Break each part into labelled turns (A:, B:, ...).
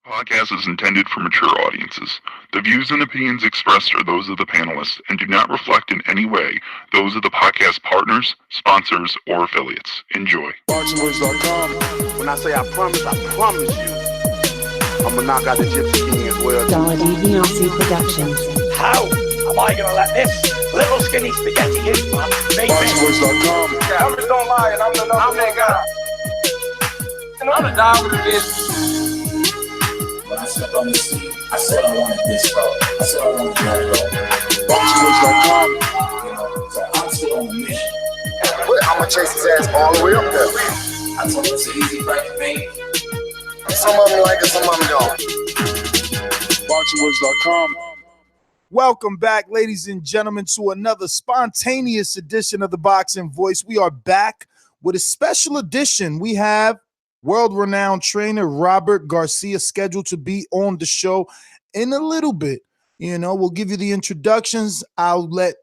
A: Podcast is intended for mature audiences. The views and opinions expressed are those of the panelists and do not reflect in any way those of the podcast partners, sponsors, or affiliates. Enjoy.
B: ThaBoxingvoice.com. When I say I promise you, I'm gonna knock out the Gypsy King as well.
C: DiBiase Productions.
D: How am I gonna let this little skinny spaghetti hit my face?
B: ThaBoxingvoice.com.
D: Yeah, I'm just gonna lie and I'm that guy. I'm the dog with this.
E: When I stepped on the scene, I said I wanted this road. I said I wanted that road.
B: ThaBoxingvoice.com.
E: You know, so I'm still on the mission.
B: I'm gonna chase his ass all the way up there.
E: I told him it's an easy fight to make.
B: Some of them like it, some of them don't. ThaBoxingvoice.com.
F: Welcome back, ladies and gentlemen, to another spontaneous edition of the Boxing Voice. We are back with a special edition. We have world-renowned trainer Robert Garcia scheduled to be on the show in a little bit. You know, we'll give you the introductions. I'll let,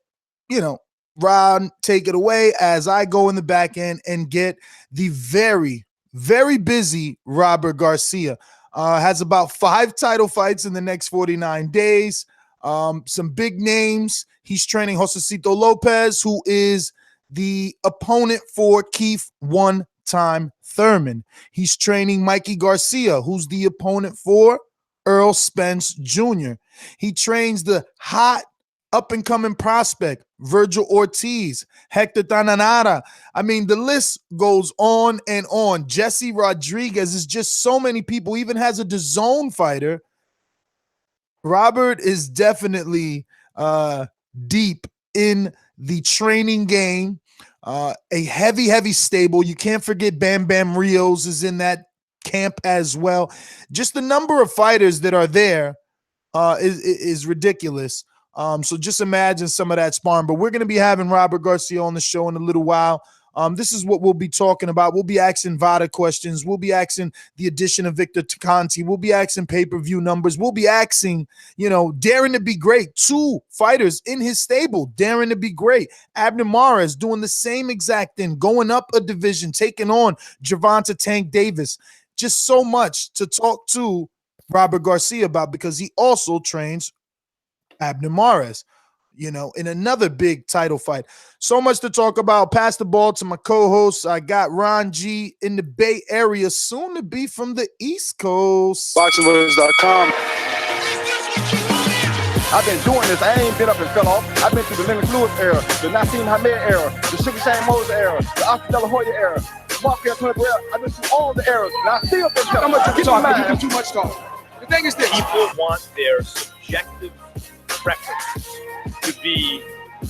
F: Ron take it away as I go in the back end and get the very, very busy Robert Garcia. Has about 5 title fights in the next 49 days. Some big names. He's training Josecito Lopez, who is the opponent for Keith one-time Thurman. He's training Mikey Garcia, who's the opponent for Earl Spence Jr. He trains the hot up-and-coming prospect, Virgil Ortiz, Hector Tananara. I mean, the list goes on and on. Jesse Rodriguez is just so many people. Even has a DAZN fighter. Robert is definitely deep in the training game. A heavy stable. You can't forget Bam Bam Rios is in that camp as well. Just the number of fighters that are there is ridiculous. So just imagine some of that sparring. But we're going to be having Robert Garcia on the show in a little while. This is what we'll be talking about. We'll be asking VADA questions. We'll be asking the addition of Victor Tacanti. We'll be asking pay-per-view numbers. We'll be asking, daring to be great. 2 fighters in his stable, daring to be great. Abner Mares doing the same exact thing, going up a division, taking on Gervonta Tank Davis. Just so much to talk to Robert Garcia about because he also trains Abner Mares, in another big title fight. So much to talk about. Pass the ball to my co-host. I got Ron G in the Bay Area, soon to be from the East Coast.
B: ThaBoxingvoice.com. I've been doing this. I ain't been up and fell off. I've been through the Lennox Lewis era, the Nassim Hamed era, the Sugar Shane Moses era, the Oscar De La Hoya era, the Marquez Hunter era. I've been through all the eras, and I still been telling you. You do too much talk. The thing is this.
D: People want their subjective preference to be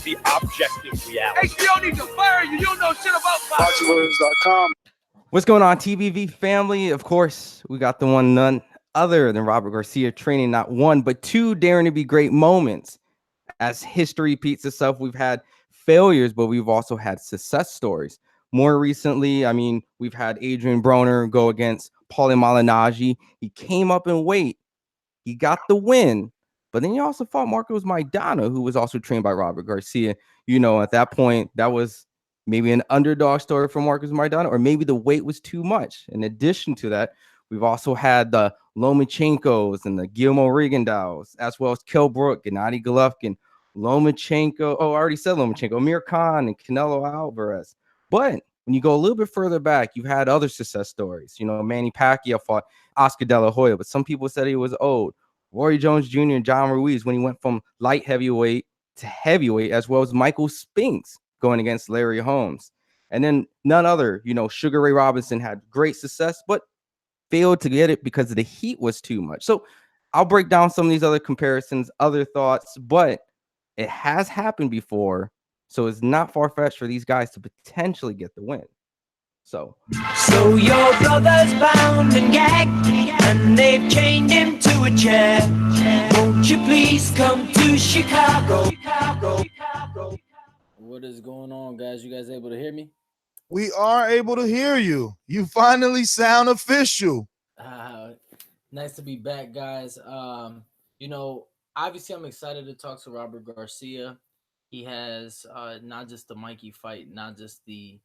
D: the objective reality.
B: HBO needs to fire you. You don't know shit about ThaBoxingvoice.com.
G: What's going on, TBV family? Of course, we got the one none other than Robert Garcia training not 1, but 2 daring to be great moments. As history repeats itself, we've had failures, but we've also had success stories. More recently, we've had Adrian Broner go against Paulie Malignaggi. He came up in weight. He got the win. But then you also fought Marcos Maidana, who was also trained by Robert Garcia. At that point, that was maybe an underdog story for Marcos Maidana, or maybe the weight was too much. In addition to that, we've also had the Lomachenkos and the Guillermo Rigondeaux, as well as Kell Brook, Gennady Golovkin, Lomachenko. Oh, I already said Lomachenko, Amir Khan, and Canelo Alvarez. But when you go a little bit further back, you've had other success stories. Manny Pacquiao fought Oscar De La Hoya, but some people said he was old. Roy Jones Jr. and John Ruiz when he went from light heavyweight to heavyweight, as well as Michael Spinks going against Larry Holmes. And then none other, Sugar Ray Robinson had great success, but failed to get it because the heat was too much. So I'll break down some of these other comparisons, other thoughts, but it has happened before. So it's not far-fetched for these guys to potentially get the win. So
H: your brother's bound and gagged, and they've chained him to a chair. Won't you please come to Chicago?
I: What is going on, guys? You guys able to hear me?
F: We are able to hear you. You finally sound official.
I: Nice to be back, guys. Obviously I'm excited to talk to Robert Garcia. He has not just the Mikey fight, not just the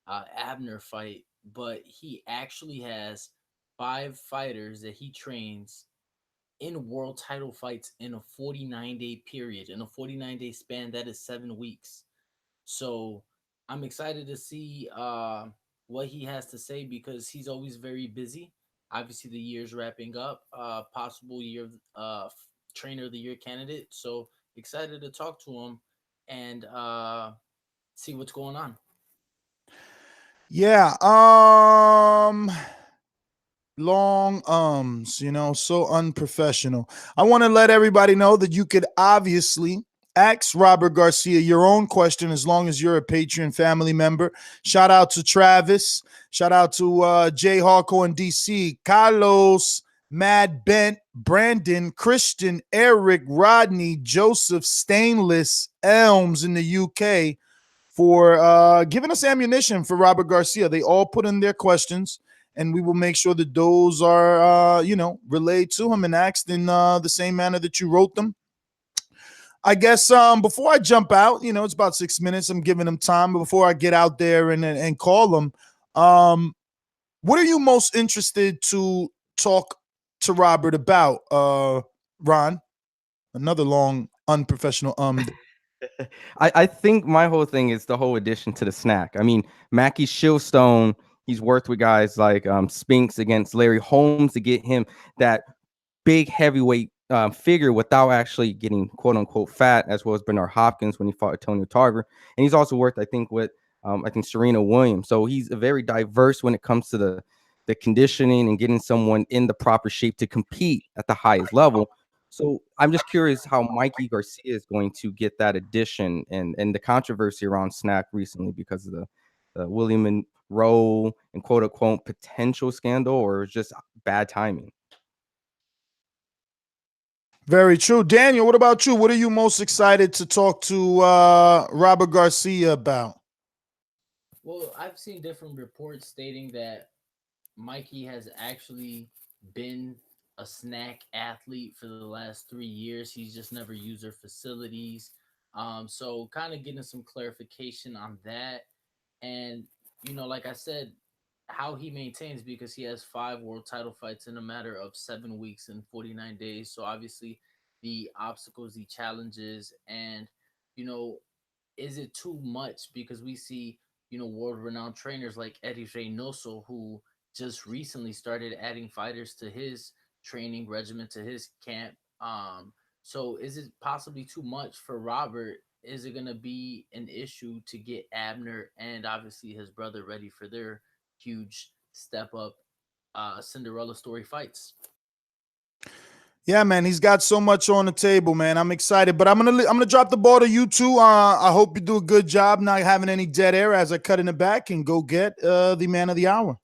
I: Abner fight, but he actually has 5 fighters that he trains in world title fights in a 49-day period. In a 49-day span, that is 7 weeks. So I'm excited to see what he has to say because he's always very busy. Obviously, the year's wrapping up. Possible year trainer of the year candidate. So excited to talk to him and see what's going on.
F: Yeah. Long so unprofessional. I want to let everybody know that you could obviously ask Robert Garcia your own question as long as you're a Patreon family member. Shout out to Travis. Shout out to Jay Harco in DC, Carlos, Mad Bent, Brandon, Christian, Eric, Rodney, Joseph, Stainless, Elms in the UK for giving us ammunition for Robert Garcia. They all put in their questions, and we will make sure that those are, relayed to him and asked in the same manner that you wrote them. I guess before I jump out, it's about 6 minutes. I'm giving him time. But before I get out there and call him, what are you most interested to talk to Robert about, Ron? Another long, unprofessional
G: I think my whole thing is the whole addition to the snack. I mean, Mackie Shieldstone, he's worked with guys like Spence against Larry Holmes to get him that big heavyweight figure without actually getting quote unquote fat, as well as Bernard Hopkins when he fought Antonio Tarver. And he's also worked, I think, with Serena Williams. So he's a very diverse when it comes to the conditioning and getting someone in the proper shape to compete at the highest level. So I'm just curious how Mikey Garcia is going to get that addition and the controversy around Snack recently because of the William Monroe and quote unquote potential scandal, or just bad timing.
F: Very true. Daniel, what about you? What are you most excited to talk to Robert Garcia about?
I: Well, I've seen different reports stating that Mikey has actually been a snack athlete for the last 3 years. He's just never used their facilities. So kind of getting some clarification on that. And, like I said, how he maintains, because he has 5 world title fights in a matter of 7 weeks and 49 days. So obviously the obstacles, the challenges, and, is it too much? Because we see, world renowned trainers like Eddie Reynoso, who just recently started adding fighters to his training regimen, to his camp. So is it possibly too much for Robert? Is it going to be an issue to get Abner and obviously his brother ready for their huge step up Cinderella story fights?
F: Yeah, man, he's got so much on the table, man. I'm excited, but I'm gonna drop the ball to you two. I hope you do a good job not having any dead air as I cut in the back and go get the man of the hour.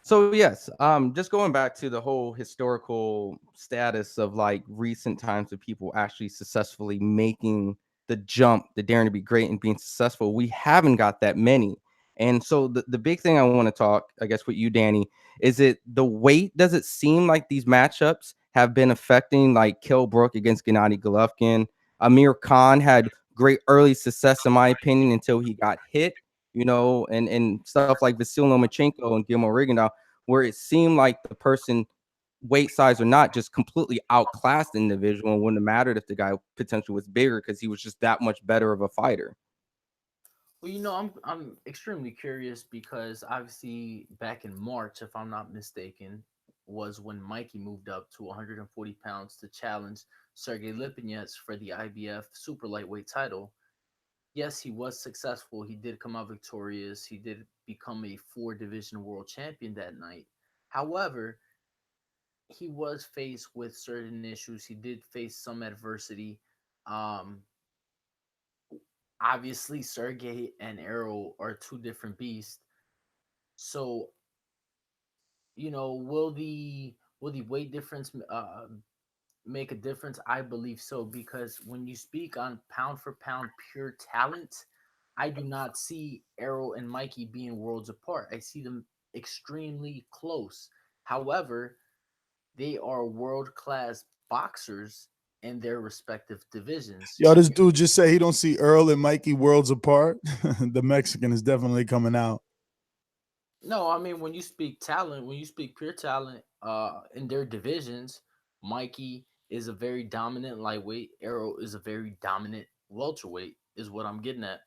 G: So yes, just going back to the whole historical status of like recent times of people actually successfully making the jump, the daring to be great and being successful, we haven't got that many. And so the big thing I want to talk, I guess, with you, Danny, is it the weight? Does it seem like these matchups have been affecting like Kell Brook against Gennady Golovkin? Amir Khan had great early success, in my opinion, until he got hit. And stuff like Vasil Lomachenko and Gilmore Rigondeaux, where it seemed like the person, weight size or not, just completely outclassed the individual, and wouldn't have mattered if the guy potentially was bigger because he was just that much better of a fighter.
I: Well, I'm extremely curious because obviously back in March, if I'm not mistaken, was when Mikey moved up to 140 pounds to challenge Sergey Lipinets for the IBF super lightweight title. Yes, he was successful. He did come out victorious. He did become a 4-division world champion that night. However, he was faced with certain issues. He did face some adversity. Obviously, Sergey and Earl are 2 different beasts. So, will the weight difference make a difference? I believe so, because when you speak on pound for pound pure talent, I do not see Errol and Mikey being worlds apart. I see them extremely close. However, they are world-class boxers in their respective divisions.
F: Yo, this dude just said he don't see Earl and Mikey worlds apart. The Mexican is definitely coming out.
I: No, I mean when you speak talent, when you speak pure talent, in their divisions, Mikey is a very dominant lightweight. Earl is a very dominant welterweight. Is what I'm getting at.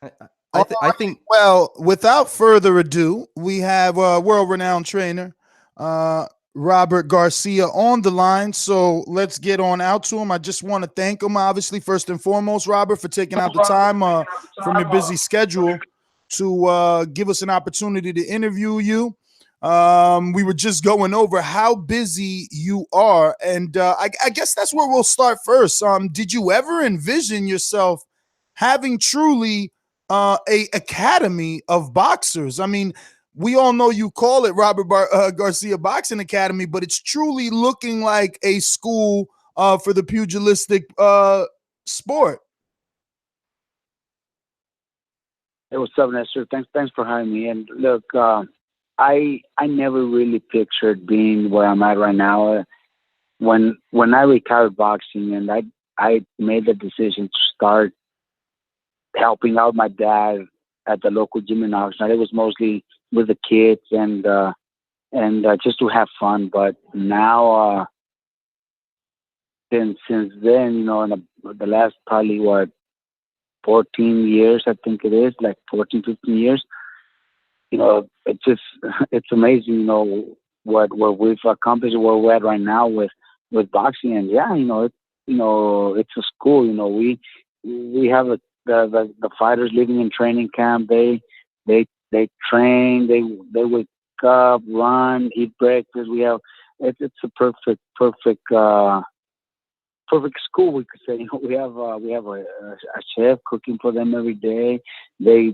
G: I,
F: All
G: I
F: right.
G: think
F: Well, without further ado, we have world-renowned trainer Robert Garcia on the line. So let's get on out to him. I just want to thank him, obviously, first and foremost, Robert, for taking out the time from your busy schedule to give us an opportunity to interview you. We were just going over how busy you are, and I guess that's where we'll start first. Did you ever envision yourself having truly a academy of boxers? I mean, we all know you call it Garcia Boxing Academy, but it's truly looking like a school for the pugilistic sport.
J: Hey, what's up, Nestor? Thanks for having me. And look, I never really pictured being where I'm at right now. When I retired boxing and I made the decision to start helping out my dad at the local gym in Oxnard. It was mostly with the kids and just to have fun. But now, since then, in the last probably 14 years, I think it is, like 14, 15 years, it's amazing, what we've accomplished, where we're at right now with boxing. And yeah, it's a school. We have the fighters living in training camp. They train. They wake up, run, eat breakfast. It's a perfect school, we could say. We have a chef cooking for them every day. They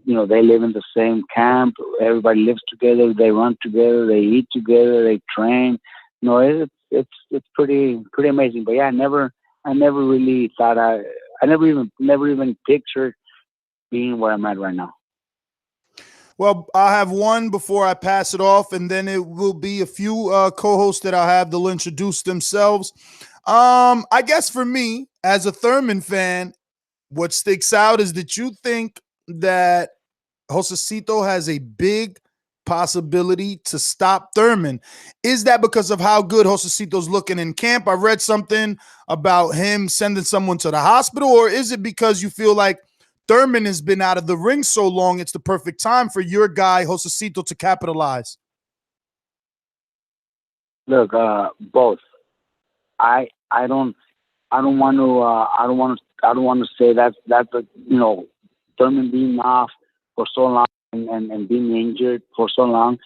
J: live in the same camp. Everybody lives together. They run together. They eat together. They train. It's pretty amazing. But yeah, I never really thought I never even pictured being where I'm at right now.
F: Well, I'll have one before I pass it off, and then it will be a few co-hosts that I'll have. They'll introduce themselves. I guess for me, as a Thurman fan, what sticks out is that you think that Josecito has a big possibility to stop Thurman. Is that because of how good Josecito's looking in camp? I read something about him sending someone to the hospital, or is it because you feel like Thurman has been out of the ring so long, it's the perfect time for your guy, Josecito, to capitalize?
J: Look, both. I don't want to say that Thurman being off for so long and being injured for so long,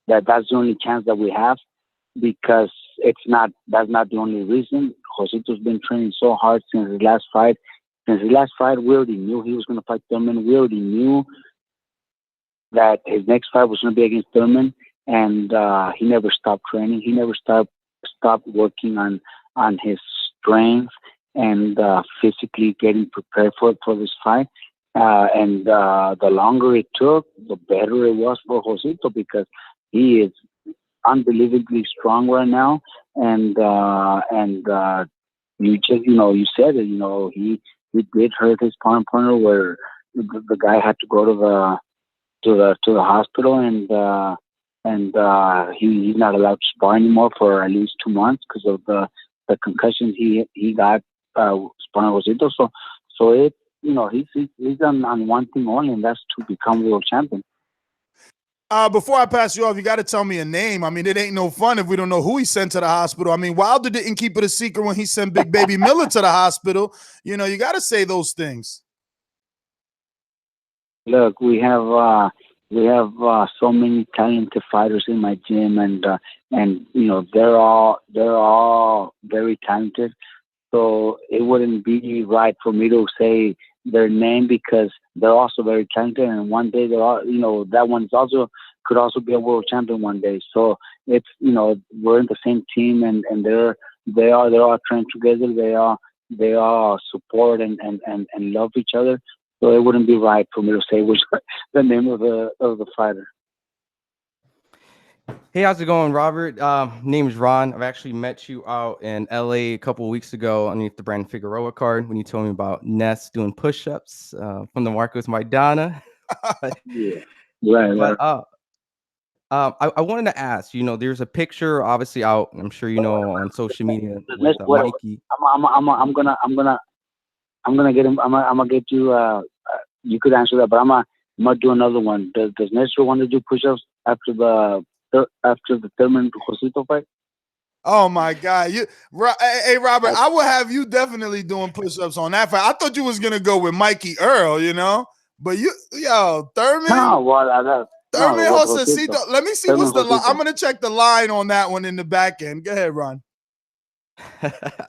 J: that's the only chance that we have, because that's not the only reason. Joseto's been training so hard since his last fight. Since his last fight, we already knew he was going to fight Thurman. We already knew that his next fight was going to be against Thurman, and he never stopped training. He never stopped working on his strength and physically getting prepared for this fight. And the longer it took, the better it was for Josecito, because he is unbelievably strong right now. And you said it. He did hurt his sparring partner, where the guy had to go to the hospital, and he's not allowed to spar anymore for at least 2 months because of the concussions he got sparring Josecito. So it he's on one thing only, and that's to become world champion.
F: Before I pass you off, you got to tell me a name. I mean, it ain't no fun if we don't know who he sent to the hospital. I mean, Wilder didn't keep it a secret when he sent Big Baby Miller to the hospital. You got to say those things.
J: Look, we have so many talented fighters in my gym, and they're all very talented. So it wouldn't be right for me to say their name, because they're also very talented, and one day they're all, that one's also could also be a world champion one day. So it's we're in the same team, and they're all trained together. They all support and love each other. So it wouldn't be right for me to say which the name of the fighter.
G: Hey, how's it going, Robert? Name is Ron. I've actually met you out in LA a couple of weeks ago underneath the Brandon Figueroa card when you told me about Ness doing push-ups from the Marcos Maidana.
J: Yeah. Right.
G: But I wanted to ask, there's a picture obviously out, I'm sure on social media with
J: Whatever.
G: Mikey.
J: I'm gonna get him. I'm gonna get you. You could answer that, but I'm gonna do another one. Does Nestor want to do push-ups after the Thurman Josito fight?
F: Oh my God! Hey Robert, I will have you definitely doing push-ups on that fight. I thought you was gonna go with Mikey Earl, but Thurman.
J: No,
F: Thurman
J: no,
F: Josecito. Let me see
J: Thurman
F: what's the line.
J: Josecito.
F: I'm gonna check the line on that one in the back end. Go ahead, Ron.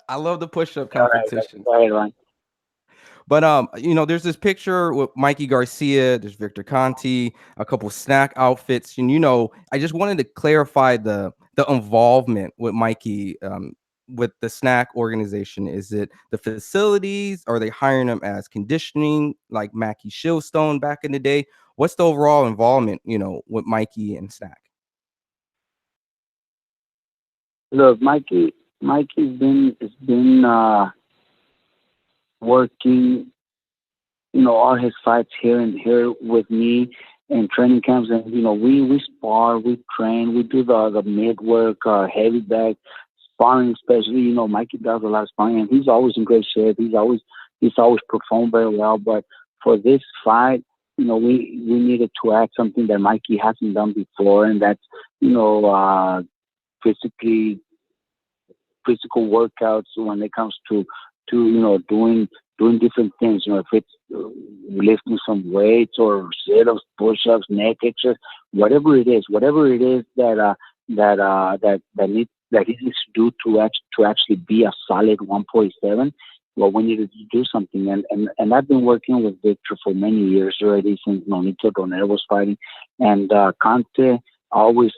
G: I love the push-up
J: All right,
G: competition.
J: go ahead, Ron.
G: But there's this picture with Mikey Garcia, there's Victor Conti, a couple snack outfits, and I just wanted to clarify the involvement with Mikey with the snack organization. Is it the facilities? Are they hiring him as conditioning like Mackie Shieldstone back in the day? What's the overall involvement, with Mikey and snack?
J: Look, Mikey's been working, all his fights here with me in training camps, and we spar, we train, we do the mid work, heavy bag sparring, especially. Mikey does a lot of sparring, and he's always in great shape. He's always performed very well. But for this fight, we needed to add something that Mikey hasn't done before, and that's physical workouts when it comes to doing different things. If it's lifting some weights or sit-ups, push-ups, neck exercises, whatever it is that he needs to do to actually be a solid 147. Well, we needed to do something, and I've been working with Victor for many years already, since Nonito Donaire was fighting, and Conte always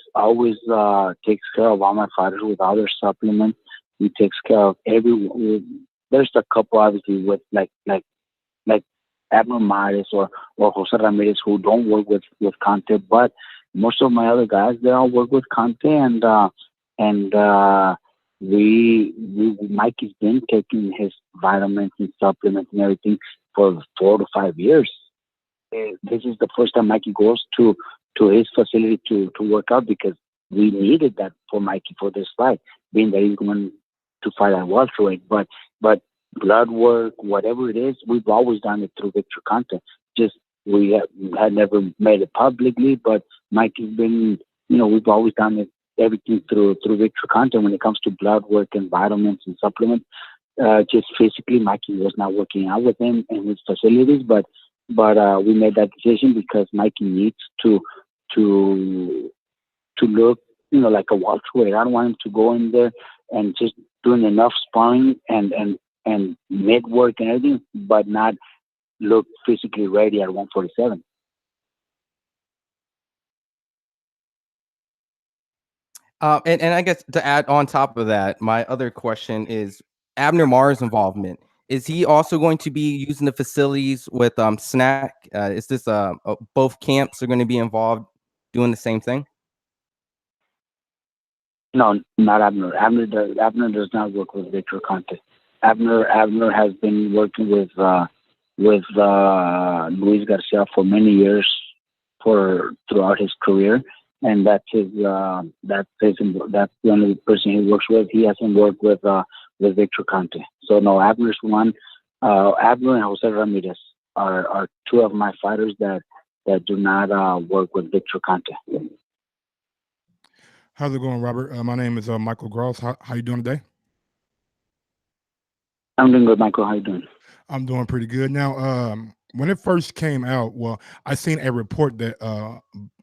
J: takes care of all my fighters with all their supplements. He takes care of everyone. There's a couple, obviously, with like Abner Mares or Jose Ramirez, who don't work with Conte, but most of my other guys, they all work with Conte, and Mikey's been taking his vitamins and supplements and everything for 4 to 5 years. This is the first time Mikey goes to his facility to work out, because we needed that for Mikey for this fight, being that he's going to fight at welterweight. But blood work, whatever it is, we've always done it through Victor Conte. Just we had never made it publicly, but Mikey's been, we've always done it, everything through Victor Conte when it comes to blood work and vitamins and supplements. Just physically, Mikey was not working out with him in his facilities, but we made that decision because Mikey needs to look, like a welterweight. I don't want him to go in there and just doing enough sparring and mid work and everything, but not look physically ready at 147.
G: And I guess to add on top of that, my other question is Abner Mares' involvement. Is he also going to be using the facilities with Snack? Is this both camps are going to be involved doing the same thing?
J: No, not Abner. Abner does not work with Victor Conte. Abner has been working with Luis Garcia for many years, throughout his career, and that's the only person he works with. He hasn't worked with Victor Conte. So no, Abner's one. Abner and Jose Ramirez are two of my fighters that do not work with Victor Conte.
K: How's it going, Robert? My name is Michael Gross. How you doing today?
J: I'm doing good, Michael. How you doing?
K: I'm doing pretty good. Now, when it first came out, well, I seen a report that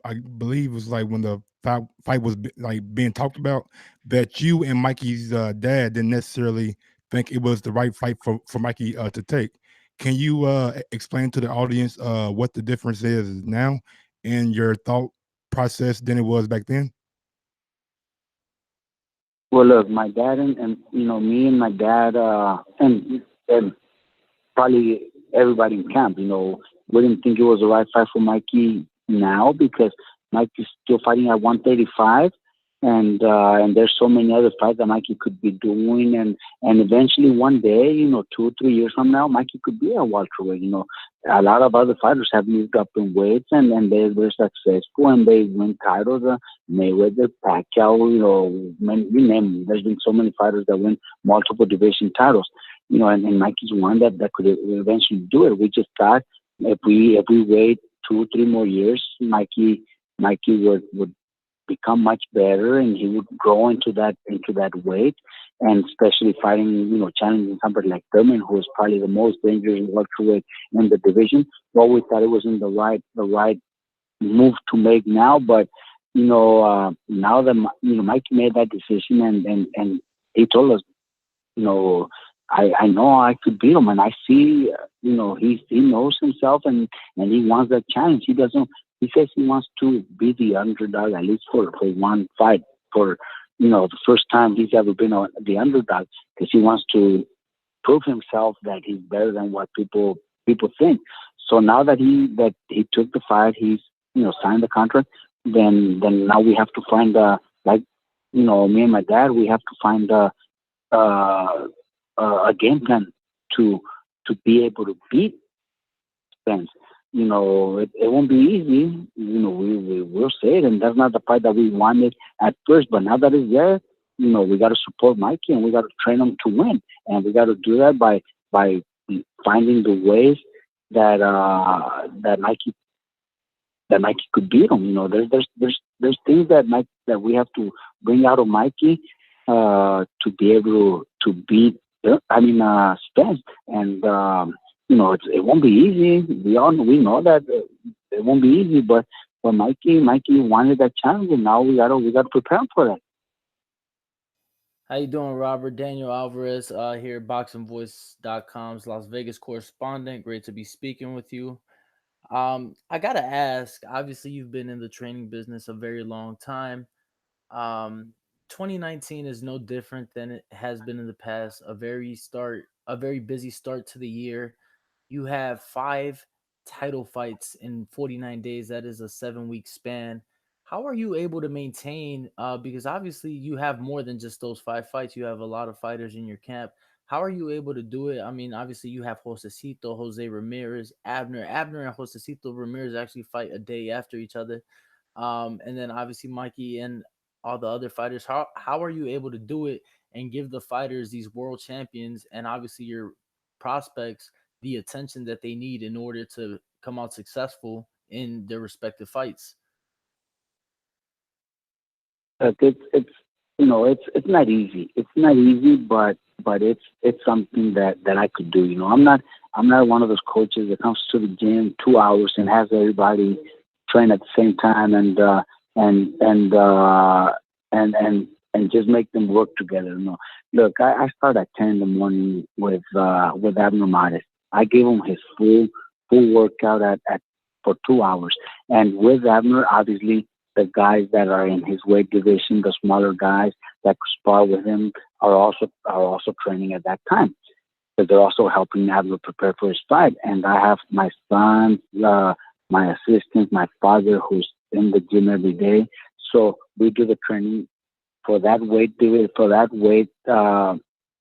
K: I believe was like when the fight was being talked about, that you and Mikey's dad didn't necessarily think it was the right fight for Mikey to take. Can you explain to the audience what the difference is now in your thought process than it was back then?
J: Well, look, my dad and me and my dad and probably everybody in camp, we didn't think it was the right fight for Mikey now, because Mikey's still fighting at 135, and there's so many other fights that Mikey could be doing, and eventually one day, 2-3 years from now, Mikey could be a welterweight. A lot of other fighters have moved up in weights, and they're successful, and they win titles. Mayweather, Pacquiao, you name them. There's been so many fighters that win multiple division titles, and Mikey's one that could eventually do it. We just thought if we wait 2-3 more years, Mikey would become much better, and he would grow into that weight, and especially fighting, challenging somebody like Thurman, who is probably the most dangerous welterweight in the division. Well, we thought it wasn't the right move to make now, but now that Mikey made that decision, and he told us, I know I could beat him, and I see, he knows himself, and he wants that challenge. He says he wants to be the underdog, at least for one fight, for the first time he's ever been the underdog, because he wants to prove himself that he's better than what people think. So now that he took the fight, he's signed the contract. Then now we have to find me and my dad, we have to find a game plan to be able to beat Spence. It won't be easy. We will say it, and that's not the fight that we wanted at first. But now that it's there, we got to support Mikey, and we got to train him to win, and we got to do that by finding the ways that Mikey could beat him. There's things that we have to bring out of Mikey to be able to beat. Spence, and it won't be easy. We know that it won't be easy, but Mikey wanted that challenge, and now we gotta prepare him for that.
I: How you doing, Robert? Daniel Alvarez here, BoxingVoice.com's Las Vegas correspondent. Great to be speaking with you. I gotta ask. Obviously, you've been in the training business a very long time. 2019 is no different than it has been in the past. A very busy start to the year. You have 5 title fights in 49 days. That is a 7-week span. How are you able to maintain? Because obviously you have more than just those 5 fights. You have a lot of fighters in your camp. How are you able to do it? I mean, obviously you have Josecito, Jose Ramirez, Abner. Abner and Josecito Ramirez actually fight a day after each other. And then obviously Mikey and all the other fighters. How are you able to do it and give the fighters, these world champions, and obviously your prospects, the attention that they need in order to come out successful in their respective fights?
J: It's not easy. It's not easy, but it's something that I could do. I'm not one of those coaches that comes to the gym 2 hours and has everybody train at the same time and just make them work together. Look, I start at 10 in the morning with Abner Mares. I gave him his full workout for 2 hours, and with Abner, obviously the guys that are in his weight division, the smaller guys that spar with him, are also training at that time, because they're also helping Abner prepare for his fight. And I have my son, my assistant, my father, who's in the gym every day. So we do the training for that weight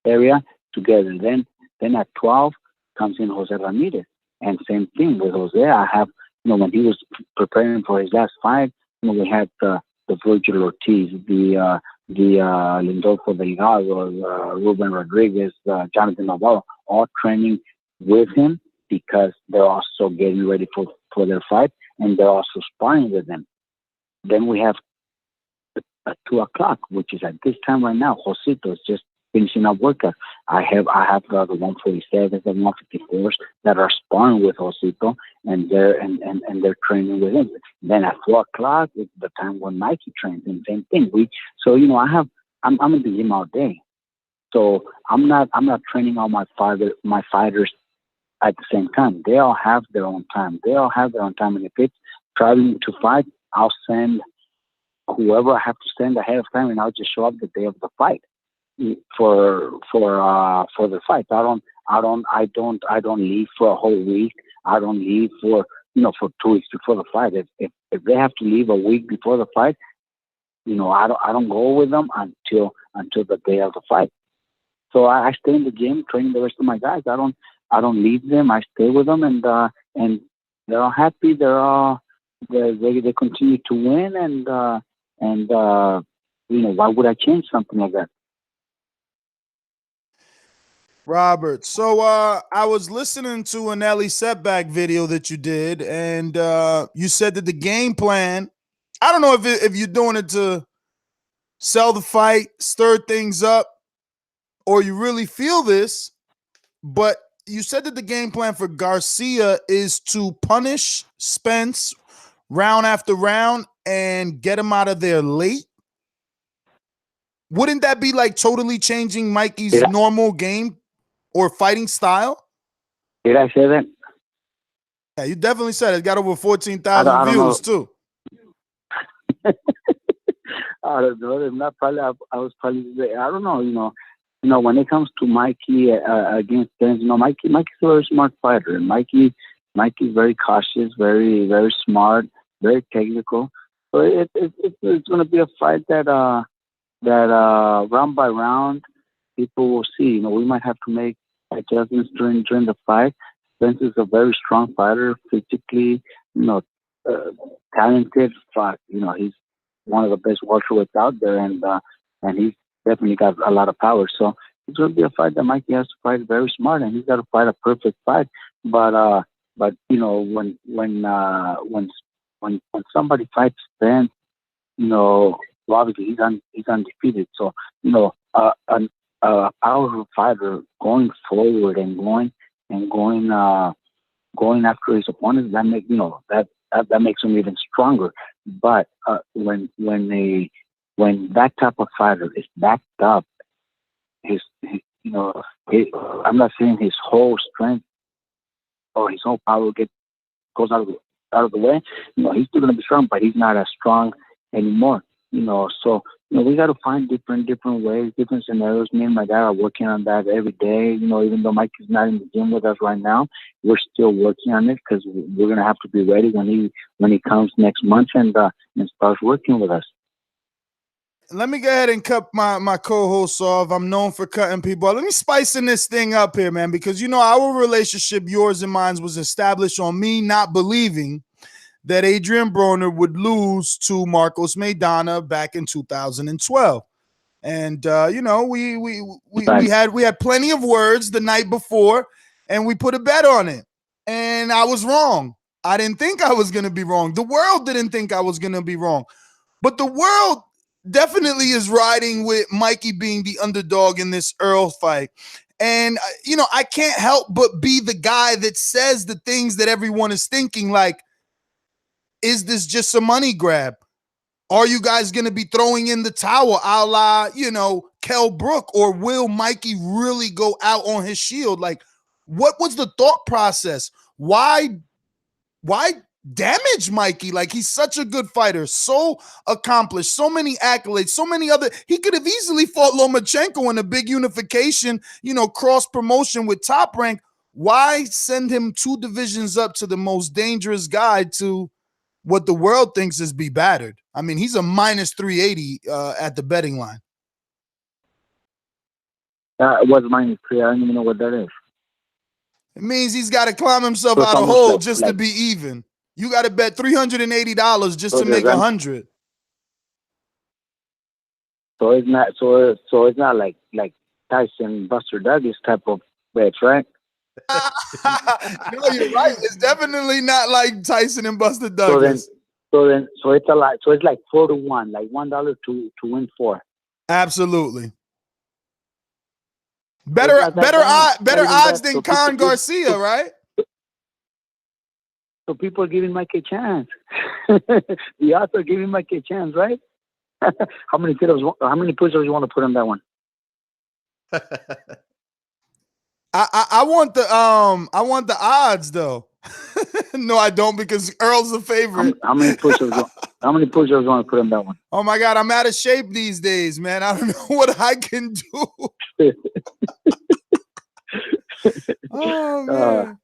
J: area together. Then at 12 comes in Jose Ramirez, and same thing with Jose. I have, when he was preparing for his last fight, we had the Virgil Ortiz, the Lindolfo Delgado, Ruben Rodriguez, Jonathan Navarro, all training with him, because they're also getting ready for their fight, and they're also sparring with them. Then we have at 2 o'clock, which is at this time right now, Josito is just finishing up workout. I have the 147s and 154s that are sparring with Josito, and they're training with him. Then at 4 o'clock is the time when Mikey trains, and same thing. I'm in the gym all day, so I'm not training all my fighters at the same time. They all have their own time. And if it's traveling to fight, I'll send whoever I have to send ahead of time, and I'll just show up the day of the fight for the fight. I don't leave for a whole week. I don't leave for 2 weeks before the fight. If they have to leave a week before the fight, I don't go with them until the day of the fight. So I stay in the gym training the rest of my guys. I don't leave them. I stay with them, and they're all happy. They continue to win, and why would I change something like that?
F: Robert, so I was listening to an Ellie setback video that you did, and you said that the game plan, I don't know if you're doing it to sell the fight, stir things up, or you really feel this, but you said that the game plan for Garcia is to punish Spence round after round and get him out of there late. Wouldn't that be like totally changing Mikey's normal game or fighting style?
J: Did I say that?
F: Yeah, you definitely said it. Got over 14,000 views too.
J: I don't know. Not probably. I was probably. I don't know. When it comes to Mikey against Spence, Mikey's a very smart fighter. Mikey's very cautious, very very smart, very technical. So it's going to be a fight that round by round people will see. We might have to make adjustments during the fight. Spence is a very strong fighter, physically, talented. He's one of the best welterweights out there, and he's definitely got a lot of power. So it's going to be a fight that Mikey has to fight very smart, and he's got to fight a perfect fight. But when somebody fights Spence, obviously he's undefeated. So a powerful fighter going forward and going after his opponents, that makes him even stronger. But when that type of fighter is backed up, I'm not saying his whole strength or his whole power goes out of the way. He's still gonna be strong, but he's not as strong anymore. So we got to find different ways, different scenarios. Me and my dad are working on that every day. Even though Mike is not in the gym with us right now, we're still working on it because we're gonna have to be ready when he comes next month and starts working with us.
F: Let me go ahead and cut my co-host off. I'm known for cutting people off. Let me spicing this thing up here, man, because our relationship, yours and mine, was established on me not believing that Adrian Broner would lose to Marcos Maidana back in 2012. And we had plenty of words the night before, and we put a bet on it. And I was wrong. I didn't think I was going to be wrong. The world didn't think I was going to be wrong. But the world definitely is riding with Mikey being the underdog in this Earl fight. And, I can't help but be the guy that says the things that everyone is thinking, like, is this just a money grab? Are you guys going to be throwing in the towel a la, Kell Brook, or will Mikey really go out on his shield? Like, what was the thought process? Why damage Mikey? Like, he's such a good fighter, so accomplished, so many accolades, so many other. He could have easily fought Lomachenko in a big unification, cross promotion with Top Rank. Why send him 2 divisions up to the most dangerous guy to what the world thinks is be battered? I mean, he's a minus 380 at the betting line.
J: It was minus 3. I don't even know what that is.
F: It means he's got to climb himself out of hole just to be even. You got to bet $380 just to make 100.
J: So it's not. So it's not like Tyson Buster Douglas type of bets, right?
F: No, you're right. It's definitely not like Tyson and Buster Douglas.
J: So it's a lot. So it's like 4 to 1, like $1 to win 4.
F: Absolutely. Better odds than Con Garcia, right?
J: So people are giving Mikey a chance. The odds are giving Mikey a chance, right? How many push-ups you want to put on that one?
F: I want the odds though. No, I don't, because Earl's the favorite.
J: How many push-ups? How many push-ups you want to put on that one?
F: Oh my God, I'm out of shape these days, man. I don't know what I can do. Oh man.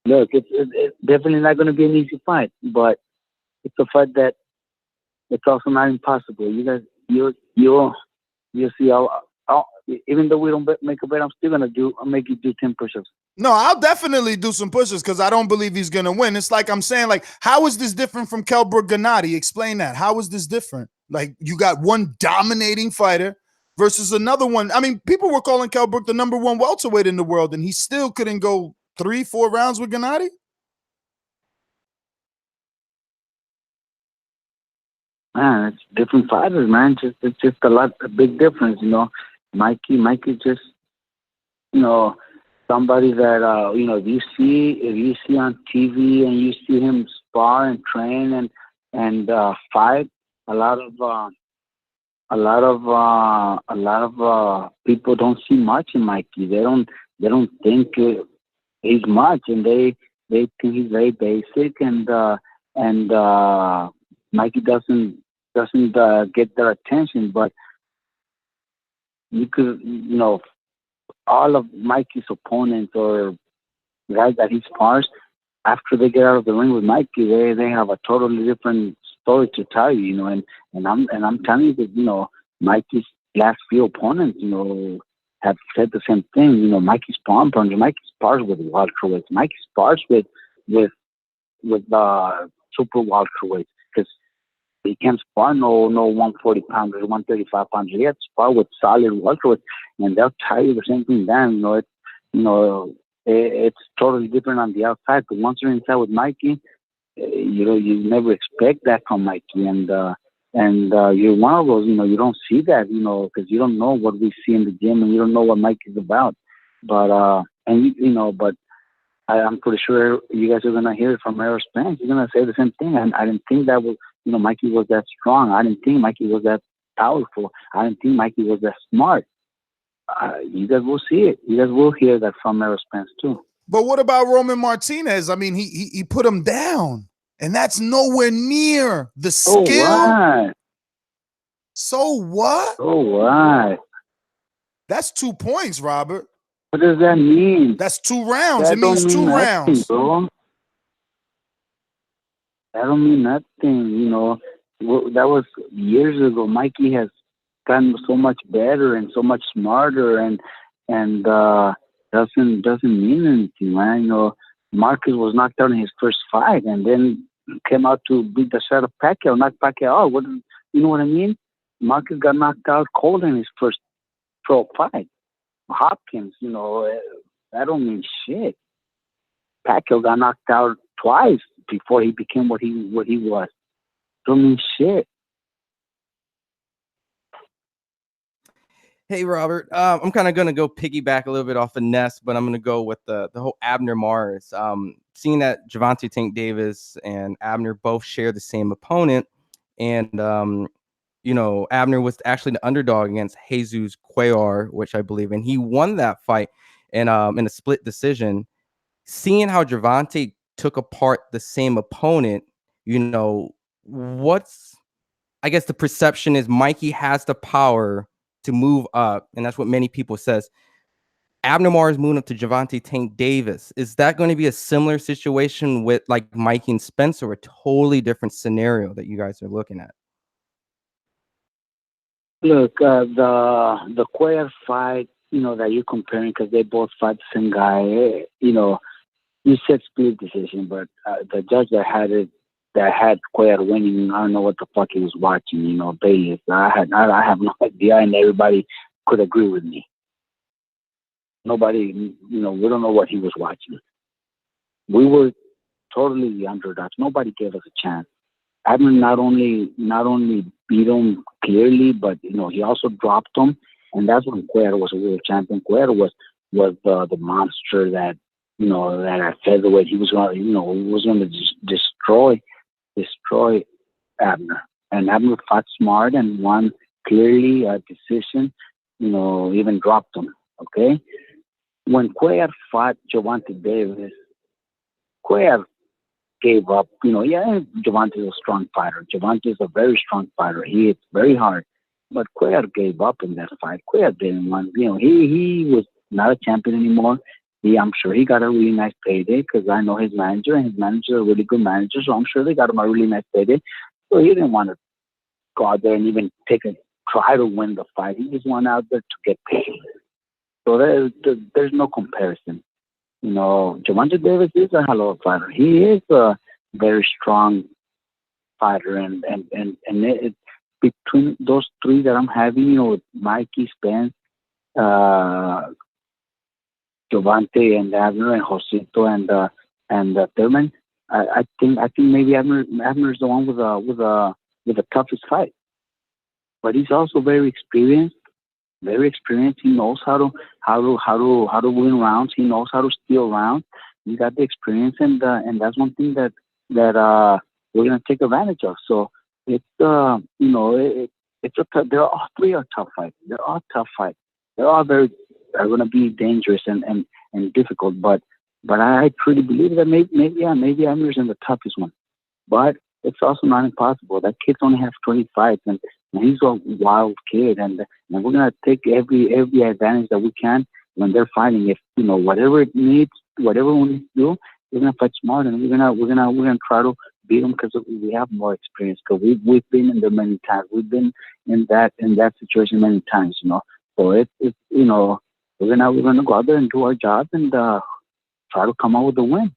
J: Look, it's definitely not going to be an easy fight, but it's a fight that it's also not impossible. You guys, you'll see. Even though we don't make a bet, I'm still I'll make you do 10 push-ups.
F: No, I'll definitely do some push-ups because I don't believe he's gonna win. It's like I'm saying, like, how is this different from Kell Brook Gennady? Explain that. How is this different? Like, you got one dominating fighter versus another one. I mean, people were calling Kell Brook the #1 welterweight in the world, and he still couldn't go 3-4 rounds with Gennady.
J: Man, it's different fighters, man. It's just a big difference, you know. Mikey just, you know, somebody that if you see on TV and you see him spar and train and fight, a lot of people don't see much in Mikey. They don't think he's much, and they think he's very basic, and Mikey doesn't get their attention. But you could, you know, all of Mikey's opponents or guys that he spars, after they get out of the ring with Mikey, they have a totally different story to tell you, you know. And I'm telling you that, you know, Mikey's last few opponents, you know, have said the same thing. You know, Mikey's palm puncher, Mikey spars with welterweights, Mikey spars with super welterweights, because he can't spar no 140 pounders, 135 pounders. He has to spar with solid welterweights, and they'll tell you the same thing. Then, it's totally different on the outside. But once you're inside with Mikey, you never expect that from Mikey, and you're one of those. You know, you don't see that, you know, because you don't know what we see in the gym, and you don't know what Mikey's about. But but I'm pretty sure you guys are gonna hear it from Earl Spence. He's gonna say the same thing. I didn't think that was, you know, Mikey was that strong. I didn't think Mikey was that powerful. I didn't think Mikey was that smart. You guys will see it. You guys will hear that from Earl Spence too.
F: But what about Roman Martinez? I mean, he put him down, and that's nowhere near the skill.
J: What?
F: So what?
J: So what?
F: That's 2 points, Robert.
J: What does that mean?
F: That's 2 rounds.
J: That
F: it means
J: don't mean
F: 2
J: nothing,
F: rounds.
J: Bro. That don't mean nothing, you know. That was years ago. Mikey has gotten so much better and so much smarter, and doesn't mean anything, man. You know, Marcus was knocked out in his first fight, and then came out to beat the shit of Pacquiao, knock Pacquiao out. You know what I mean? Marcus got knocked out cold in his first pro fight. Hopkins, you know, that don't mean shit. Pacquiao got knocked out twice before he became what he was. Don't mean shit.
G: Hey, Robert, I'm kind of going to go piggyback a little bit off of Ness, but I'm going to go with the whole Abner Mars. Seeing that Gervonta Tank Davis and Abner both share the same opponent, and you know, Abner was actually the underdog against Jesus Cuellar, which I believe, and he won that fight in a split decision. Seeing how Gervonta took apart the same opponent, you know, I guess the perception is Mikey has the power to move up, and that's what many people says. Abner Mars moving up to Gervonta Tank Davis. Is that going to be a similar situation with like Mikey and Spence, or a totally different scenario that you guys are looking at?
J: Look, the Cuellar fight, you know, that you're comparing, because they both fight the same guy. You know, you said split decision, but the judge that had Cuellar winning, I don't know what the fuck he was watching. You know, Bailey. I have no idea, and everybody could agree with me. Nobody, you know, we don't know what he was watching. We were totally the underdogs. Nobody gave us a chance. Abner not only beat him clearly, but you know, he also dropped him, and that's when Cuellar was a real champion. Cuellar was the monster that, you know, that at featherweight he was going to destroy Abner. And Abner fought smart and won clearly a decision. You know, even dropped him. Okay, when Cuellar fought Gervonta Davis, Cuellar gave up. You know, yeah, Gervonta is a strong fighter. Gervonta is a very strong fighter. He hits very hard. But Cuellar gave up in that fight. Cuellar didn't want, you know, he was not a champion anymore. I'm sure he got a really nice payday, because I know his manager, and his manager is a really good manager, so I'm sure they got him a really nice payday. So he didn't want to go out there and even try to win the fight. He just went out there to get paid. So there's no comparison. You know, Gervonta Davis is a hell of a fighter. He is a very strong fighter, and between those three that I'm having, you know, with Mikey, Spence, Gervonta, and Abner, and Josito, and Thurman, I think maybe Abner's the one with the toughest fight, but he's also very experienced. Very experienced. He knows how to win rounds. He knows how to steal rounds. He got the experience, and that's one thing that we're gonna take advantage of. So it's it's they're all three are tough fights. They're all tough fights. They're all are gonna be dangerous and difficult. But I truly believe that maybe Amir's in the toughest one. But it's also not impossible. That kid's only has 20 fights, and he's a wild kid, and we're gonna take every advantage that we can when they're fighting. If you know whatever we need to do, we're gonna fight smart, and we're gonna try to beat them because we have more experience. Because we've been in there many times. We've been in that situation many times. You know, so it's you know we're gonna go out there and do our job and try to come out with a win.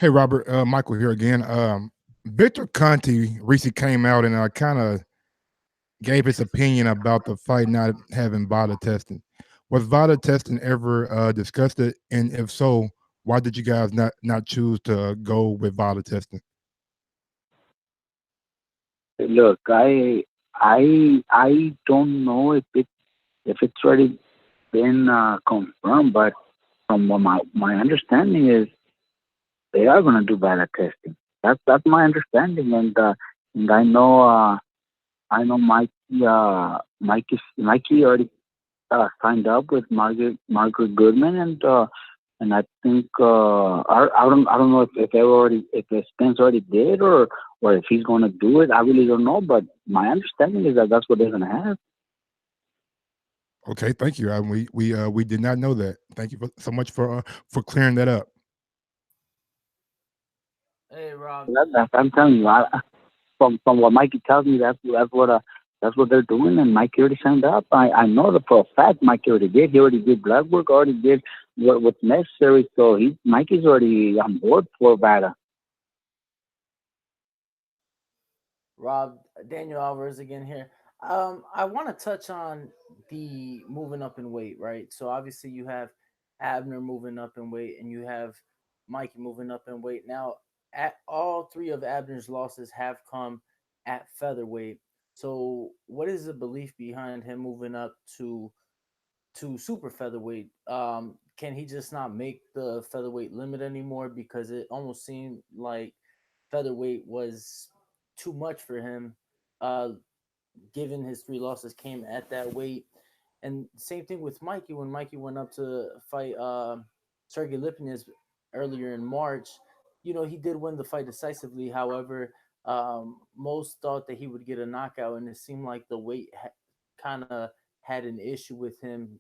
K: Hey, Robert, Michael here again. Victor Conte recently came out and kind of gave his opinion about the fight not having VADA testing. Was VADA testing ever discussed? And if so, why did you guys not choose to go with VADA testing?
J: Look, I don't know if it's already been confirmed, but from what my understanding is, they are going to do VADA testing. That's my understanding, and I know Mikey already signed up with Margaret Goodman, and I think I don't know if Spence already did or if he's going to do it. I really don't know, but my understanding is that that's what they're going to have.
K: Okay, thank you. We did not know that. Thank you so much for clearing that up.
I: Hey, Rob.
J: I'm telling you, from what Mikey tells me, that's what they're doing, and Mikey already signed up. I know that for a fact Mikey already did. He already did blood work, already did what's necessary. So Mikey's already on board for VADA.
I: Rob, Daniel Alvarez again here. I want to touch on the moving up in weight, right? So obviously you have Abner moving up in weight, and you have Mikey moving up in weight. Now, all three of Abner's losses have come at featherweight. So what is the belief behind him moving up to super featherweight? Can he just not make the featherweight limit anymore? Because it almost seemed like featherweight was too much for him, given his three losses came at that weight. And same thing with Mikey. When Mikey went up to fight Sergey Lipinets earlier in March, you know, he did win the fight decisively. However, most thought that he would get a knockout, and it seemed like the weight kind of had an issue with him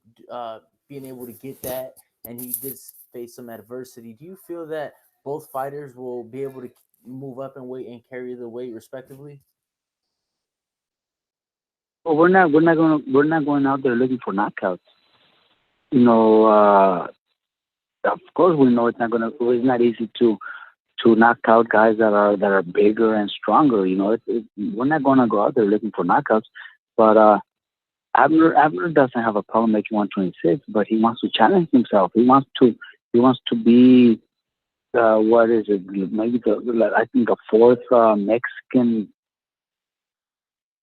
I: being able to get that, and he did face some adversity. Do you feel that both fighters will be able to move up in weight and carry the weight respectively?
J: Well, we're not going out there looking for knockouts. You know, of course we know it's not easy to knock out guys that are bigger and stronger. You know, we're not going to go out there looking for knockouts. But Abner doesn't have a problem making 126, but he wants to challenge himself. He wants to be what is it? Maybe I think the fourth Mexican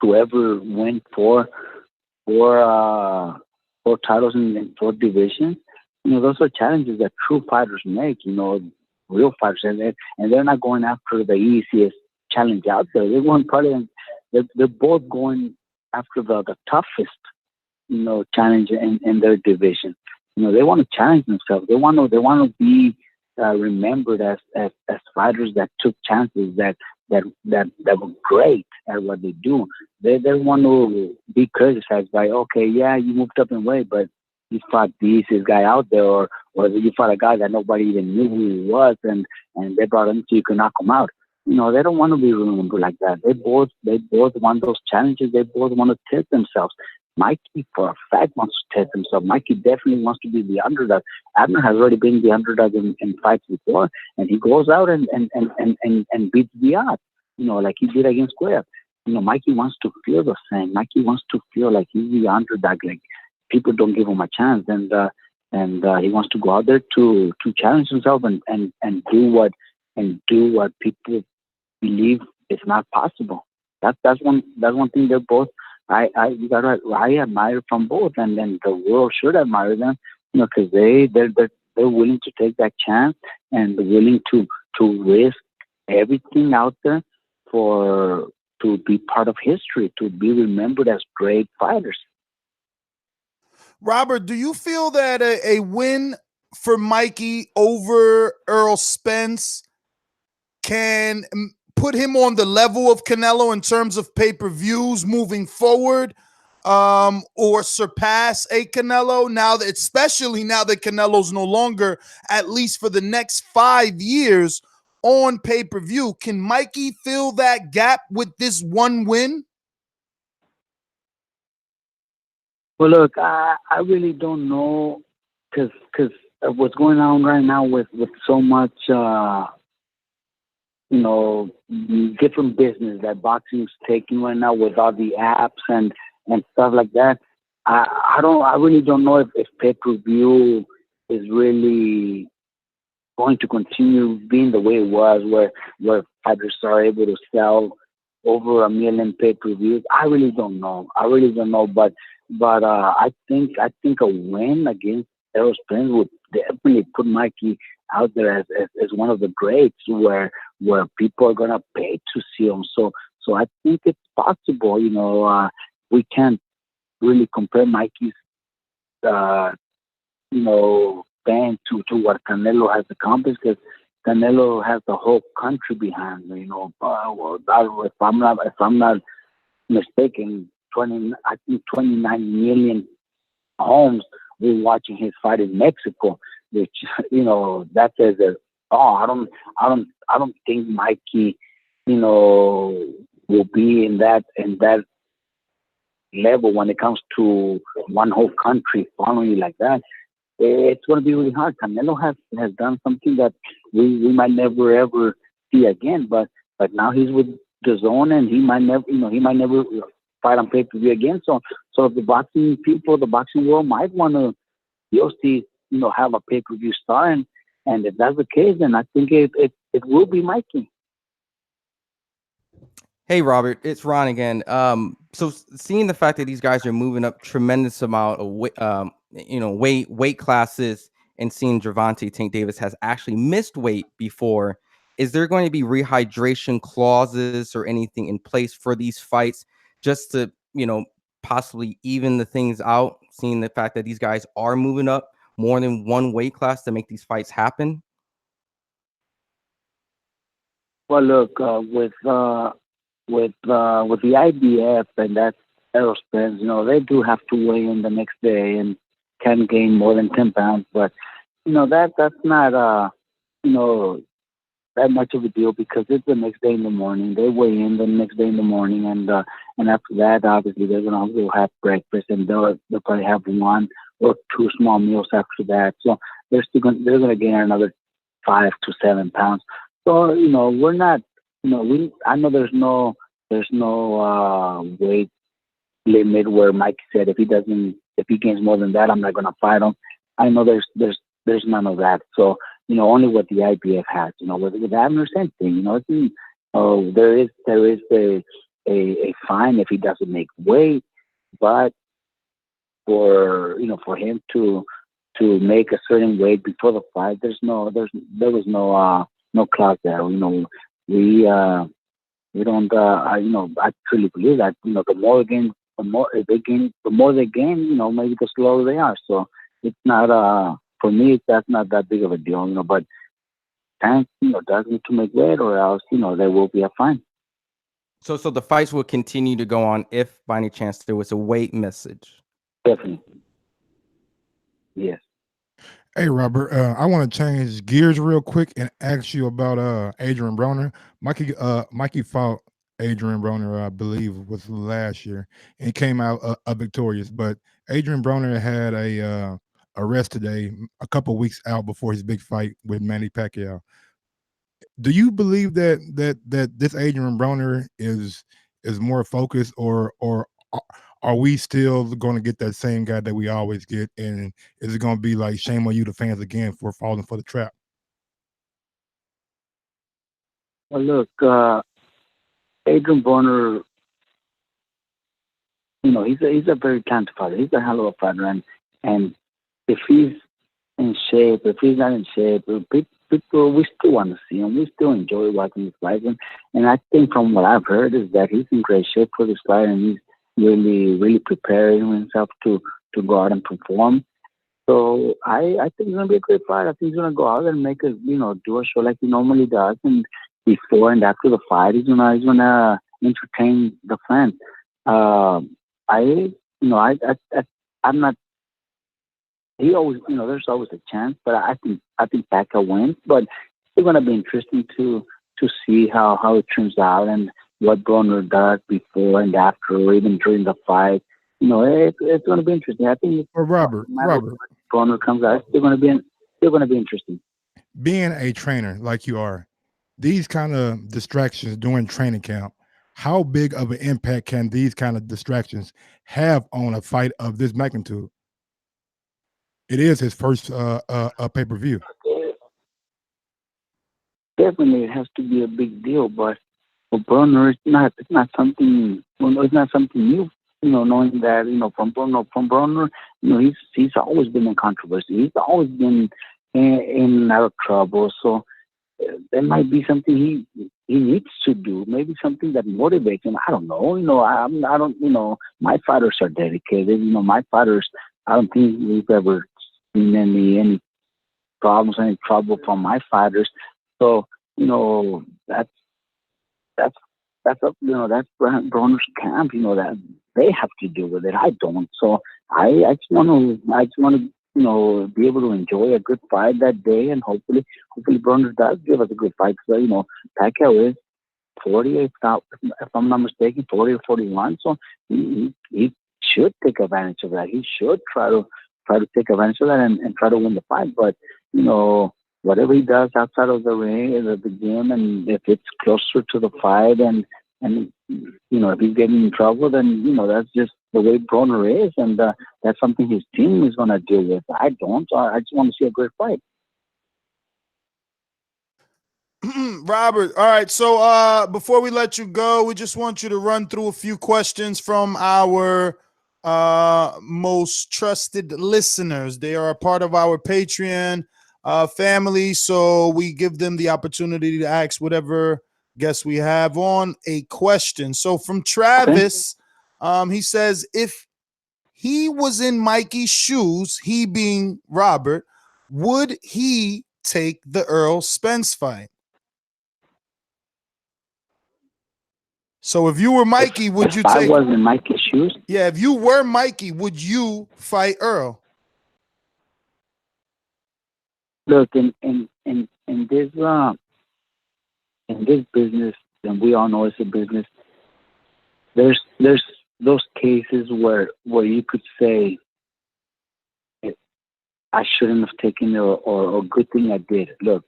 J: to ever win four titles in 4 divisions. You know, those are challenges that true fighters make. You know, real fighters, and they're not going after the easiest challenge out there. They're going they're both going after the toughest, you know, challenge in their division. You know, they want to challenge themselves. They want to be remembered as fighters that took chances, that were great at what they do. They want to be criticized by, okay, yeah, you moved up in weight, but you fought the easiest guy out there, or you fought a guy that nobody even knew who he was, and they brought him so you could knock him out. they don't want to be remembered like that. They both want those challenges. They both want to test themselves. Mikey, for a fact, wants to test himself. Mikey definitely wants to be the underdog. Abner has already been the underdog in fights before, and he goes out and beats the odds, like he did against Square. Mikey wants to feel the same. Mikey wants to feel like he's the underdog, like people don't give him a chance, and he wants to go out there to challenge himself and do what people believe is not possible. That's one thing they're both. I admire from both, and then the world should admire them, because they're willing to take that chance and willing to risk everything out there to be part of history, to be remembered as great fighters.
F: Robert, do you feel that a win for Mikey over Earl Spence can put him on the level of Canelo in terms of pay-per-views moving forward, or surpass a Canelo especially now that Canelo's no longer, at least for the next 5 years, on pay-per-view? Can Mikey fill that gap with this one win?
J: Well, look, I really don't know, because what's going on right now with so much different business that boxing's taking right now with all the apps and stuff like that. I really don't know if pay-per-view is really going to continue being the way it was, where fighters are able to sell over 1 million pay-per-views. I really don't know. But I think a win against Errol Spence would definitely put Mikey out there as one of the greats, where people are gonna pay to see him. So I think it's possible. We can't really compare Mikey's fame to what Canelo has accomplished, because Canelo has the whole country behind him. If I'm not mistaken, 29 million homes were watching his fight in Mexico, which that says that. I don't think Mikey will be in that level when it comes to one whole country following you like that. It's going to be really hard. Canelo has done something that we might never ever see again, but now he's with DAZN, and he might never fight on pay-per-view again. So the boxing people, the boxing world might want to see have a pay-per-view star, and if that's the case, then I think it will be Mikey.
G: Hey, Robert, it's Ron again. So seeing the fact that these guys are moving up tremendous amount of weight classes, and seeing Gervonta Tank Davis has actually missed weight before, is there going to be rehydration clauses or anything in place for these fights just to, possibly even the things out, seeing the fact that these guys are moving up more than one weight class to make these fights happen?
J: Well, look, with the IBF, and that's Errol Spence, they do have to weigh in the next day and can gain more than 10 pounds, but that's not that much of a deal, because it's the next day in the morning. They weigh in the next day in the morning, and after that, obviously they're gonna also have breakfast, and they'll probably have 1 or 2 small meals after that. So they're gonna gain another 5 to 7 pounds. So we're not, I know there's no weight limit where Mike said if he gains more than that, I'm not gonna fight him. I know there's none of that. So only what the IBF has. With Abner, same thing. There is a fine if he doesn't make weight, but for him to make a certain weight before the fight, there was no clause there. We don't. I truly believe that. The more they gain, maybe the slower they are. So it's not. For me, that's not that big of a deal. But Tank, does need to make weight, or else, there will be a fine.
G: So the fights will continue to go on if by any chance there was a weight message.
J: Definitely. Yes.
K: Hey Robert, I want to change gears real quick and ask you about Adrian Broner. Mikey fought Adrian Broner, I believe, was last year, and he came out victorious. But Adrian Broner had a arrest today, a couple weeks out before his big fight with Manny Pacquiao. Do you believe that this Adrian Broner is more focused, or are we still going to get that same guy that we always get? And is it going to be like shame on you, the fans, again for falling for the trap?
J: Well, look, Adrian Bonner, he's a very talented fighter. He's a hell of a fighter, and if he's in shape, if he's not in shape, people we still want to see him. We still enjoy watching his fight, and I think from what I've heard is that he's in great shape for this fight, and he's really preparing himself to go out and perform. So I think it's gonna be a great fight. I think he's gonna go out and make do a show like he normally does, and before and after the fight, he's gonna entertain the fans. I'm not. He always, there's always a chance, but I think Pacquiao wins. But it's gonna be interesting to see how it turns out and what Broner does before and after, or even during the fight. It's going to be interesting. I think
K: Robert,
J: Broner comes out, it's still going to be interesting.
K: Being a trainer like you are, these kind of distractions during training camp, how big of an impact can these kind of distractions have on a fight of this magnitude? It is his first pay-per-view.
J: Definitely, it has to be a big deal, but for Broner, it's not something. It's not something new. Knowing that from Broner, he's always been in controversy. He's always been in out of trouble. So there might be something he needs to do. Maybe something that motivates him. I don't know. I don't. My fighters are dedicated. My fighters. I don't think we've ever seen any problems, any trouble from my fighters. So that's Broner's camp. That they have to deal with it. I don't. So I just want to be able to enjoy a good fight that day, and hopefully Broner does give us a good fight. So Pacquiao is 40, if I'm not mistaken, 40 or 41. So he should take advantage of that. He should try to take advantage of that and try to win the fight. But whatever he does outside of the ring, the gym, and if it's closer to the fight, and if he's getting in trouble, then that's just the way Broner is, and that's something his team is going to deal with. I don't. I just want to see a great fight.
F: Robert, all right. So before we let you go, we just want you to run through a few questions from our most trusted listeners. They are a part of our Patreon family, so we give them the opportunity to ask whatever guest we have on a question. So from Travis, he says, if he was in Mikey's shoes, he being Robert, would he take the Earl Spence fight? So if you were Mikey, would you take?
J: I was in Mikey's shoes.
F: Yeah, if you were Mikey, would you fight Earl?
J: Look, in this business, and we all know it's a business, there's those cases where you could say, I shouldn't have taken it, or good thing I did. Look,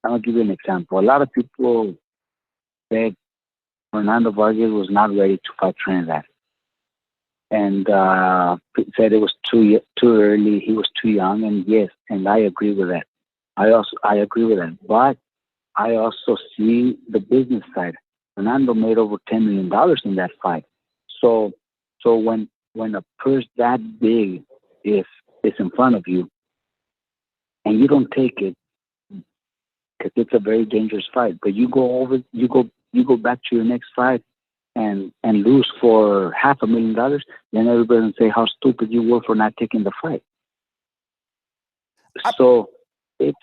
J: I'll give you an example. A lot of people said Fernando Vargas was not ready to fight Trinidad, and said it was too early. He was too young, and yes, and I agree with that. I agree with that, but I also see the business side. Fernando made over $10 million in that fight. So when a purse that big is in front of you, and you don't take it, because it's a very dangerous fight, but you go back to your next fight and lose for $500,000, then everybody will say how stupid you were for not taking the fight. So it's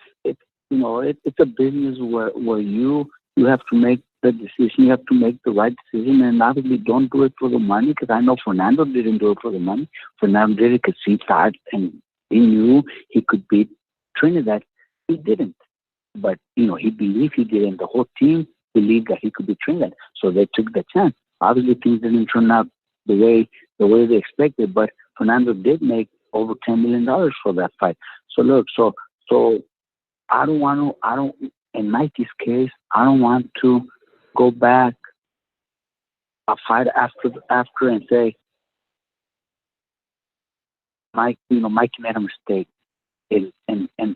J: a business where you have to make the decision. You have to make the right decision, and obviously don't do it for the money, because I know Fernando didn't do it for the money. Fernando did it because he thought and He knew he could beat Trinidad. He didn't. But, he believed he did, and the whole team believed that he could beat Trinidad. So they took the chance. Obviously, things didn't turn out the way they expected, but Fernando did make over $10 million for that fight. So look, so in Mikey's case, I don't want to go back a fight after and say, Mikey made a mistake in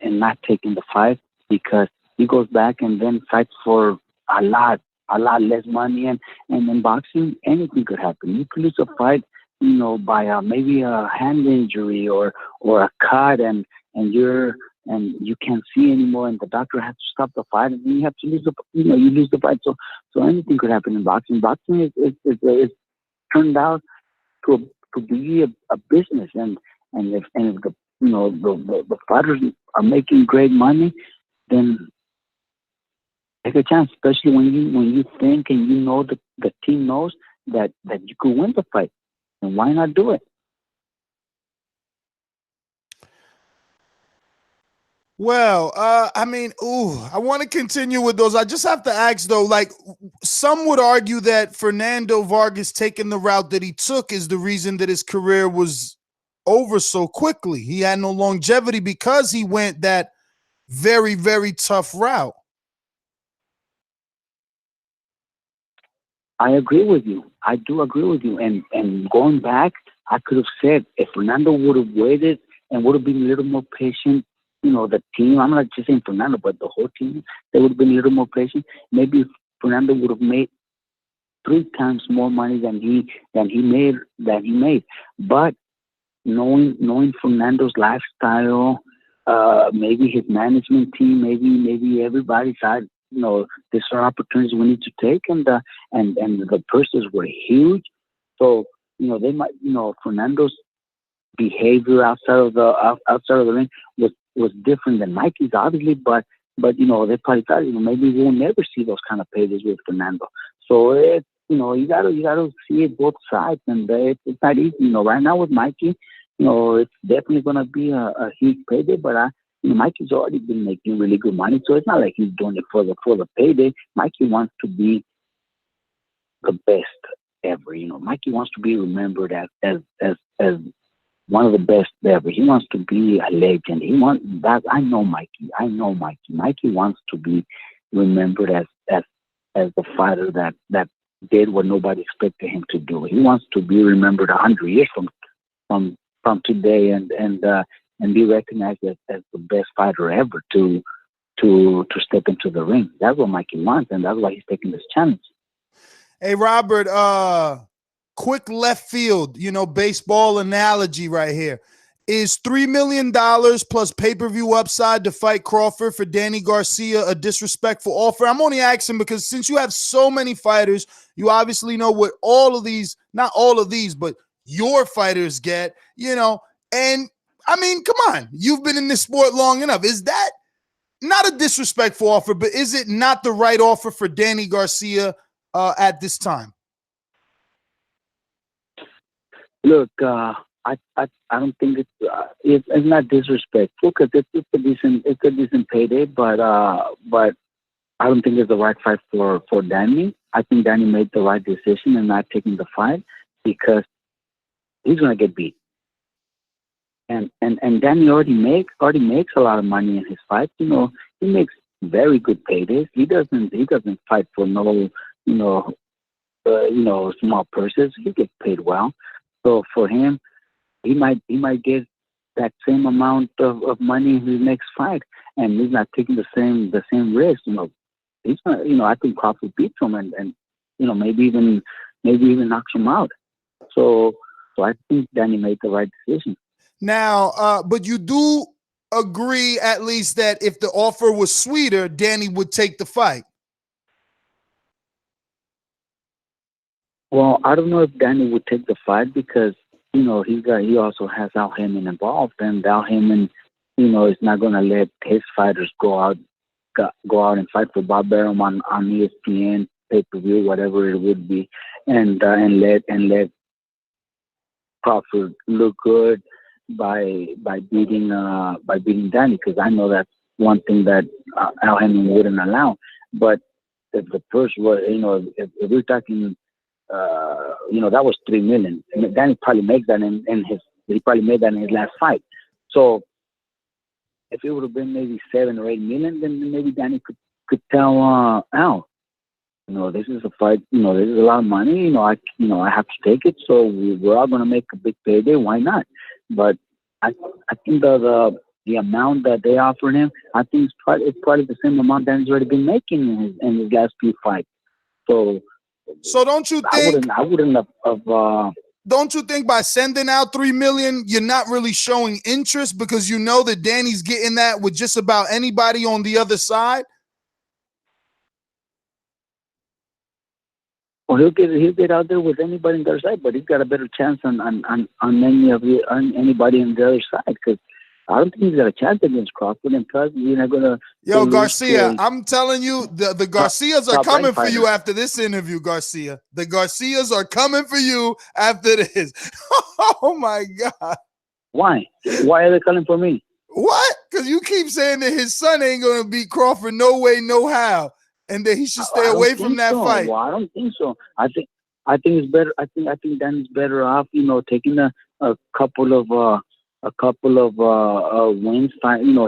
J: not taking the fight, because he goes back and then fights for a lot less money, and in boxing anything could happen. You could lose a fight, by maybe a hand injury or a cut, and you can't see anymore, and the doctor has to stop the fight, and then you have to lose you lose the fight. So anything could happen in boxing. Boxing is turned out to be a business, and if the fighters are making great money, then take a chance, especially when you think and the team knows that you could win the fight. And why not do it?
F: Well, I want to continue with those. I just have to ask though, like, some would argue that Fernando Vargas taking the route that he took is the reason that his career was over so quickly. He had no longevity because he went that very, very tough route.
J: I agree with you. I do agree with you. And going back, I could have said if Fernando would have waited and would have been a little more patient, the team, I'm not just saying Fernando, but the whole team, they would have been a little more patient. Maybe Fernando would have made 3 times more money than he made. But knowing Fernando's lifestyle, maybe his management team, maybe everybody said, these are opportunities we need to take, and the purses were huge. So they might, Fernando's behavior outside of the ring was different than Mikey's, obviously, but they probably thought, maybe we'll never see those kind of paydays with Fernando. So it's, you gotta see it both sides, and it's not easy. Right now with Mikey, it's definitely gonna be a huge payday, but Mikey's already been making really good money, so it's not like he's doing it for the payday. Mikey wants to be the best ever. Mikey wants to be remembered as one of the best ever. He wants to be a legend. He wants that. I know Mikey. Mikey wants to be remembered as the fighter that did what nobody expected him to do. He wants to be remembered 100 years from today, and be recognized as the best fighter ever to step into the ring. That's what Mikey wants, and that's why he's taking this challenge.
F: Hey, Robert, quick left field, baseball analogy right here. Is $3 million plus pay-per-view upside to fight Crawford for Danny Garcia a disrespectful offer? I'm only asking because since you have so many fighters, you obviously know what all of these, not all of these, but your fighters get, and come on, you've been in this sport long enough. Is that not a disrespectful offer, but is it not the right offer for Danny Garcia at this time?
J: Look, I don't think it's not disrespectful, because it's a decent payday, but I don't think it's the right fight for Danny. I think Danny made the right decision in not taking the fight, because he's gonna get beat. And Danny already makes a lot of money in his fights. He makes very good paydays. He doesn't fight for no small purses. He gets paid well. So for him, he might get that same amount of money in his next fight, and he's not taking the same risk. He's gonna, I think Crawford beats him, and maybe even knocks him out. So I think Danny made the right decision.
F: Now, but you do agree at least that if the offer was sweeter, Danny would take the fight.
J: Well, I don't know if Danny would take the fight, because he also has Al Heyman involved, and Al Heyman, is not going to let his fighters go out and fight for Bob Arum on ESPN, pay-per-view, whatever it would be, and let Crawford look good beating Danny, because I know that's one thing that Al Heyman wouldn't allow. But if the purse was, if we're talking, that was $3 million. And Danny probably made that he probably made that in his last fight. So if it would have been maybe $7 or $8 million, then maybe Danny could tell Al, this is a fight. This is a lot of money. I have to take it. So we're all going to make a big payday. Why not? But I think the amount that they offered him, I think it's probably the same amount that he's already been making in his last few fights. So
F: don't you think?
J: I wouldn't have.
F: Don't you think by sending out $3 million, you're not really showing interest because you know that Danny's getting that with just about anybody on the other side?
J: Well, he'll get out there with anybody on the other side, but he's got a better chance on anybody on the other side, because I don't think he's got a chance against Crawford, and plus you're not gonna.
F: Yo, Garcia, I'm telling you, the Garcias are coming for you after this interview, Garcia. The Garcias are coming for you after this. Oh my God.
J: Why? Why are they coming for me?
F: What? Because you keep saying that his son ain't gonna beat Crawford no way, no how, and that he should stay away from that fight.
J: Well, I don't think so. I think it's better. I think Danny's better off, taking a couple of wins.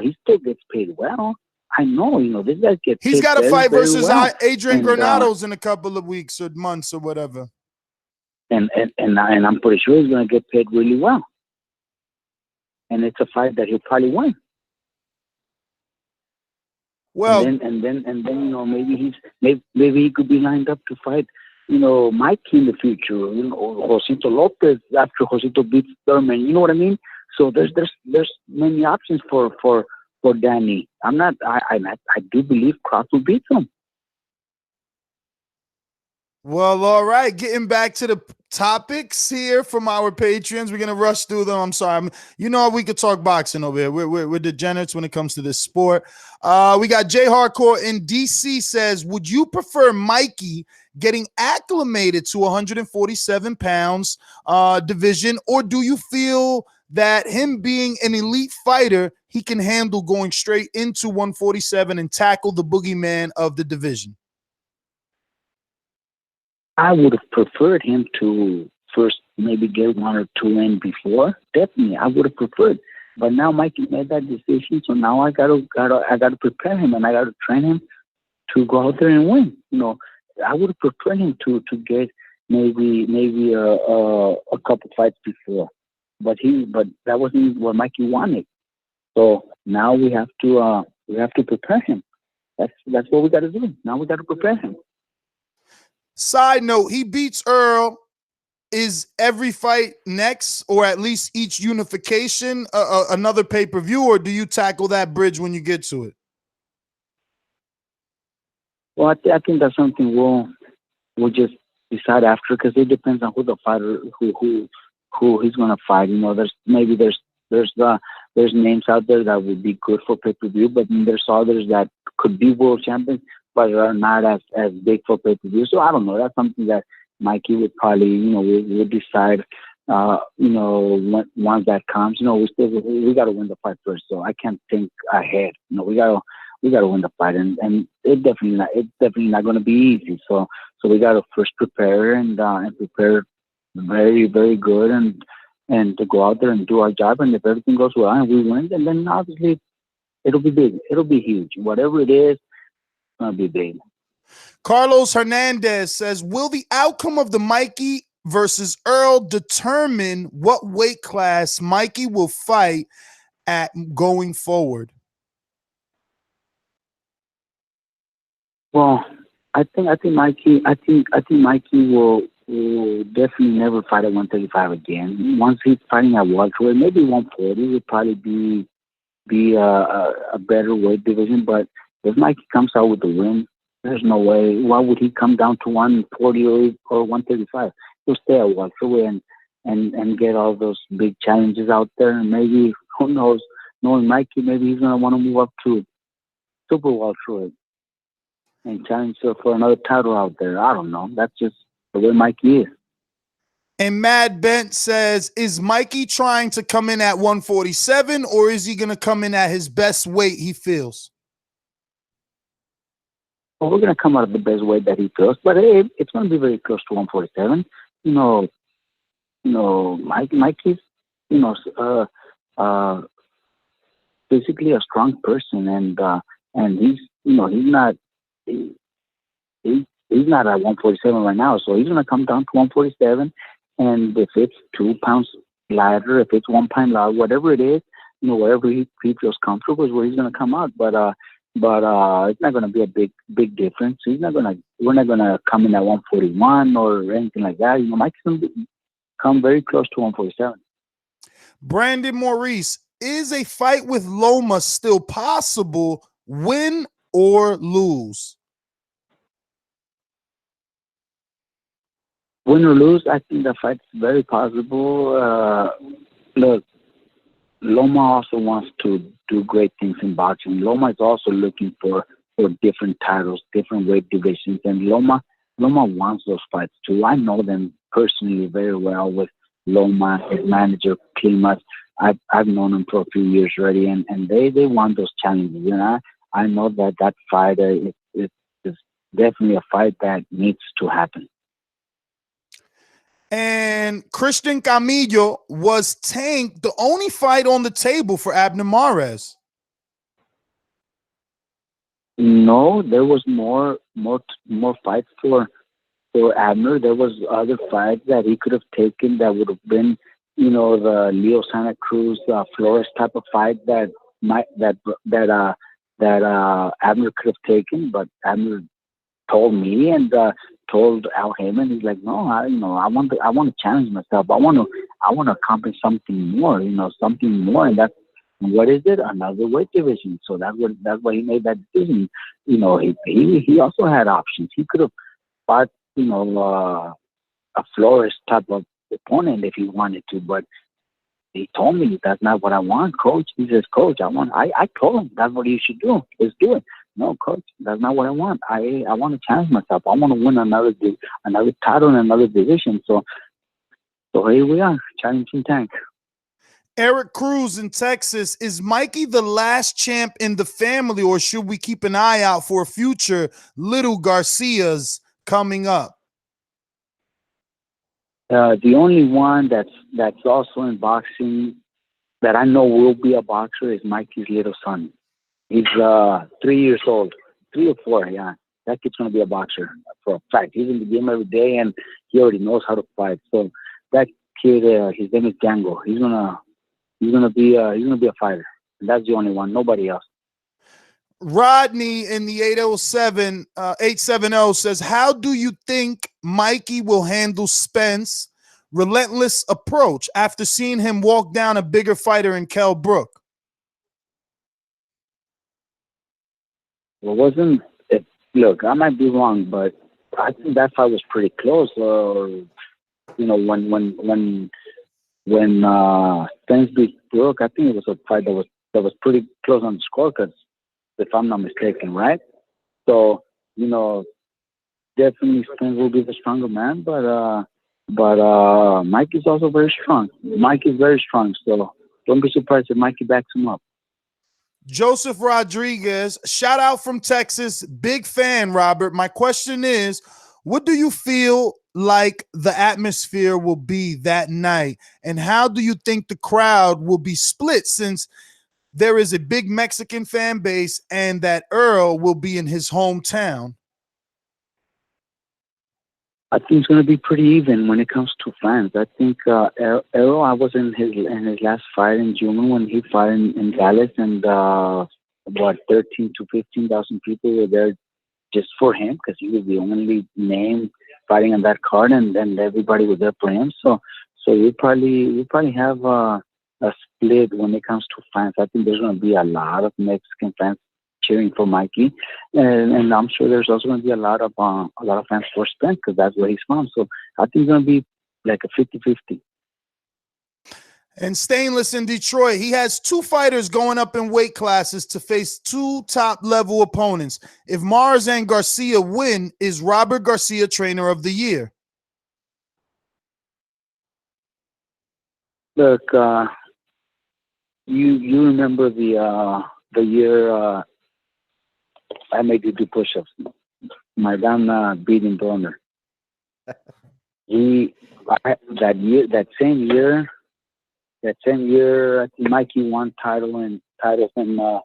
J: He still gets paid well. I know. This guy gets.
F: He's got a fight versus Adrian
J: and,
F: Granados in a couple of weeks or months or whatever.
J: And I'm pretty sure he's going to get paid really well. And it's a fight that he'll probably win.
F: Well,
J: and then maybe he could be lined up to fight, Mikey in the future. Josito Lopez after Josito beats Thurman. You know what I mean? So there's many options for Danny. I do believe Crawford beats him.
F: Well, all right. Getting back to the topics here from our patrons. We're gonna rush through them. I'm sorry. We could talk boxing over here. We're degenerates when it comes to this sport. We got Jay Hardcore in DC says, would you prefer Mikey getting acclimated to 147 pounds division, or do you feel that him being an elite fighter, he can handle going straight into 147 and tackle the boogeyman of the division?
J: I would have preferred him to first maybe get 1 or 2 in before. Definitely, I would have preferred. But now Mikey made that decision, so now I gotta prepare him, and I gotta train him to go out there and win. I would have preferred him to get maybe a couple fights before, but that wasn't what Mikey wanted. So now we have to prepare him. That's what we got to do. Now we got to prepare him.
F: Side note, he beats Earl. Is every fight next, or at least each unification, another pay-per-view, or do you tackle that bridge when you get to it?
J: Well, I think that's something we'll just decide after, because it depends on who the fighter, who he's gonna fight. There's names out there that would be good for pay-per-view, but then there's others that could be world champions but are not as big for pay-per-view. So I don't know. That's something that Mikey would probably, we'll decide, once that comes. We got to win the fight first. So I can't think ahead. We got to win the fight, and it's definitely not going to be easy. So we got to first prepare and prepare very, very good, and to go out there and do our job. And if everything goes well and we win, and then obviously it'll be big. It'll be huge. Whatever it is, it's going to be big.
F: Carlos Hernandez says, will the outcome of the Mikey versus Earl determine what weight class Mikey will fight at going forward?
J: Well, I think Mikey will definitely never fight at 135 again. Once he's fighting at welterweight, maybe 140 would probably be a better weight division. But if Mikey comes out with the win, there's no way. Why would he come down to 140 or 135? He'll stay at welterweight and get all those big challenges out there. And maybe, who knows, knowing Mikey, maybe he's going to want to move up to super welterweight and challenge for another title out there. I don't know. That's just the way Mikey is.
F: And Mad Bent says, is Mikey trying to come in at 147 or is he going to come in at his best weight he feels?
J: Well, we're going to come out of the best weight that he feels, but it's going to be very close to 147. Mikey's, physically a strong person, and he's not at 147 right now, so he's going to come down to 147. And if it's 2 pounds lighter, if it's 1 pound lighter, whatever it is, wherever he feels comfortable is where he's going to come out. But it's not going to be a big difference. We're not going to come in at 141 or anything like that. Mike's going to come very close to 147.
F: Brandon Maurice, is a fight with Loma still possible, win or lose?
J: Win or lose, I think the fight's very possible. Look, Loma also wants to do great things in boxing. Loma is also looking for different titles, different weight divisions, and Loma wants those fights too. I know them personally very well with Loma, his manager, Klimas. I've known him for a few years already, and they want those challenges. I know that fight is definitely a fight that needs to happen.
F: And Christian Camillo was Tank, the only fight on the table for Abner Mares.
J: No, there was more fights for Abner. There was other fights that he could have taken that would have been, the Leo Santa Cruz Flores type of fight that Abner could have taken, but Abner told me and told Al Heyman, he's like, no, I want to challenge myself. I want to accomplish something more, something more, and that's what is it? Another weight division. So that's why he made that decision. He also had options. He could have fought, a Flores type of opponent if he wanted to, but he told me that's not what I want, coach. He says, coach, I told him that's what you should do. Let's do it. No, coach, that's not what I want. I want to challenge myself. I want to win another title in another division. So here we are, challenging Tank.
F: Eric Cruz in Texas, is Mikey the last champ in the family, or should we keep an eye out for future little Garcias coming up?
J: The only one that's also in boxing that I know will be a boxer is Mikey's little son. He's 3 years old, 3 or 4, yeah. That kid's gonna be a boxer for a fact. He's in the gym every day, and he already knows how to fight. So that kid, his name is Django. He's gonna be a fighter. And that's the only one. Nobody else.
F: Rodney in the 870 says, how do you think Mikey will handle Spence' relentless approach after seeing him walk down a bigger fighter in Kell Brook?
J: Well, wasn't it? Look, I might be wrong, but I think that fight was pretty close. When Spence beat Brook, I think it was a fight that was pretty close on the scorecards, if I'm not mistaken, right? So definitely Spence will be the stronger man, but Mike is also very strong. Mike is very strong, so don't be surprised if Mikey backs him up.
F: Joseph Rodriguez, shout out from Texas. Big fan, Robert. My question is, what do you feel like the atmosphere will be that night? And how do you think the crowd will be split, since there is a big Mexican fan base and that Earl will be in his hometown?
J: I think it's going to be pretty even when it comes to fans. I think Earl, I was in his last fight in June when he fought in Dallas, and 13 to 15,000 people were there just for him because he was the only name fighting on that card, and everybody was there for him. So we probably have a split when it comes to fans. I think there's going to be a lot of Mexican fans cheering for Mikey, and I'm sure there's also going to be a lot of fans for Spence because that's where he's from. So I think it's going to be like a 50-50.
F: And Stainless in Detroit, he has 2 fighters going up in weight classes to face 2 top-level opponents. If Mars and Garcia win, is Robert Garcia Trainer of the Year?
J: Look, you remember the year I made you do push-ups. My damn beating donor. That same year, I think Mikey won titles in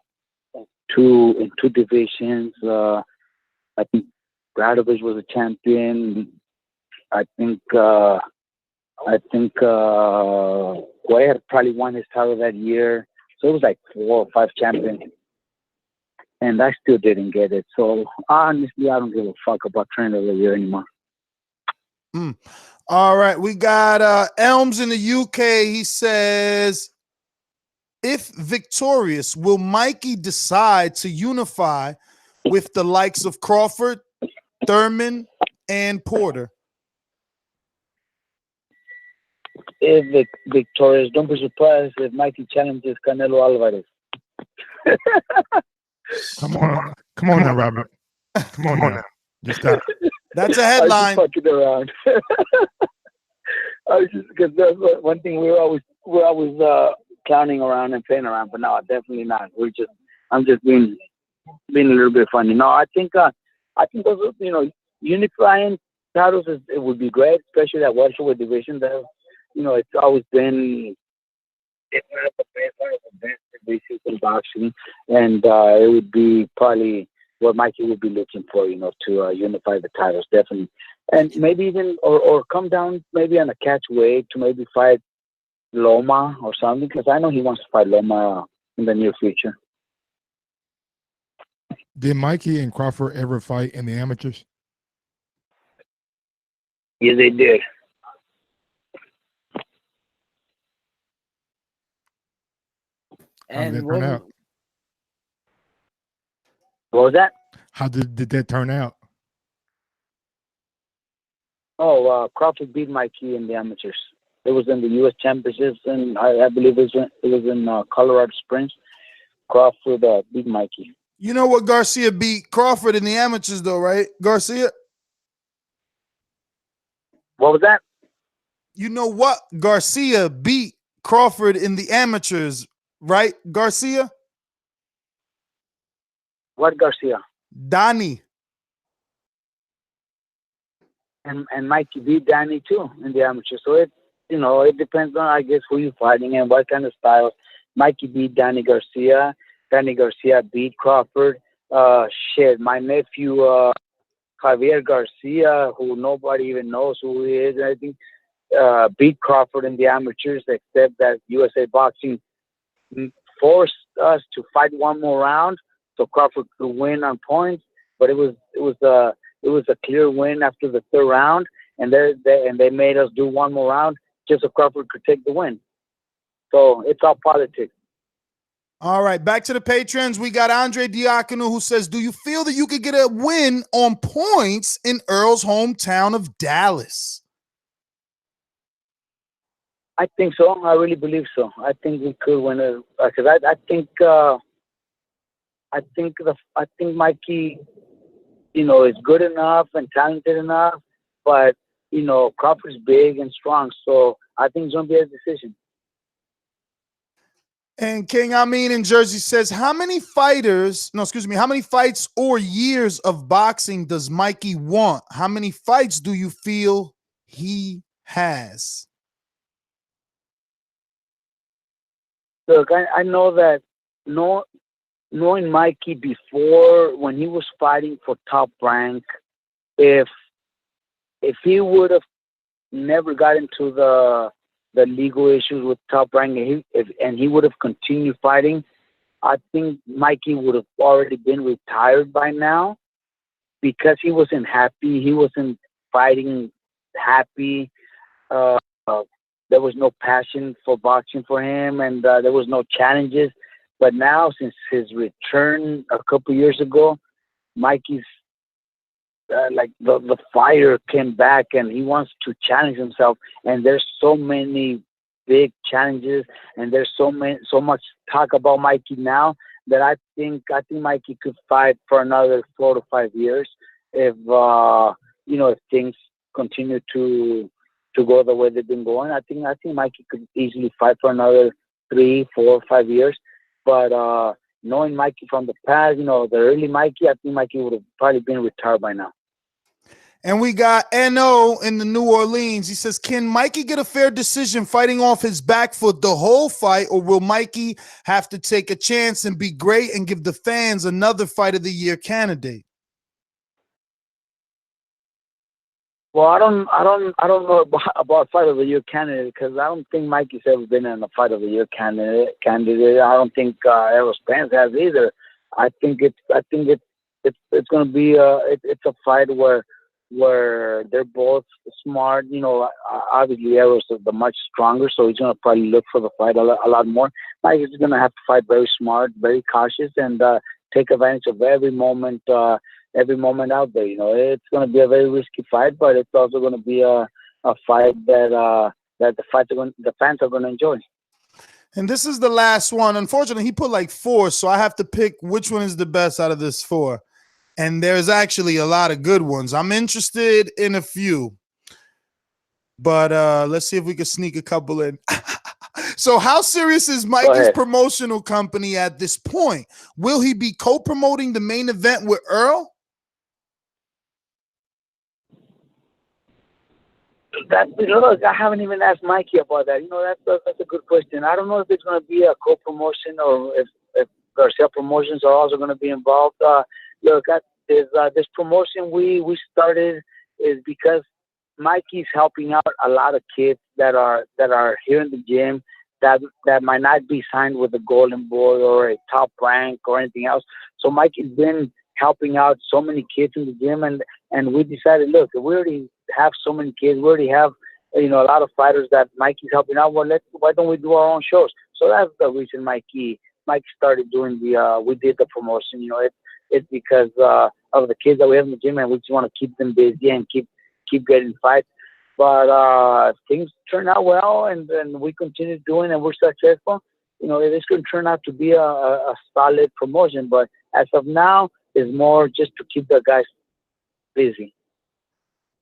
J: two divisions. I think Bradovich was a champion. I think Guerra probably won his title that year. So it was like 4 or 5 champions. And I still didn't get it. So honestly, I don't give a fuck about training of the year anymore.
F: All right. We got Elms in the UK. He says, if victorious, will Mikey decide to unify with the likes of Crawford, Thurman, and Porter?
J: If victorious, don't be surprised if Mikey challenges Canelo Alvarez.
K: Come on now, Robert. Come on now. Just stop.
F: That's a headline.
J: I was just fucking around. Because that's one thing we're always clowning around and playing around, but no, definitely not. I'm just being a little bit funny. No, I think those, unifying titles it would be great, especially that welterweight division. That it's always been, if not the best, one of the best divisions in boxing, and it would be probably what Mikey would be looking for, to unify the titles, definitely. And maybe even, or come down maybe on a catch weight to maybe fight Loma or something, because I know he wants to fight Loma in the near future.
K: Did Mikey and Crawford ever fight in the amateurs?
J: Yeah, they did.
K: How did that turn out?
J: What was that?
K: How did that turn out?
J: Crawford beat Mikey in the amateurs. It was in the U.S. Championships, and I believe it was in Colorado Springs. Crawford beat Mikey.
F: You know what? Garcia beat Crawford in the amateurs, though, right? Garcia?
J: What was that?
F: You know what? Garcia beat Crawford in the amateurs, right? Garcia?
J: What Garcia?
F: Donnie.
J: And Mikey beat Danny too in the amateur. So it depends on, I guess, who you're fighting and what kind of style. Mikey beat Danny Garcia. Danny Garcia beat Crawford. My nephew Javier Garcia, who nobody even knows who he is, I think, beat Crawford in the amateurs, except that USA Boxing forced us to fight one more round so Crawford could win on points. But it was a clear win after the 3rd round, and they made us do one more round just so Crawford could take the win. So it's all politics.
F: All right, back to the patrons. We got Andre Diacono, who says, do you feel that you could get a win on points in Earl's hometown of Dallas?
J: I think so. I really believe so. I think we could win it because I think Mikey, is good enough and talented enough, but Crawford's big and strong, so I think it's gonna be a decision.
F: And King Amin in Jersey says, how many fights or years of boxing does Mikey want? How many fights do you feel he has?
J: Look, I know that knowing Mikey before, when he was fighting for Top Rank, if he would have never got into the legal issues with Top Rank, and he would have continued fighting, I think Mikey would have already been retired by now, because he wasn't happy. He wasn't fighting happy. There was no passion for boxing for him, and there was no challenges. But now, since his return a couple years ago, Mikey's like the fire came back, and he wants to challenge himself. And there's so many big challenges, and there's so much talk about Mikey now that I think Mikey could fight for another 4 to 5 years if if things continue to to go the way they've been going. I think Mikey could easily fight for another 3, 4, 5 years. But knowing Mikey from the past, the early Mikey, I think Mikey would have probably been retired by now.
F: And we got N.O. in the New Orleans. He says, can Mikey get a fair decision fighting off his back foot the whole fight, or will Mikey have to take a chance and be great and give the fans another Fight of the Year candidate?
J: Well, I don't know about Fight of the Year candidate, because I don't think Mikey's ever been in a Fight of the Year candidate. I don't think Earl Spence has either. I think it's going to be it's a fight where they're both smart. Obviously Earl's the much stronger, so he's going to probably look for the fight a lot more. Mike is going to have to fight very smart, very cautious, and take advantage of every moment out there. It's going to be a very risky fight, but it's also going to be a fight that the fans are going to enjoy.
F: And this is the last one. Unfortunately, he put like 4, so I have to pick which one is the best out of this 4. And there's actually a lot of good ones. I'm interested in a few, but let's see if we can sneak a couple in. So how serious is Mikey's promotional company at this point? Will he be co-promoting the main event with Earl?
J: Look, I haven't even asked Mikey about that. That's a good question. I don't know if it's going to be a co-promotion or if Garcia Promotions are also going to be involved. Look, this promotion we started is because Mikey's helping out a lot of kids that are here in the gym that might not be signed with a Golden Boy or a Top Rank or anything else. So Mikey's been helping out so many kids in the gym, and we decided, look, we already have so many kids, we already have a lot of fighters that Mikey's helping out. Well, why don't we do our own shows? So that's the reason Mikey started doing we did the promotion. It's because of the kids that we have in the gym, and we just want to keep them busy and keep getting fights. But things turn out well, and we continue doing, and we're successful. It is going to turn out to be a solid promotion. But as of now, it's more just to keep the guys busy.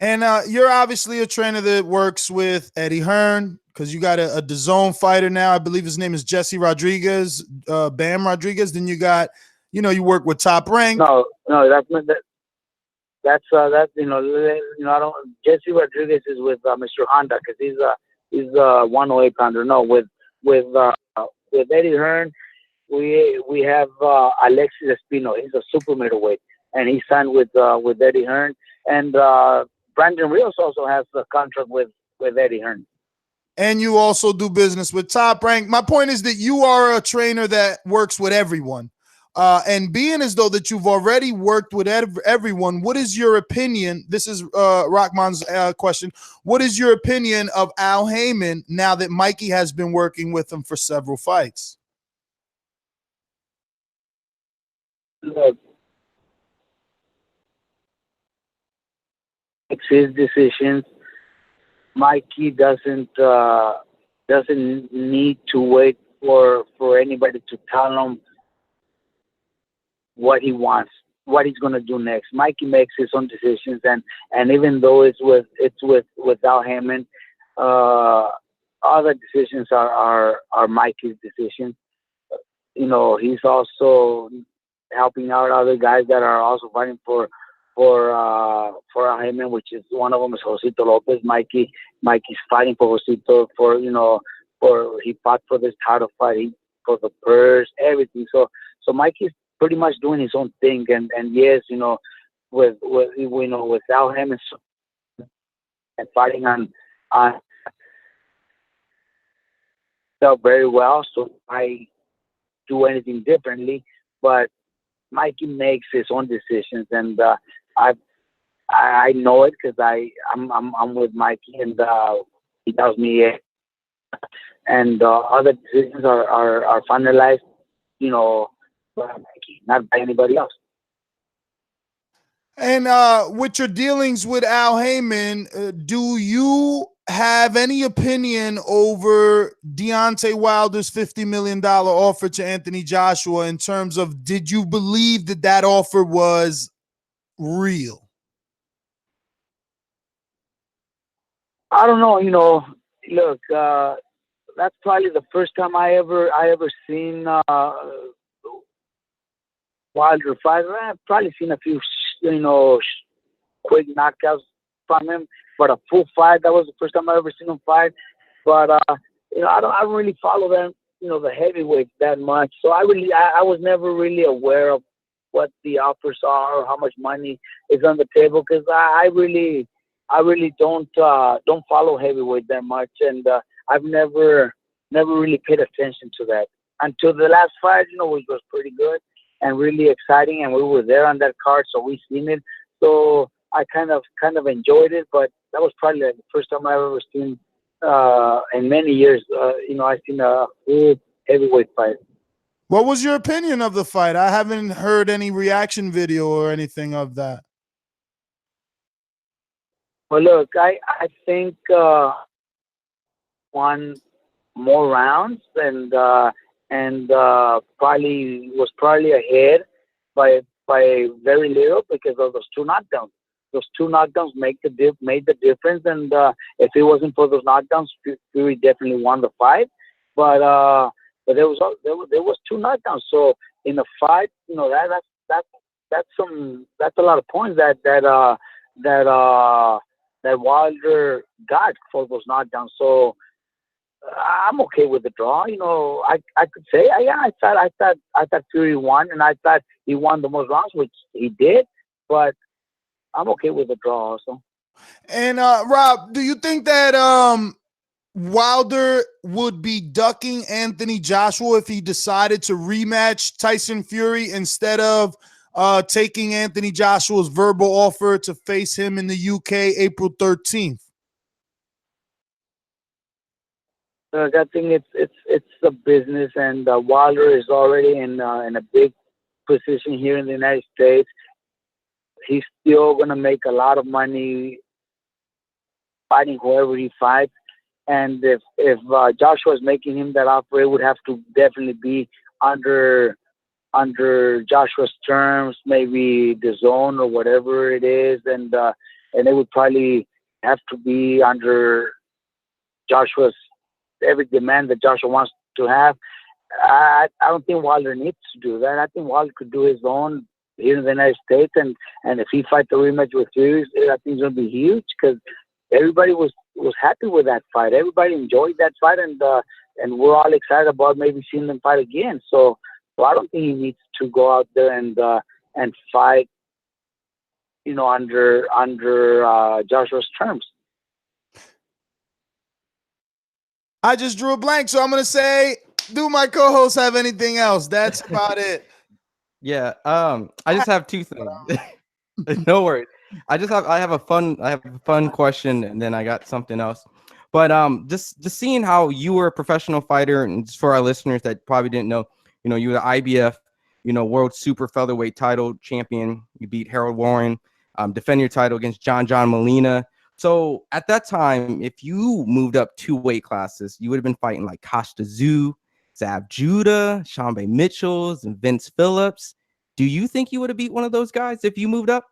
F: And you're obviously a trainer that works with Eddie Hearn, because you got a DAZN fighter now. I believe his name is Jesse Rodriguez, Bam Rodriguez. Then you got, you work with Top Rank.
J: No, that's not that. That's I don't. Jesse Rodriguez is with Mr. Honda, because he's a 108 pounder. No, with Eddie Hearn, we have Alexis Espino. He's a super middleweight, and he signed with Eddie Hearn. And Brandon Rios also has a contract with Eddie Hearn.
F: And you also do business with Top Rank. My point is that you are a trainer that works with everyone. And being as though that you've already worked with everyone, what is your opinion? This is Rahman's question. What is your opinion of Al Heyman now that Mikey has been working with him for several fights?
J: Look, it's his decisions. Mikey doesn't need to wait for anybody to tell him what he wants, what he's going to do next. Mikey makes his own decisions, and even though it's with Al Heyman, other decisions are Mikey's decisions. He's also helping out other guys that are also fighting for Al Heyman, which is one of them is Josito Lopez. Mikey's fighting for Josito he fought for this title fight, for the purse, everything. So Mikey's pretty much doing his own thing, and yes, with Al Heyman and fighting on very well, so I do anything differently, but Mikey makes his own decisions, and I know it because I'm with Mikey, and he tells me it, and other decisions are finalized, by Mikey, not by anybody else.
F: And with your dealings with Al Heyman, do you have any opinion over Deontay Wilder's $50 million offer to Anthony Joshua, in terms of, did you believe that offer was real?
J: I don't know. Look, that's probably the first time I ever seen Wilder fight. I've probably seen a few, quick knockouts from him, but a full fight, that was the first time I ever seen him fight. But I don't really follow them, the heavyweights that much. So I was never really aware of what the offers are or how much money is on the table, because I really don't follow heavyweight that much, and I've never really paid attention to that until the last fight, which was pretty good and really exciting, and we were there on that card, so we seen it. So I kind of enjoyed it, but that was probably like the first time I've ever seen in many years. I've seen a full heavyweight fight.
F: What was your opinion of the fight? I haven't heard any reaction video or anything of that.
J: Well, look, I think won more rounds and probably was ahead by very little because of those two knockdowns. Those two knockdowns made the difference, and if it wasn't for those knockdowns, Fury definitely won the fight. But there was two knockdowns. So in a fight, that's a lot of points that Wilder got for those knockdowns. So I'm okay with the draw. I could say, I thought Fury won, and I thought he won the most rounds, which he did. But I'm okay with the draw also.
F: And Rob, do you think that Wilder would be ducking Anthony Joshua if he decided to rematch Tyson Fury instead of taking Anthony Joshua's verbal offer to face him in the UK April 13th?
J: I think it's a business, and Wilder is already in a big position here in the United States. He's still going to make a lot of money fighting whoever he fights. And if Joshua is making him that offer, it would have to definitely be under Joshua's terms, maybe the zone or whatever it is, and it would probably have to be under Joshua's every demand that Joshua wants to have. I don't think Wilder needs to do that. I think Wilder could do his own here in the United States, and if he fights the rematch with Fury, I think it's going to be huge because everybody was happy with that fight. Everybody enjoyed that fight, and we're all excited about maybe seeing them fight again. So I don't think he needs to go out there and fight, under Joshua's terms.
F: I just drew a blank, so I'm going to say, do my co-hosts have anything else? That's about it.
G: Yeah, I just have two things. No worries. I have a fun question, and then I got something else. But just seeing how you were a professional fighter, and just for our listeners that probably didn't know, you were the IBF, world super featherweight title champion. You beat Harold Warren, defend your title against John Molina. So at that time, if you moved up 2 weight classes, you would have been fighting like Costa Tszyu, Zab Judah, Shambe Mitchells, and Vince Phillips. Do you think you would have beat one of those guys if you moved up?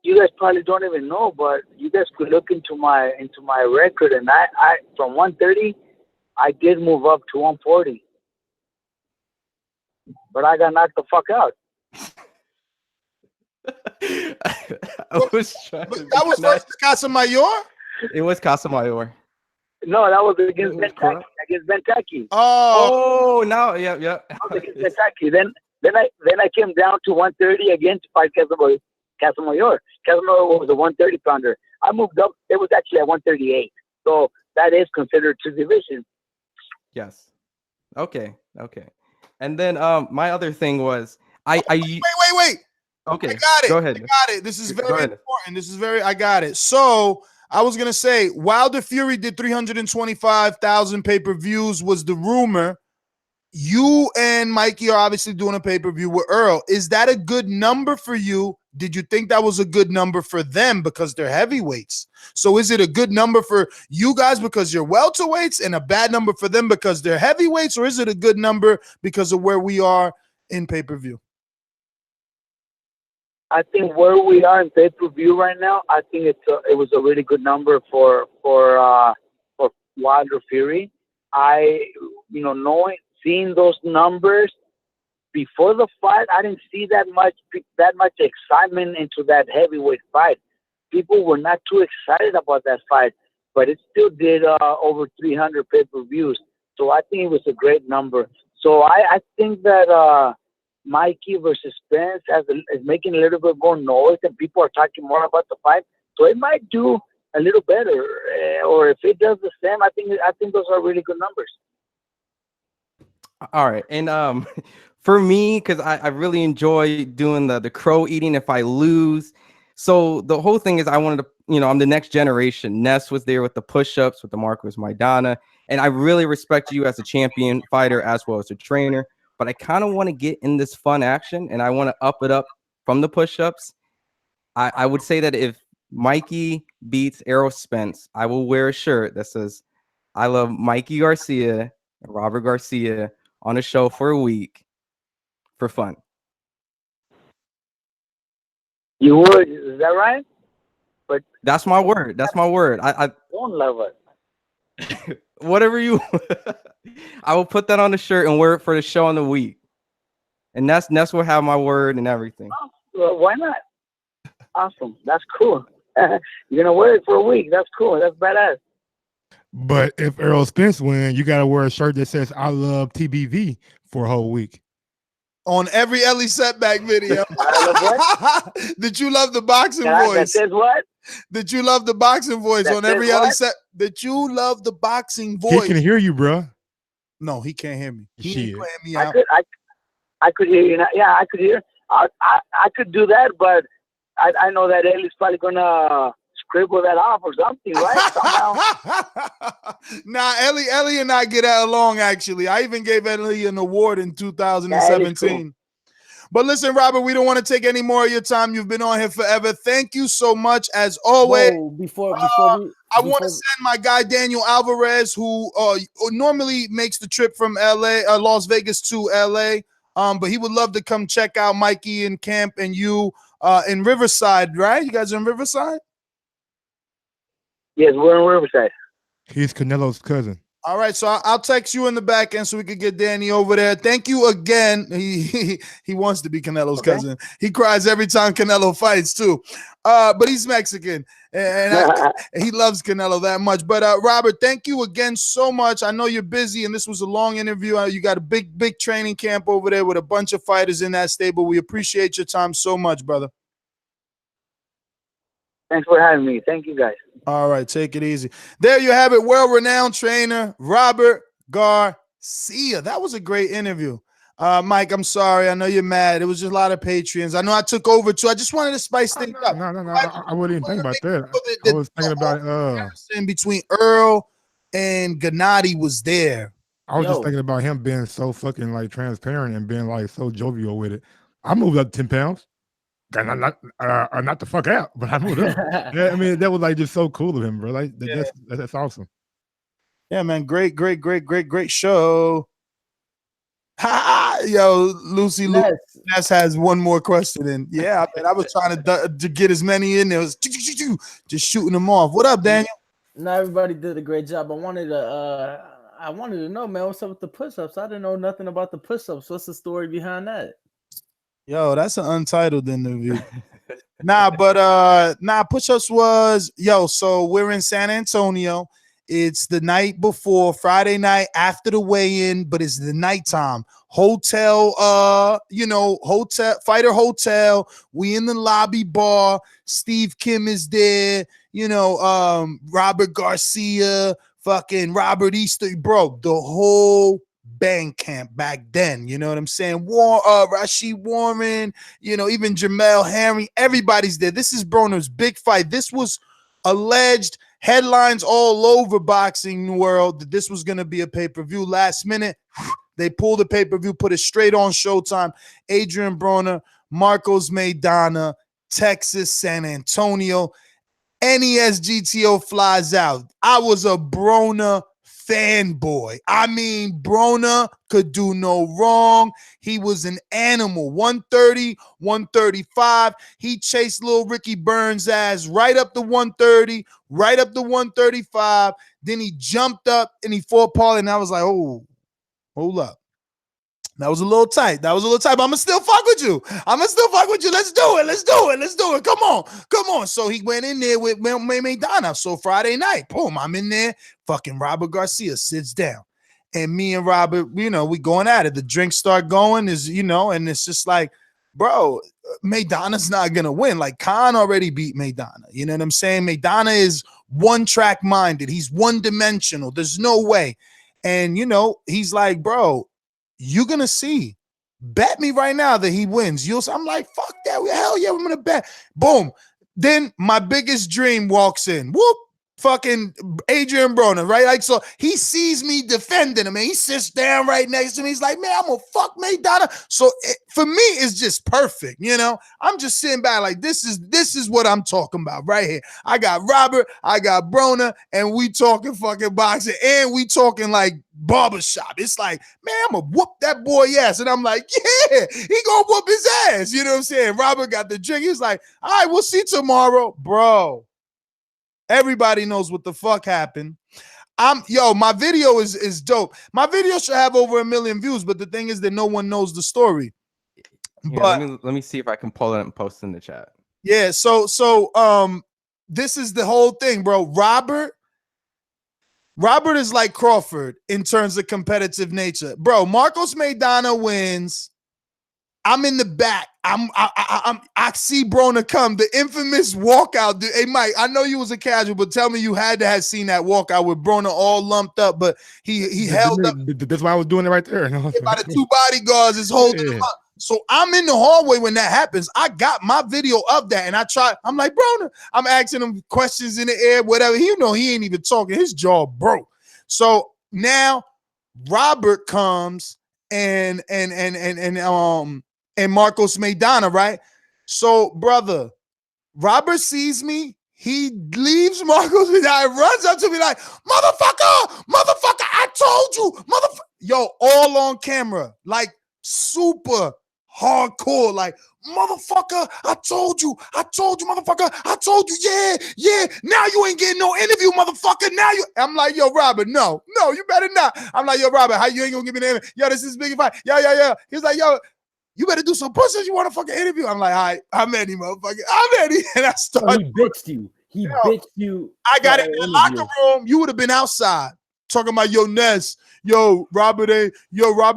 J: You guys probably don't even know, but you guys could look into my record, and I from 130, I did move up to 140, but I got knocked the fuck out.
G: I was trying to
F: that was versus Casamayor?
G: It was Casamayor.
J: No, that was against Bentaki.
F: Oh,
G: no, yeah.
J: That was against Bentaki. Then I came down to 130 again to fight Casamayor. Casamayor was a 130 pounder. I moved up. It was actually at 138. So that is considered 2 divisions.
G: Yes. Okay. And then my other thing was wait. Okay.
F: I got it.
G: Go ahead.
F: I got it. This is very important. I got it. So I was going to say Wilder Fury did 325,000 pay-per-views was the rumor. You and Mikey are obviously doing a pay-per-view with Earl. Is that a good number for you? Did you think that was a good number for them because they're heavyweights? So is it a good number for you guys because you're welterweights and a bad number for them because they're heavyweights? Or is it a good number because of where we are in pay-per-view?
J: I think where we are in pay-per-view right now, I think it was a really good number for Wilder Fury. Seeing those numbers before the fight, I didn't see that much excitement into that heavyweight fight. People were not too excited about that fight, but it still did over 300 pay-per-views. So I think it was a great number. So I think that Mikey versus Spence is making a little bit more noise, and people are talking more about the fight. So it might do a little better, or if it does the same, I think those are really good numbers.
G: All right, and for me, because I really enjoy doing the crow eating if I lose. So the whole thing is I wanted to, I'm the next generation. Ness was there with the push-ups, with the Marcos Maidana, and I really respect you as a champion fighter as well as a trainer. But I kind of want to get in this fun action, and I want to up it up from the push-ups. I would say that if Mikey beats Earl Spence, I will wear a shirt that says, "I love Mikey Garcia and Robert Garcia" on a show for a week for fun.
J: You would? Is that right? But
G: that's my word. That's my word. I
J: don't love it.
G: Whatever you, I will put that on the shirt and wear it for the show in the week. And Ness will have my word and everything.
J: Oh, well, why not? Awesome. That's cool. You're gonna wear it for a week. That's cool. That's badass.
K: But if Earl Spence wins, you gotta wear a shirt that says "I love TBV" for a whole week.
F: On every Ellie Setback video. Did you love the boxing voice?
J: That says what?
F: Did you love the boxing voice
J: that
F: on every Ellie set? Did you love the boxing voice?
K: He can hear you, bro.
F: No, he can't hear me. He
K: Shit.
F: playing me out.
J: I could hear you now. Yeah, I could hear. I could do that, but I know that Ellie's probably gonna scribble that off or something, right? Somehow.
F: Nah, Ellie and I get along, actually. I even gave Ellie an award in 2017. Cool. But listen, Robert, we don't want to take any more of your time. You've been on here forever. Thank you so much, as always.
I: Whoa, before
F: I want to send my guy Daniel Alvarez, who normally makes the trip from Las Vegas to LA. But he would love to come check out Mikey in camp and you in Riverside, right? You guys are in Riverside?
J: Yes, we're in Riverside.
K: He's Canelo's cousin.
F: All right, so I'll text you in the back end so we could get Danny over there. Thank you again. He wants to be Canelo's cousin. He cries every time Canelo fights too. But he's Mexican and he loves Canelo that much. But Robert, thank you again so much. I know you're busy and this was a long interview. You got a big training camp over there with a bunch of fighters in that stable. We appreciate your time so much, brother.
J: Thanks for having me. Thank you, guys.
F: All right, take it easy. There you have it. World-renowned trainer Robert Garcia. That was a great interview. Mike, I'm sorry. I know you're mad. It was just a lot of Patreons. I know I took over too. I just wanted to spice things up.
K: No. I wouldn't even think about that. I was thinking about
F: it. Between Earl and Gennady was there.
K: I was just thinking about him being so fucking like transparent and being like so jovial with it. I moved up 10 pounds. Not the fuck out, but I moved up. Yeah, I mean, that was like just so cool of him, bro. Like that's awesome.
F: Yeah, man. Great show. Yo, Lucy Ness has one more question. And yeah, I was trying to get as many in there. It was just shooting them off. What up, Daniel?
I: Not everybody did a great job. I wanted to know, man, what's up with the push-ups? I didn't know nothing about the push-ups. What's the story behind that?
F: Yo, that's an Untitled interview. Push-ups was, so we're in San Antonio. It's the night before, Friday night after the weigh-in, but it's the nighttime. Hotel, fighter hotel. We in the lobby bar. Steve Kim is there. Robert Garcia, fucking Robert Easter. Bro, the whole band camp back then, you know what I'm saying? Rashid Warren, even Jamel Henry, everybody's there. This is Broner's big fight. This was alleged headlines all over boxing world that this was going to be a pay-per-view. Last minute, they pulled the pay-per-view, put it straight on Showtime. Adrian Broner, Marcos Maidana, Texas, San Antonio. NESGTO flies out. I was a Broner fanboy. I mean, Broner could do no wrong. He was an animal. 130, 135. He chased little Ricky Burns' ass right up to 130, right up to 135. Then he jumped up and he fought Paulie, and I was like, oh, hold up. That was a little tight. But I'm gonna still fuck with you. Let's do it. Come on. So he went in there with Maidana. So Friday night, boom, I'm in there. Fucking Robert Garcia sits down. And me and Robert, we going at it. The drinks start going, and it's just like, bro, Maidana's not gonna win. Like Khan already beat Maidana. You know what I'm saying? Maidana is one-track minded. He's one-dimensional. There's no way. And he's like, bro, you're gonna see. Bet me right now that he wins. I'm like, fuck that. Hell yeah, I'm gonna bet. Boom. Then my biggest dream walks in. Whoop. Fucking Adrian Broner, right? Like, so he sees me defending him, and he sits down right next to me. He's like, man, I'm gonna fuck Maidana. So for me, it's just perfect. I'm just sitting back like, this is what I'm talking about right here. I got Robert, I got Broner, and we talking fucking boxing, and we talking like barbershop. It's like, man, I'm gonna whoop that boy ass. And I'm like, yeah, he gonna whoop his ass. You know what I'm saying? Robert got the drink. He's like, all right, we'll see tomorrow, bro. Everybody knows what the fuck happened. My video is dope. My video should have over 1 million views, but the thing is that no one knows the story.
G: Yeah,
F: but
G: let me see if I can pull it and post in the chat.
F: Yeah, so this is the whole thing, bro. Robert is like Crawford in terms of competitive nature. Bro, Marcos Maidana wins. I'm in the back. I see Broner come. The infamous walkout. Dude. Hey, Mike, I know you was a casual, but tell me you had to have seen that walkout with Broner all lumped up, but he held up.
K: That's why I was doing it right there.
F: By the two bodyguards is holding him up. So I'm in the hallway when that happens. I got my video of that, and I'm like, Broner. I'm asking him questions in the air, whatever. He ain't even talking. His jaw broke. So now Robert comes and Marcos Maidana, right? So, brother, Robert sees me. He leaves Marcos Maidana, runs up to me like, motherfucker, I told you, motherfucker. Yo, all on camera, like super hardcore, like, motherfucker, I told you, motherfucker, I told you, yeah, now you ain't getting no interview, motherfucker, I'm like, yo, Robert, no, you better not. I'm like, yo, Robert, how you ain't gonna give me the interview? Yo, this is big fight, yeah. He's like, yo, you better do some push-ups. You want to fucking interview? I'm like, all right, I'm ready, motherfucker. I'm ready. And I started.
I: He bitched you. He bitched you.
F: I got in the locker room. You would have been outside talking about your Ness. Robert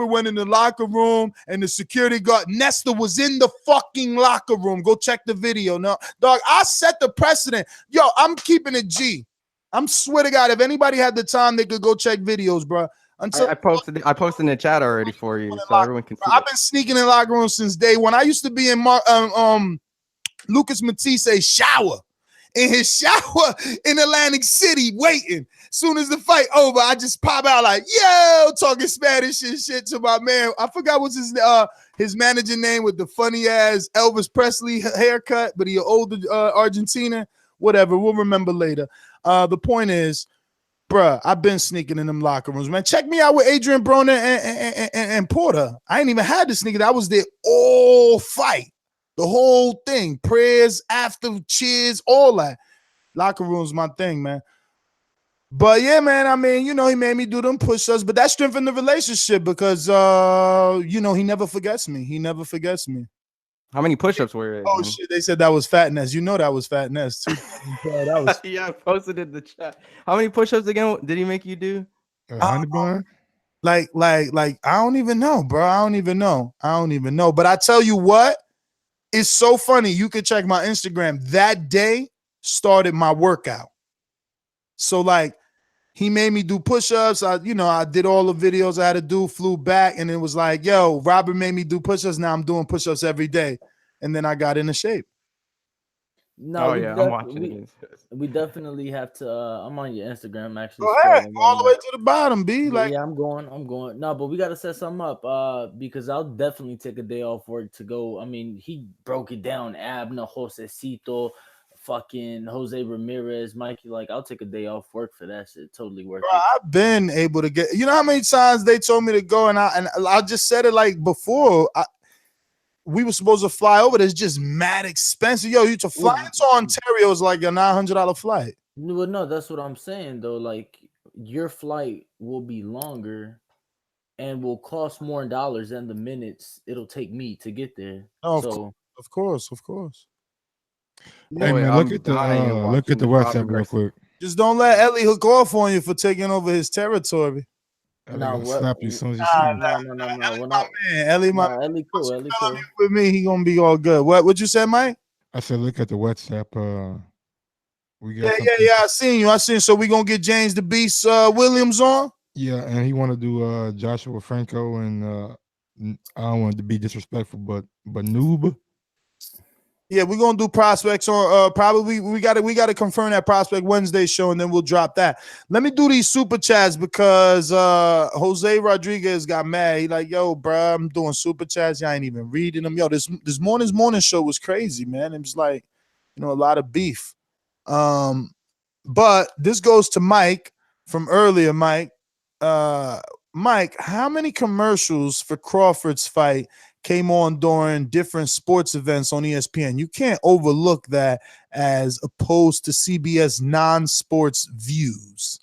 F: went in the locker room and the security guard, Nesta was in the fucking locker room. Go check the video. No, dog, I set the precedent. Yo, I'm keeping it G. I'm swear to God, if anybody had the time, they could go check videos, bro.
G: I posted in the chat already for you, so everyone can see.
F: I've been sneaking in locker rooms since day one. I used to be in Lucas Matisse shower. In his shower in Atlantic City, waiting. Soon as the fight over, I just pop out like, yo, talking Spanish and shit to my man. I forgot what's his manager name with the funny ass Elvis Presley haircut, but he an older Argentina. Whatever, we'll remember later. The point is, bruh, I've been sneaking in them locker rooms, man. Check me out with Adrian Broner and Porter. I ain't even had to sneak it. I was there all fight. The whole thing. Prayers, after, cheers, all that. Locker room's my thing, man. But yeah, man, I mean, he made me do them push-ups, but that strengthened the relationship because, he never forgets me. He never forgets me.
G: How many push-ups were it?
F: Oh, shit, they said that was Fatness. That was Fatness, too. That was...
G: Yeah, I posted in the chat. How many push-ups again did he make you do?
K: 100 bar?
F: Like, I don't even know, bro. I don't even know. But I tell you what, it's so funny. You can check my Instagram. That day started my workout. So, like, he made me do push-ups. I did all the videos I had to do, flew back, and it was like, yo, Robert made me do push-ups. Now I'm doing push-ups every day. And then I got into shape.
I: No,
G: I'm watching.
I: We definitely have to. I'm on your Instagram actually.
F: Go ahead, all the way to the bottom, B. Like,
I: yeah, I'm going. No, but we got to set something up. Because I'll definitely take a day off work to go. I mean, he broke it down. Abner, Josecito, fucking Jose Ramirez, Mikey, like I'll take a day off work for that shit. Totally worth
F: Bro,
I: it.
F: I've been able to get. You know how many times they told me to go, and I just said it like before. We were supposed to fly over. It's just mad expensive. Yo, you to fly into Ontario is like a $900 flight.
I: Well, no, that's what I'm saying though. Like your flight will be longer and will cost more in dollars than the minutes it'll take me to get there.
F: Oh,
I: so
F: of course.
K: Hey
G: Boy,
K: man,
G: I'm
K: look at the
G: dying to watch
K: WhatsApp
G: Robert
K: real
G: Garcia.
K: quick.
F: Just don't let Ellie hook off on you for taking over his territory.
K: Ellie
I: Nah,
K: gonna
I: what-
K: slap you as soon as you see him.
I: no. When I,
F: Man, Ellie,
I: nah, Ellie cool, Ellie cool.
F: with me, he gonna be all good. What you said, Mike?
K: I said, look at the WhatsApp. We got
F: Yeah. I seen. So we gonna get James the Beast Williams on.
K: Yeah, and he want to do Joshua Franco, and I don't want it to be disrespectful, but Noob.
F: Yeah, we're gonna do prospects on probably we gotta confirm that prospect Wednesday show, and then we'll drop that. Let me do these super chats because Jose Rodriguez got mad. He like, yo, bro, I'm doing super chats. I ain't even reading them. Yo, this morning show was crazy, man. It was like, a lot of beef. But this goes to Mike from earlier, Mike. Mike, how many commercials for Crawford's fight came on during different sports events on ESPN? You can't overlook that as opposed to CBS non-sports views.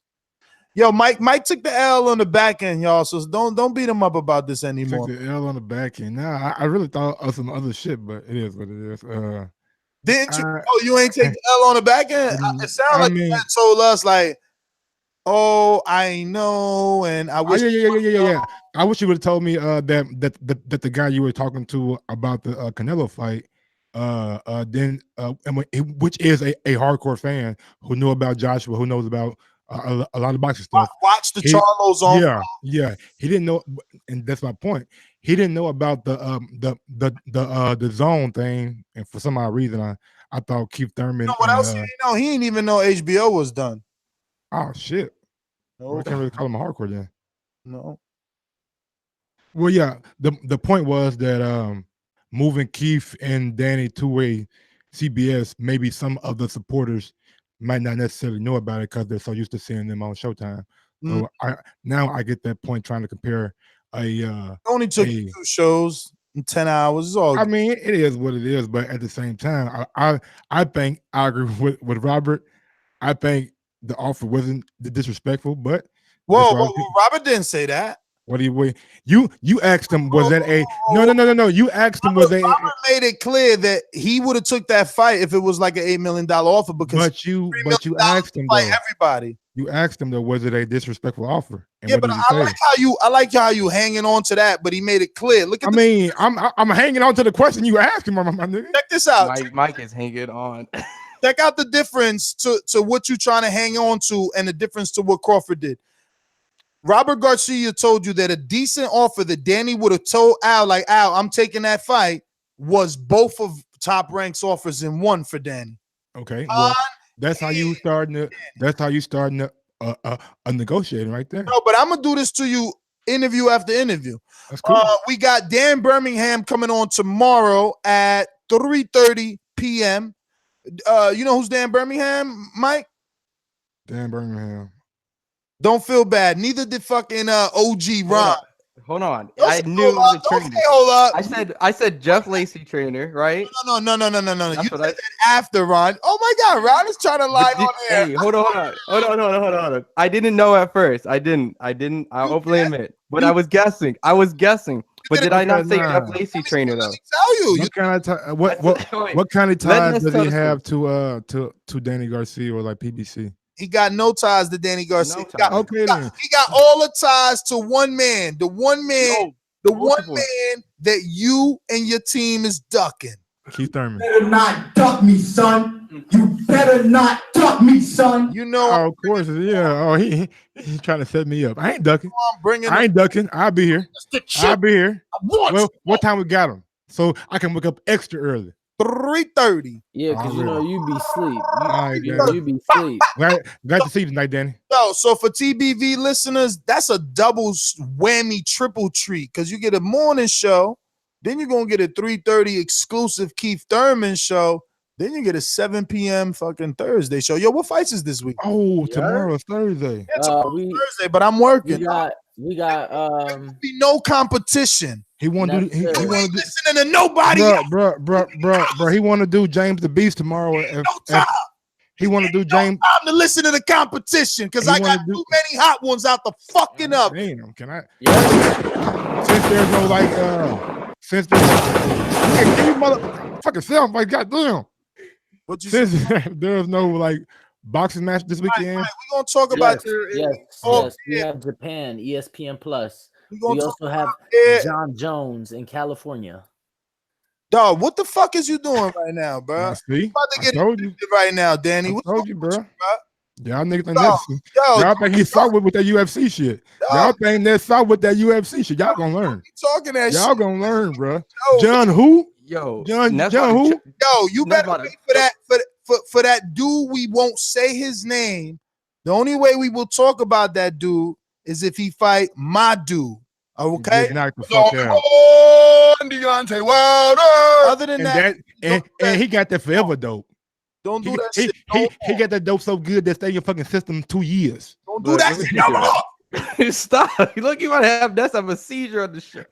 F: Yo, Mike took the L on the back end, y'all. So don't beat him up about this anymore.
K: Took the L on the back end. Nah, I really thought of some other shit, but it is what it is.
F: Didn't you? You ain't take the L on the back end. It sounded like you had told us like, oh, I know, and I wish.
K: Yeah. I wish you would have told me that the guy you were talking to about the Canelo fight, which is a hardcore fan who knew about Joshua, who knows about a lot of boxing stuff.
F: Watch the Charlos on.
K: Yeah. He didn't know, and that's my point. He didn't know about the zone thing, and for some odd reason, I thought Keith Thurman.
F: You know what else he didn't know? He didn't even know HBO was done.
K: Oh shit!
F: No.
K: I can't really call him a hardcore then.
F: No.
K: Well, yeah. The point was that moving Keith and Danny to a CBS, maybe some of the supporters might not necessarily know about it because they're so used to seeing them on Showtime. So I get that point trying to compare a
F: only took 2 shows in 10 hours. It's all.
K: I mean, it is what it is, but at the same time, I think I agree with Robert. I think the offer wasn't disrespectful, but
F: whoa, Robert didn't say that.
K: What do you asked him? Was that a no? You asked him, was that
F: Robert made it clear that he would have took that fight if it was like an $8 million offer because
K: but you asked him though.
F: Everybody.
K: You asked him though, was it a disrespectful offer? And
F: yeah, but I like how you hanging on to that, but he made it clear. Look at
K: I'm hanging on to the question you asked him, my nigga.
F: Check this out.
G: Mike is hanging on.
F: Check out the difference to what you're trying to hang on to and the difference to what Crawford did. Robert Garcia told you that a decent offer that Danny would have told Al, like, Al, I'm taking that fight, was both of Top Rank's offers in one for Danny.
K: Okay, well, that's how you starting a negotiating right there.
F: No, but I'm gonna do this to you interview after interview.
K: That's cool.
F: We got Dan Birmingham coming on tomorrow at 3:30 p.m. You know who's Dan Birmingham, Mike?
K: Dan Birmingham.
F: Don't feel bad. Neither did fucking OG Ron.
G: Hold on. I knew it was a trainer.
F: Hold up.
G: I said Jeff Lacey trainer, right?
F: No.
G: That's
F: You
G: what
F: said after Ron. Oh my God, Ron is trying to lie on here.
G: Hey, hold on. I didn't know at first. I didn't. I'll openly admit. But I was guessing. But did I not say Jeff Lacey trainer though?
F: Tell you.
K: What kind of ties does he have to Danny Garcia or like PBC?
F: He got no ties to Danny Garcia.
K: No
F: He got all the ties to one man. The one man that you and your team is ducking.
K: Keith Thurman.
L: You better not duck me, son. You better not duck me, son.
F: You know.
K: Oh, of course, yeah. Oh, he's trying to set me up. I ain't ducking. I ain't ducking. I'll be here. Well, what time we got him? So I can wake up extra early.
F: 3:30.
I: Yeah, because you be sleep. You be sleep.
K: Glad to see you tonight, Danny.
F: So for TBV listeners, that's a double whammy, triple treat because you get a morning show, then you're gonna get a 3:30 exclusive Keith Thurman show, Then you get a 7 p.m. fucking Thursday show. Yo, what fights is this week?
K: Oh, tomorrow's Thursday.
F: Yeah, tomorrow's Thursday, but I'm working.
I: We got
F: be no competition.
K: He want to do. He want to do.
F: Listening to nobody.
K: Bro. He want to do James the Beast tomorrow. He want to do James.
F: Time to listen to the competition because I got too many hot ones out the fucking up.
K: Damn, can I? Yeah. Since there's no like, since there's give me motherfucking sound like goddamn.
F: What you
K: since there's no like boxing match this weekend.
F: We're gonna talk about
I: yes. We have Japan, ESPN Plus. We also have John Jones in California.
F: Dog, what the fuck is you doing right now, bro?
K: See,
F: about to get right now, Danny.
K: I told you, bro. Y'all niggas think
F: y'all
K: think he's solid with that UFC shit. Y'all think they're solid with that UFC shit. Y'all gonna learn.
F: Talking that
K: y'all
F: shit.
K: Gonna learn, bro. John who?
G: Yo,
K: John who?
F: Yo, you better wait for that for that dude. We won't say his name. The only way we will talk about that dude is if he fight my dude. Okay.
B: Deontay Wilder.
F: Other than that,
K: and he got that forever dope.
F: Don't do that shit.
K: He got that dope so good that stay in your fucking system 2 years.
F: Don't do that shit.
G: Stop. Look, you might have a seizure on the show.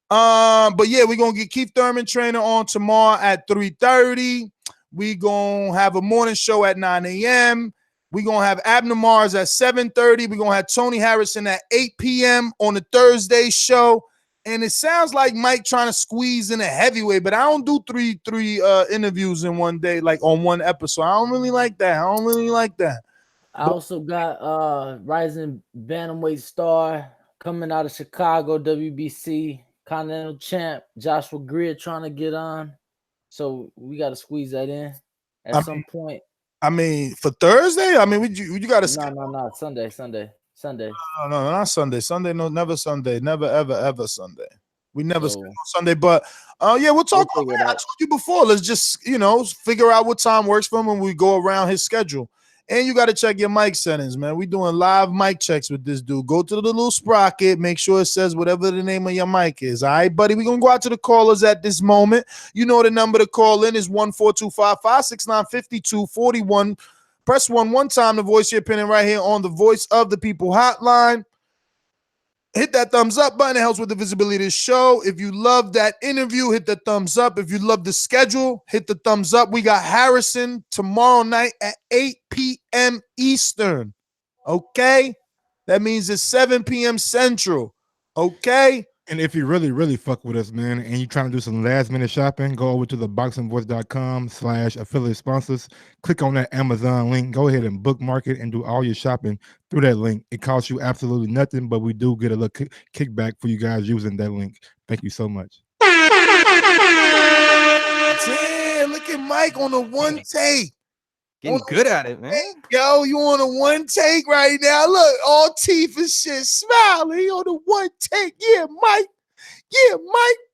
F: But yeah, we're gonna get Keith Thurman trainer on tomorrow at 3:30. We gonna have a morning show at 9 a.m. We're gonna have Abner Mars at 7:30. We're gonna have Tony Harrison at 8 p.m. on the Thursday show. And it sounds like Mike trying to squeeze in a heavyweight, but I don't do three interviews in one day, like on one episode. I don't really like that.
I: I also got rising bantamweight star coming out of Chicago, WBC Continental champ Joshua Greer trying to get on. So we got to squeeze that in at some point.
F: I mean, for Thursday? I mean, you got to
I: No, Sunday.
F: No, not Sunday. Sunday, no, never Sunday. Never, ever Sunday. We never schedule Sunday. But yeah, we'll talk about it. I told you before. Let's just, figure out what time works for him and we go around his schedule. And you got to check your mic settings, man. We doing live mic checks with this dude. Go to the little sprocket. Make sure it says whatever the name of your mic is. All right, buddy? We're going to go out to the callers at this moment. You know the number to call in is 1-425-569-5241. Press 1 one time to voice your opinion right here on the Voice of the People hotline. Hit that thumbs up button. It helps with the visibility of the show. If you love that interview, hit the thumbs up. If you love the schedule, hit the thumbs up. We got Harrison tomorrow night at 8 p.m. Eastern. Okay? That means it's 7 p.m. Central. Okay?
K: And if you really fuck with us, man, and you're trying to do some last minute shopping, go over to theboxingvoice.com/affiliate sponsors. Click on that Amazon link. Go ahead and bookmark it and do all your shopping through that link. It costs you absolutely nothing, but we do get a little kickback for you guys using that link. Thank you so much.
F: Damn, look at Mike on the one take.
G: Getting good at it, man.
F: Yo, you on a one take right now. Look, all teeth and shit smiling on the one take. Yeah, Mike.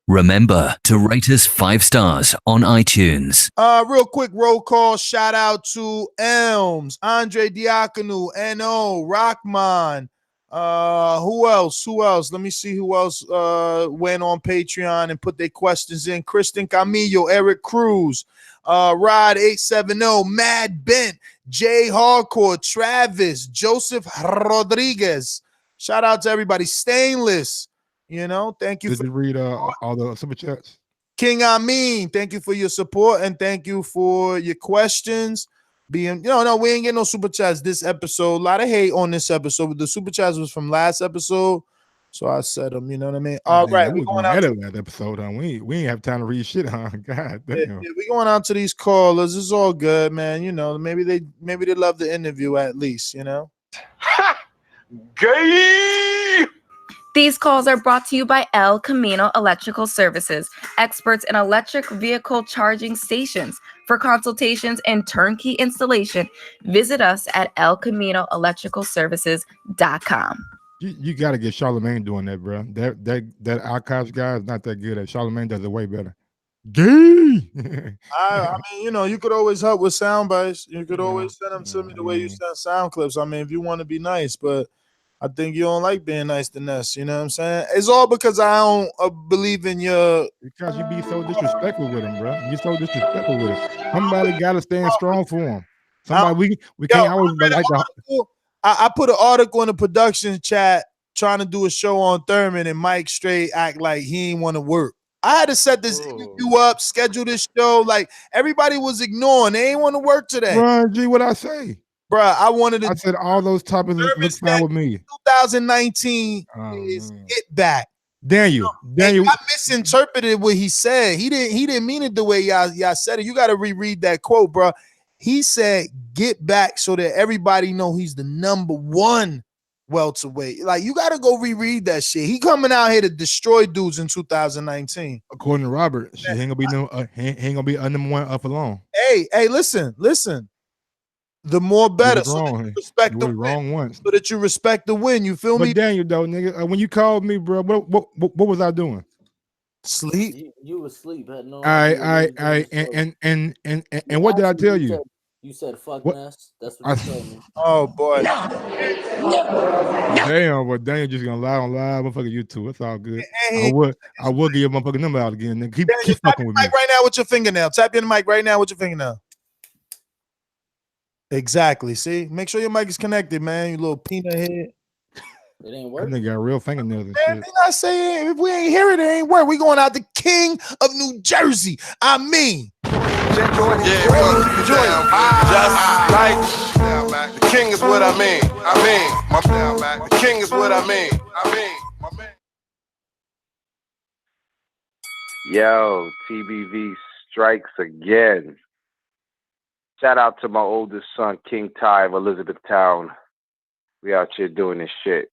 M: Remember to rate us 5 stars on iTunes.
F: Real quick roll call. Shout out to Elms, Andre Diakonu, N.O., Rockman. Who else? Let me see who else went on Patreon and put their questions in. Kristen Camillo, Eric Cruz, Rod 870, Mad Bent, Jay Hardcore, Travis, Joseph Rodriguez. Shout out to everybody. Stainless, thank you.
K: Did you read all the super chats?
F: King Amin, thank you for your support and thank you for your questions. We ain't getting no super chats this episode. A lot of hate on this episode. The super chats was from last episode, so I said them. You know what I mean? All right, we're going out
K: to that episode. Huh? We ain't have time to read shit, huh? God damn.
F: Yeah, we going out to these callers. It's all good, man. Maybe they love the interview at least.
B: Gay.
N: These calls are brought to you by El Camino Electrical Services, experts in electric vehicle charging stations. For consultations and turnkey installation, visit us at elcaminoelectricalservices.com.
K: You got to get Charlemagne doing that, bro. That archives guy is not that good at. Charlemagne does it way better. Gay.
F: I mean, you could always help with sound bites. You could always send them to me the way you send sound clips. I mean, if you want to be nice, but I think you don't like being nice to Ness. You know what I'm saying? It's all because I don't believe in your.
K: Because you be so disrespectful with him, bro. You so disrespectful with him. Somebody gotta stand strong for him. Somebody we can't always be like the.
F: I put an article in the production chat trying to do a show on Thurman, and Mike straight act like he ain't want to work. I had to set this interview up, schedule this show. Like everybody was ignoring. They ain't want to work today.
K: Ron G, what I say?
F: Bruh, I wanted to.
K: I said all those topics look fine with me.
F: 2019 is Get Back.
K: Daniel.
F: I misinterpreted what he said. He didn't mean it the way y'all said it. You got to reread that quote, bro. He said, "Get back," so that everybody know he's the #1 welterweight. Like you got to go reread that shit. He coming out here to destroy dudes in 2019.
K: According to Robert, he ain't gonna be a #1 up alone.
F: Hey, listen. The more better, so that you respect the
K: wrong once.
F: So that you respect the win. You feel me?
K: But Daniel, though, nigga, when you called me, bro, what was I doing?
F: Sleep.
I: You was asleep. Had no.
K: All right, and what did I tell you?
I: You said fuck Ness. That's what you told me.
F: Oh boy.
K: Damn, but Daniel just gonna lie on live, motherfucker. You too. It's all good. I will give your motherfucking number out again. Nigga. Keep fucking with me.
F: Mic right now with your fingernail. Tap your mic right now with your fingernail. Exactly. See, make sure your mic is connected, man. You little peanut head.
I: It ain't working.
K: That nigga got real fingernails and
F: Man,
K: shit.
F: they not saying if we ain't hear it, it ain't work. We going out the king of New Jersey. I mean,
O: Just like the king is what I mean. The king is what I mean.
J: Yo, TBV strikes again. Shout out to my oldest son, King Ty of Elizabethtown. We out here doing this shit.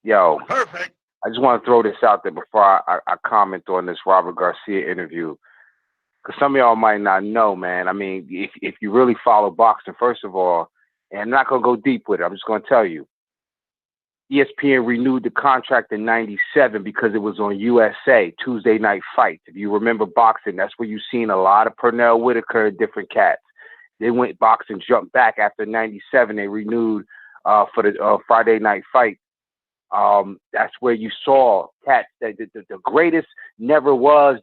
J: Yo, perfect. I just want to throw this out there before I comment on this Robert Garcia interview. Because some of y'all might not know, man. I mean, if you really follow boxing, first of all, and I'm not going to go deep with it. I'm just going to tell you. ESPN renewed the contract in 97 because it was on USA, Tuesday Night Fights. If you remember boxing, that's where you've seen a lot of Pernell Whitaker and different cats. They went boxing, jumped back after 97. They renewed for the Friday Night Fight. That's where you saw cats that the greatest never was,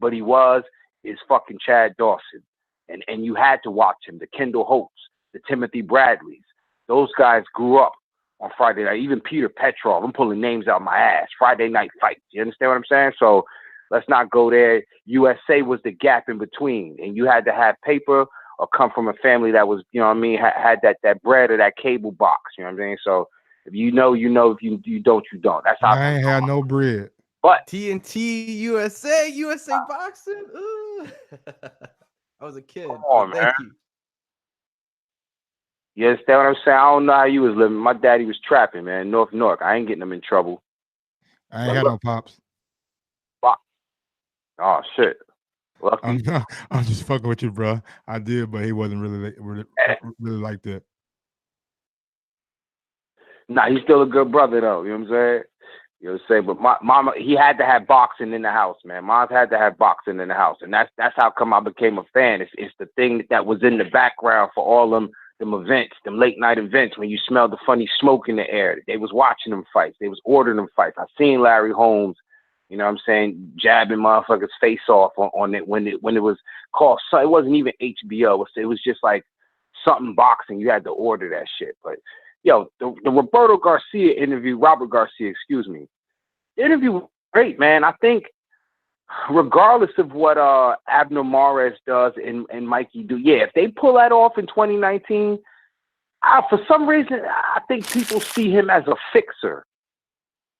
J: but he was, is fucking Chad Dawson. And you had to watch him, the Kendall Holtz, the Timothy Bradleys. Those guys grew up on Friday night. Even Peter Petrov, I'm pulling names out my ass. Friday Night Fights. You understand what I'm saying? So let's not go there. USA was the gap in between. And you had to have paper or come from a family that was, you know what I mean, had that bread or that cable box. You know what I'm saying? So if you know, you know. If you don't, you don't. That's how
K: I ain't had no bread.
J: But
G: TNT USA boxing. Ooh. I was a kid.
J: Come on,
G: thank
J: man.
G: you.
J: You understand what I'm saying? I don't know how you was living. My daddy was trapping, man. North Newark. I ain't getting them in trouble.
K: I ain't had no pops.
J: Oh shit.
K: I'm just fucking with you, bro. I did, but he wasn't really like that.
J: Nah, he's still a good brother though. You know what I'm saying? You know what I'm saying? But my mama, he had to have boxing in the house, man. Mom's had to have boxing in the house, and that's how come I became a fan. It's the thing that was in the background for all them events, them late night events when you smelled the funny smoke in the air. They was watching them fights. They was ordering them fights. I seen Larry Holmes, you know what I'm saying, jabbing motherfuckers' face off on it when it was called. So it wasn't even HBO. It was just like something boxing. You had to order that shit. But yo, the Robert Garcia interview, the interview was great, man. I think regardless of what Abner Mares does and Mikey do, yeah, if they pull that off in 2019, for some reason, I think people see him as a fixer.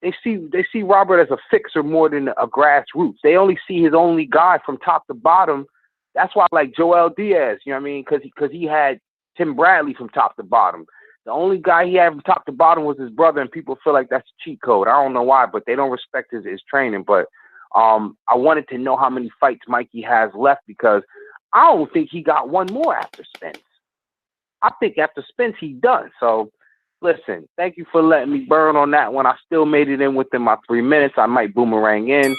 J: They see Robert as a fixer more than a grassroots. They only see his only guy from top to bottom. That's why I like Joel Diaz, you know what I mean? Because he had Tim Bradley from top to bottom. The only guy he had from top to bottom was his brother, and people feel like that's a cheat code. I don't know why, but they don't respect his training. But I wanted to know how many fights Mikey has left, because I don't think he got one more after Spence. I think after Spence, he's done. So, listen, thank you for letting me burn on that one. I still made it in within my 3 minutes. I might boomerang in.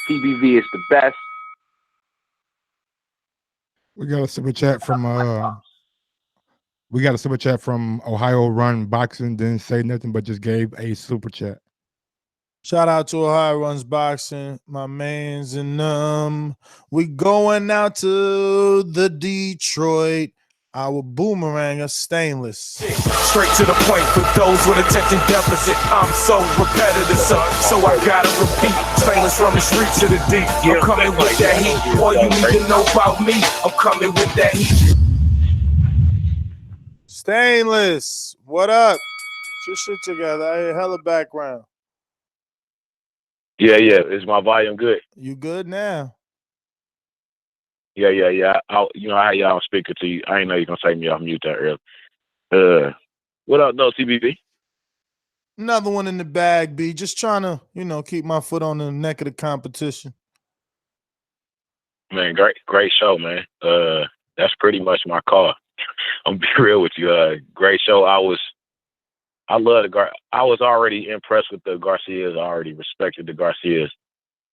J: TBV is the best.
K: We got a super chat from We got a super chat from Ohio Run Boxing. Didn't say nothing, but just gave a super chat.
F: Shout out to Ohio Runs Boxing, my man's and we going out to the Detroit. Our boomerang of stainless.
P: Straight to the point for those with attention deficit. I'm so repetitive, so I gotta repeat. Stainless from the street to the deep. I'm coming with that heat. All you need to know about me, I'm coming with that heat.
F: Stainless, what up? Get your shit together. I hear hella background.
Q: Yeah. Is my volume good?
F: You good now?
Q: Yeah. You know, I had y'all on speaker to you. I didn't know you were gonna take me off mute that early. What up, though, TBV?
F: Another one in the bag, B. Just trying to, keep my foot on the neck of the competition.
Q: Man, great show, man. That's pretty much my call. I'm gonna be real with you. Great show. I was already impressed with the Garcias. I already respected the Garcias,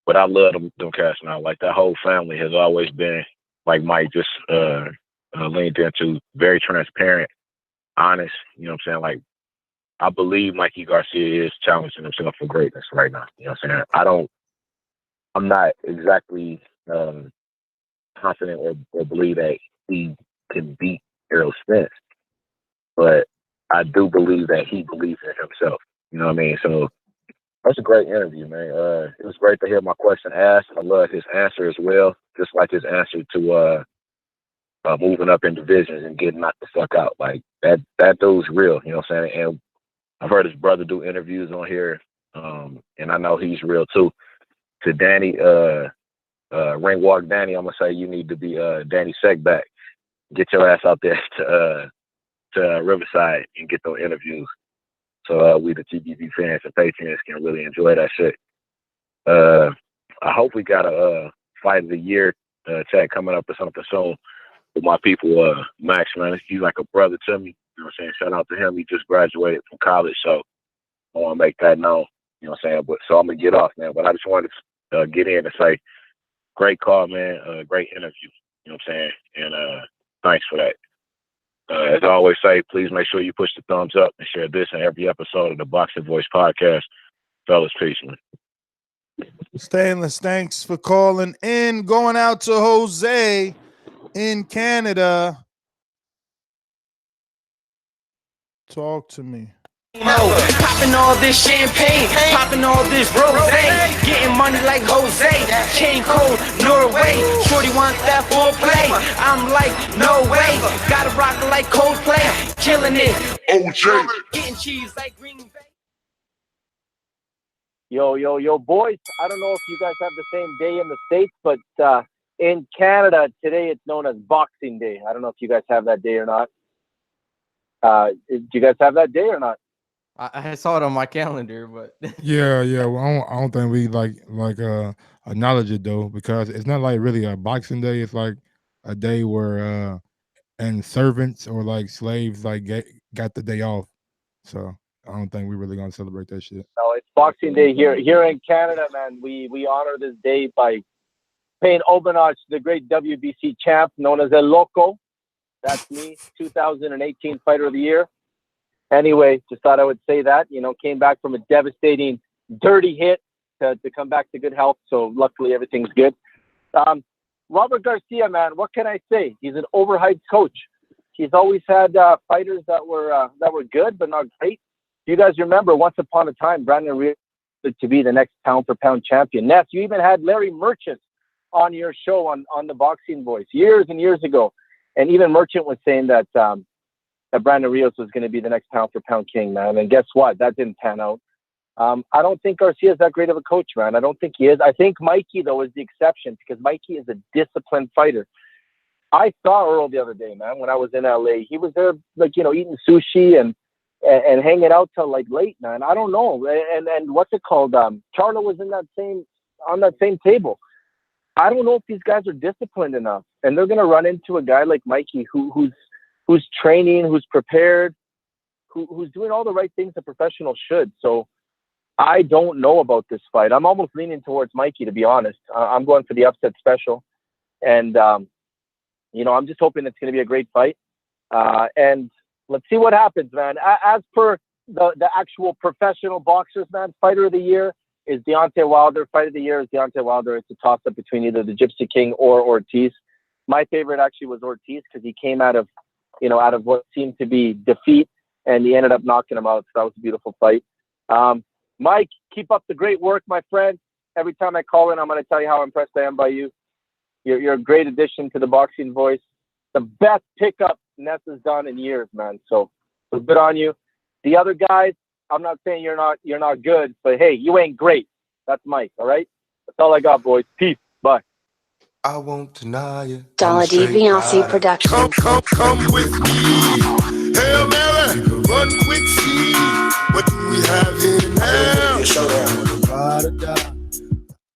Q: but I love them cats now. Like, that whole family has always been, like Mike just leaned into, very transparent, honest. You know what I'm saying? Like, I believe Mikey Garcia is challenging himself for greatness right now. You know what I'm saying? I'm not exactly confident or believe that he can beat Earl Spence, but I do believe that he believes in himself. You know what I mean? So that's a great interview, man. It was great to hear my question asked. I love his answer as well, just like his answer to moving up in divisions and getting knocked the fuck out. Like, that dude's real. You know what I'm saying? And I've heard his brother do interviews on here, and I know he's real too. To Danny, Ring Walk Danny, I'm gonna say you need to be Danny Segback. Get your ass out there to Riverside and get those interviews, so we the TBV fans and patrons can really enjoy that shit. I hope we got a fight of the year tag coming up or something soon with my people. Max, man, he's like a brother to me. You know what I'm saying? Shout out to him. He just graduated from college, so I want to make that known. You know what I'm saying? But so I'm gonna get off, man. But I just wanted to get in and say, great call, man. Great interview. You know what I'm saying? And thanks for that. As I always say, please make sure you push the thumbs up and share this and every episode of the Boxing Voice podcast. Fellas, peace, man.
F: Stainless, thanks for calling in. Going out to Jose in Canada. Talk to me.
H: Popping all this champagne, popping all this rosé, getting money like Jose, chain cold, Norway. Shorty wants that foreplay. I'm like, no way. Gotta rock it like Coldplay, killing it. OJ, getting cheese like Green Bay.
R: Yo, boys. I don't know if you guys have the same day in the States, but in Canada today it's known as Boxing Day. I don't know if you guys have that day or not. Do you guys have that day or not?
G: I saw it on my calendar, but
K: Yeah. Well, I don't think we like acknowledge it though, because it's not like really a Boxing Day. It's like a day where and servants or like slaves like got the day off. So I don't think we're really gonna celebrate that shit.
R: No, it's Boxing Day here in Canada, man. We honor this day by paying homage to the great WBC champ known as El Loco. That's me, 2018 Fighter of the Year. Anyway, just thought I would say that. Came back from a devastating, dirty hit to come back to good health. So luckily everything's good. Robert Garcia, man, what can I say? He's an overhyped coach. He's always had fighters that were good but not great. You guys remember once upon a time, Brandon Rios to be the next pound-for-pound champion. Ness, you even had Larry Merchant on your show on the Boxing Voice years and years ago. And even Merchant was saying that that Brandon Rios was going to be the next pound-for-pound king, man. And guess what? That didn't pan out. I don't think Garcia is that great of a coach, man. I don't think he is. I think Mikey, though, is the exception because Mikey is a disciplined fighter. I saw Earl the other day, man, when I was in LA. He was there, eating sushi and hanging out till late, man. I don't know. And what's it called? Charlo was on that same table. I don't know if these guys are disciplined enough, and they're going to run into a guy like Mikey who's training, who's prepared, who's doing all the right things a professional should. So I don't know about this fight. I'm almost leaning towards Mikey, to be honest. I'm going for the upset special, and I'm just hoping it's going to be a great fight. And let's see what happens, man. As per the actual professional boxers, man, fighter of the year is Deontay Wilder. Fight of the year is Deontay Wilder. It's a toss-up between either the Gypsy King or Ortiz. My favorite actually was Ortiz because he came out of what seemed to be defeat, and he ended up knocking him out. So that was a beautiful fight. Mike, keep up the great work, my friend. Every time I call in, I'm going to tell you how impressed I am by you. You're a great addition to the Boxing Voice. The best pickup Ness has done in years, man. So good on you. The other guys, I'm not saying you're not good, but hey, you ain't great. That's Mike, all right? That's all I got, boys. Peace. Bye.
O: I won't deny you.
C: Dollar DiBiase Productions.
O: Come with me. Hail Mary, run quick, see. What do we have here now?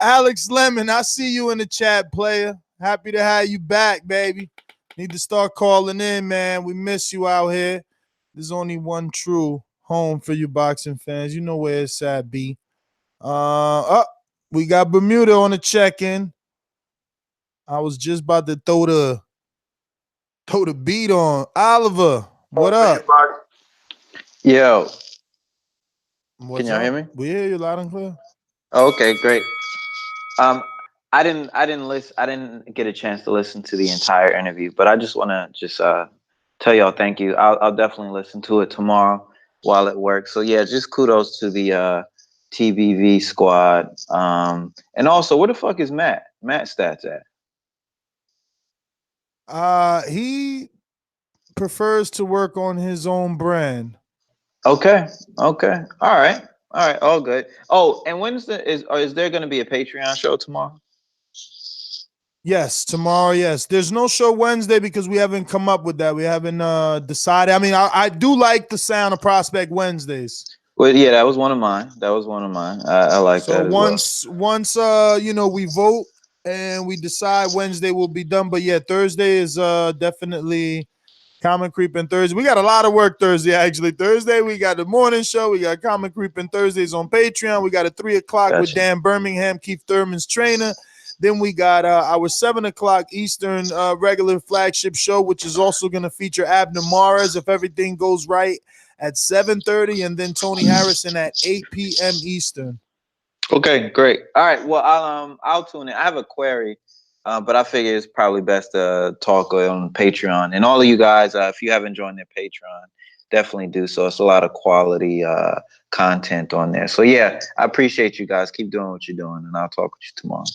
F: Alex Lemon, I see you in the chat, player. Happy to have you back, baby. Need to start calling in, man. We miss you out here. There's only one true home for you boxing fans. You know where it's at, B. We got Bermuda on the check-in. I was just about to throw the beat on. Oliver, what up?
S: Yo.
F: What's
S: Can y'all hear me?
F: We hear you loud and clear.
S: Okay, great. I didn't get a chance to listen to the entire interview, but I just want to tell y'all thank you. I'll definitely listen to it tomorrow while at work. So yeah, just kudos to the TBV squad. And also, where the fuck is Matt? Matt Stats at?
F: He prefers to work on his own brand.
S: Okay. All right. All good. Oh, and is there going to be a Patreon show tomorrow?
F: Yes, tomorrow. Yes, there's no show Wednesday because we haven't come up with that. We haven't decided. I mean, I do like the sound of Prospect Wednesdays.
S: Well, yeah, that was one of mine. I like that as well.
F: So once we vote and we decide Wednesday will be done. But yeah, Thursday is definitely Common Creeping Thursday. We got a lot of work Thursday, actually. Thursday, we got the morning show. We got Common Creeping Thursdays on Patreon. We got a 3 o'clock with Dan Birmingham, Keith Thurman's trainer. Then we got our 7 o'clock Eastern regular flagship show, which is also going to feature Abner Mares, if everything goes right, at 7:30, and then Tony Harrison at 8 p.m. Eastern.
S: Okay, great. All right, well, I'll tune in. I have a query, but I figure it's probably best to talk on Patreon. And all of you guys, if you haven't joined their Patreon, definitely do so. It's a lot of quality content on there. So yeah, I appreciate you guys. Keep doing what you're doing, and I'll talk with you tomorrow.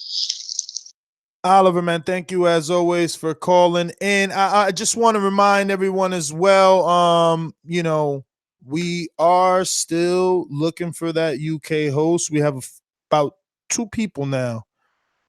F: Oliver, man, thank you as always for calling in. I just want to remind everyone as well, we are still looking for that UK host. We have about 2 people now.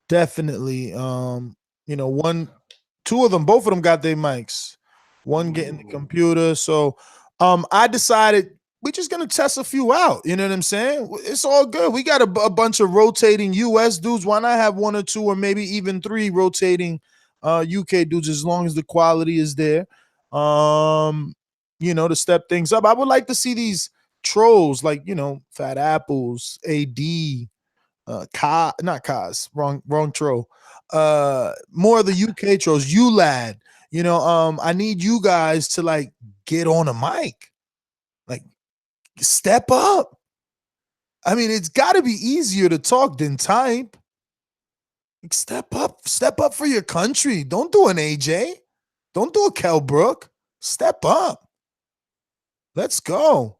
F: Definitely. Both of them got their mics. One getting the computer. So I decided we're just going to test a few out. You know what I'm saying? It's all good. We got a bunch of rotating US dudes. Why not have 1 or 2 or maybe even 3 rotating UK dudes as long as the quality is there, to step things up. I would like to see these trolls like, Fat Apples, AD, not Kaz, wrong troll. More of the UK trolls, ULAD. I need you guys to like get on a mic. Like, step up. I mean, it's got to be easier to talk than type. Like, step up for your country. Don't do an AJ. Don't do a Kell Brook. Step up. Let's go.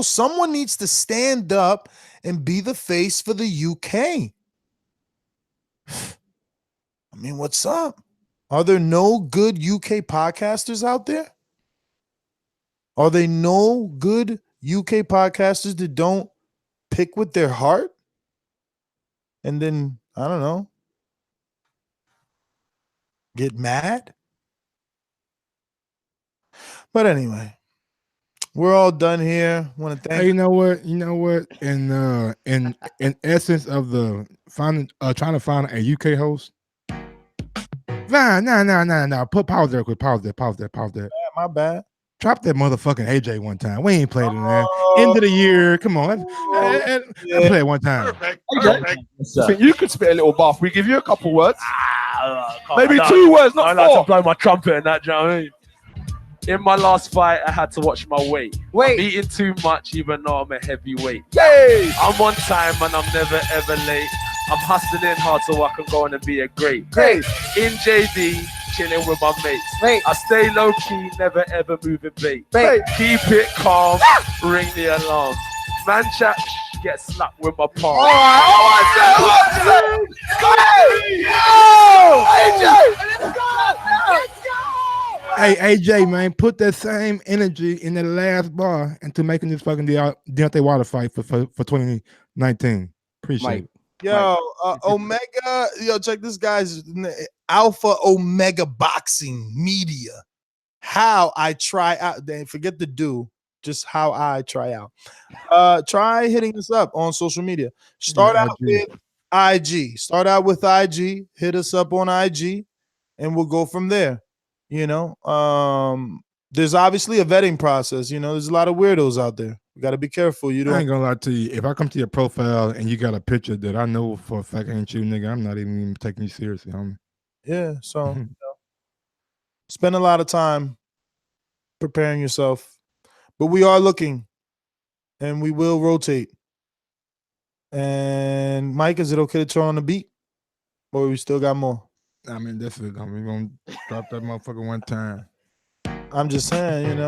F: Someone needs to stand up and be the face for the UK. I mean, what's up? Are there no good UK podcasters out there? Are there no good UK podcasters that don't pick with their heart? And then, I don't know, get mad? But anyway, we're all done here. Want to thank
K: Hey, you know what? In essence of the trying to find a UK host. Nah. Pause there quick. Pause there.
F: My bad.
K: Drop that motherfucking AJ one time. We ain't played it, man. End of the year. Come on. I play it one time.
D: Perfect. You could spit a little buff. We give you a couple words. Maybe 2 words, not 4.
T: I like to blow my trumpet and that, do you know what I mean? In my last fight, I had to watch my weight. I'm eating too much, even though I'm a heavyweight.
F: Yay!
T: I'm on time and I'm never ever late. I'm hustling hard so I can go on and be a great. In JD, chilling with my mates. I stay low key, never ever moving bait. Keep it calm, ring the alarm. Man chat, get slapped with my palm.
K: Hey, AJ, man, put that same energy in the last bar into making this fucking Deontay Wilder fight for 2019. Appreciate it.
F: Yo, Omega, check this guy's Alpha Omega Boxing Media. How I try out, then forget the do, just how I try out. Try hitting us up on social media. Start out with IG. Start out with IG. Hit us up on IG, and we'll go from there. There's obviously a vetting process. There's a lot of weirdos out there. You got to be careful. I
K: ain't gonna lie to you. If I come to your profile and you got a picture that I know for a fact ain't you, nigga, I'm not even taking you seriously, homie.
F: Yeah, so spend a lot of time preparing yourself. But we are looking, and we will rotate. And Mike, is it okay to turn on the beat? Or we still got more?
K: I mean, that's it. We're gonna drop that motherfucker one time.
F: I'm just saying,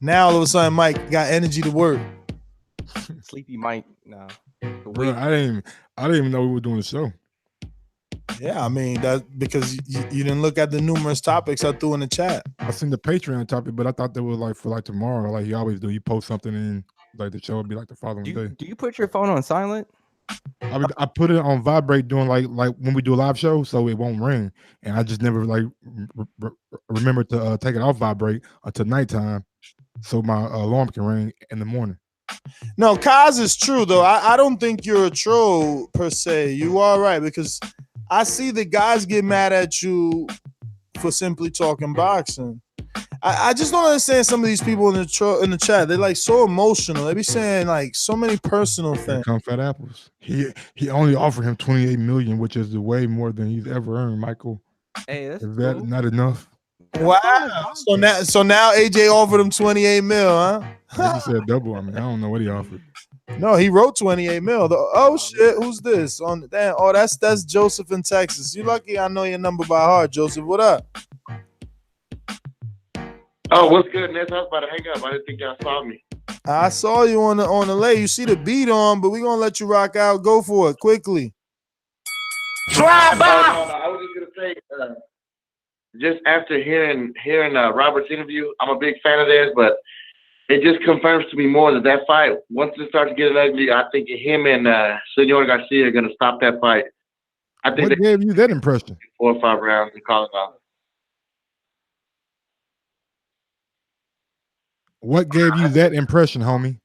F: Now all of a sudden Mike got energy to work.
G: Sleepy Mike. No.
K: Bro, I didn't even know we were doing the show.
F: Yeah, I mean that's because you didn't look at the numerous topics I threw in the chat.
K: I seen the Patreon topic, but I thought that was like for like tomorrow, like you always do. You post something and like the show would be like the following day.
G: Do you put your phone on silent?
K: I put it on vibrate doing like when we do a live show, so it won't ring. And I just never like remember to take it off vibrate until nighttime, so my alarm can ring in the morning.
F: No, Kaz is true though. I don't think you're a troll per se. You are right because I see the guys get mad at you for simply talking boxing. I just don't understand some of these people in the chat. They're like so emotional. They be saying like so many personal things.
K: Come Fat Apples. He only offered him $28 million, which is way more than he's ever earned. Michael,
G: hey, that's
K: is that
G: cool.
K: Not enough?
F: Wow. So now AJ offered him 28 mil, huh?
K: He said double. I mean, I don't know what he offered.
F: No, he wrote 28 mil. Oh shit, who's this? That's Joseph in Texas. You lucky I know your number by heart, Joseph. What up?
U: Oh, what's good, Ness? I was about to hang up. I didn't think y'all saw me.
F: I saw you on the lay. You see the beat on, but we're gonna let you rock out. Go for it quickly.
U: Drive by. I was just gonna say, just after hearing Robert's interview, I'm a big fan of theirs, but it just confirms to me more that fight, once it starts getting ugly, I think him and Senor Garcia are gonna stop that fight. I think
K: what gave you that impression?
U: 4 or 5 rounds and call it off.
K: What gave you that impression, homie?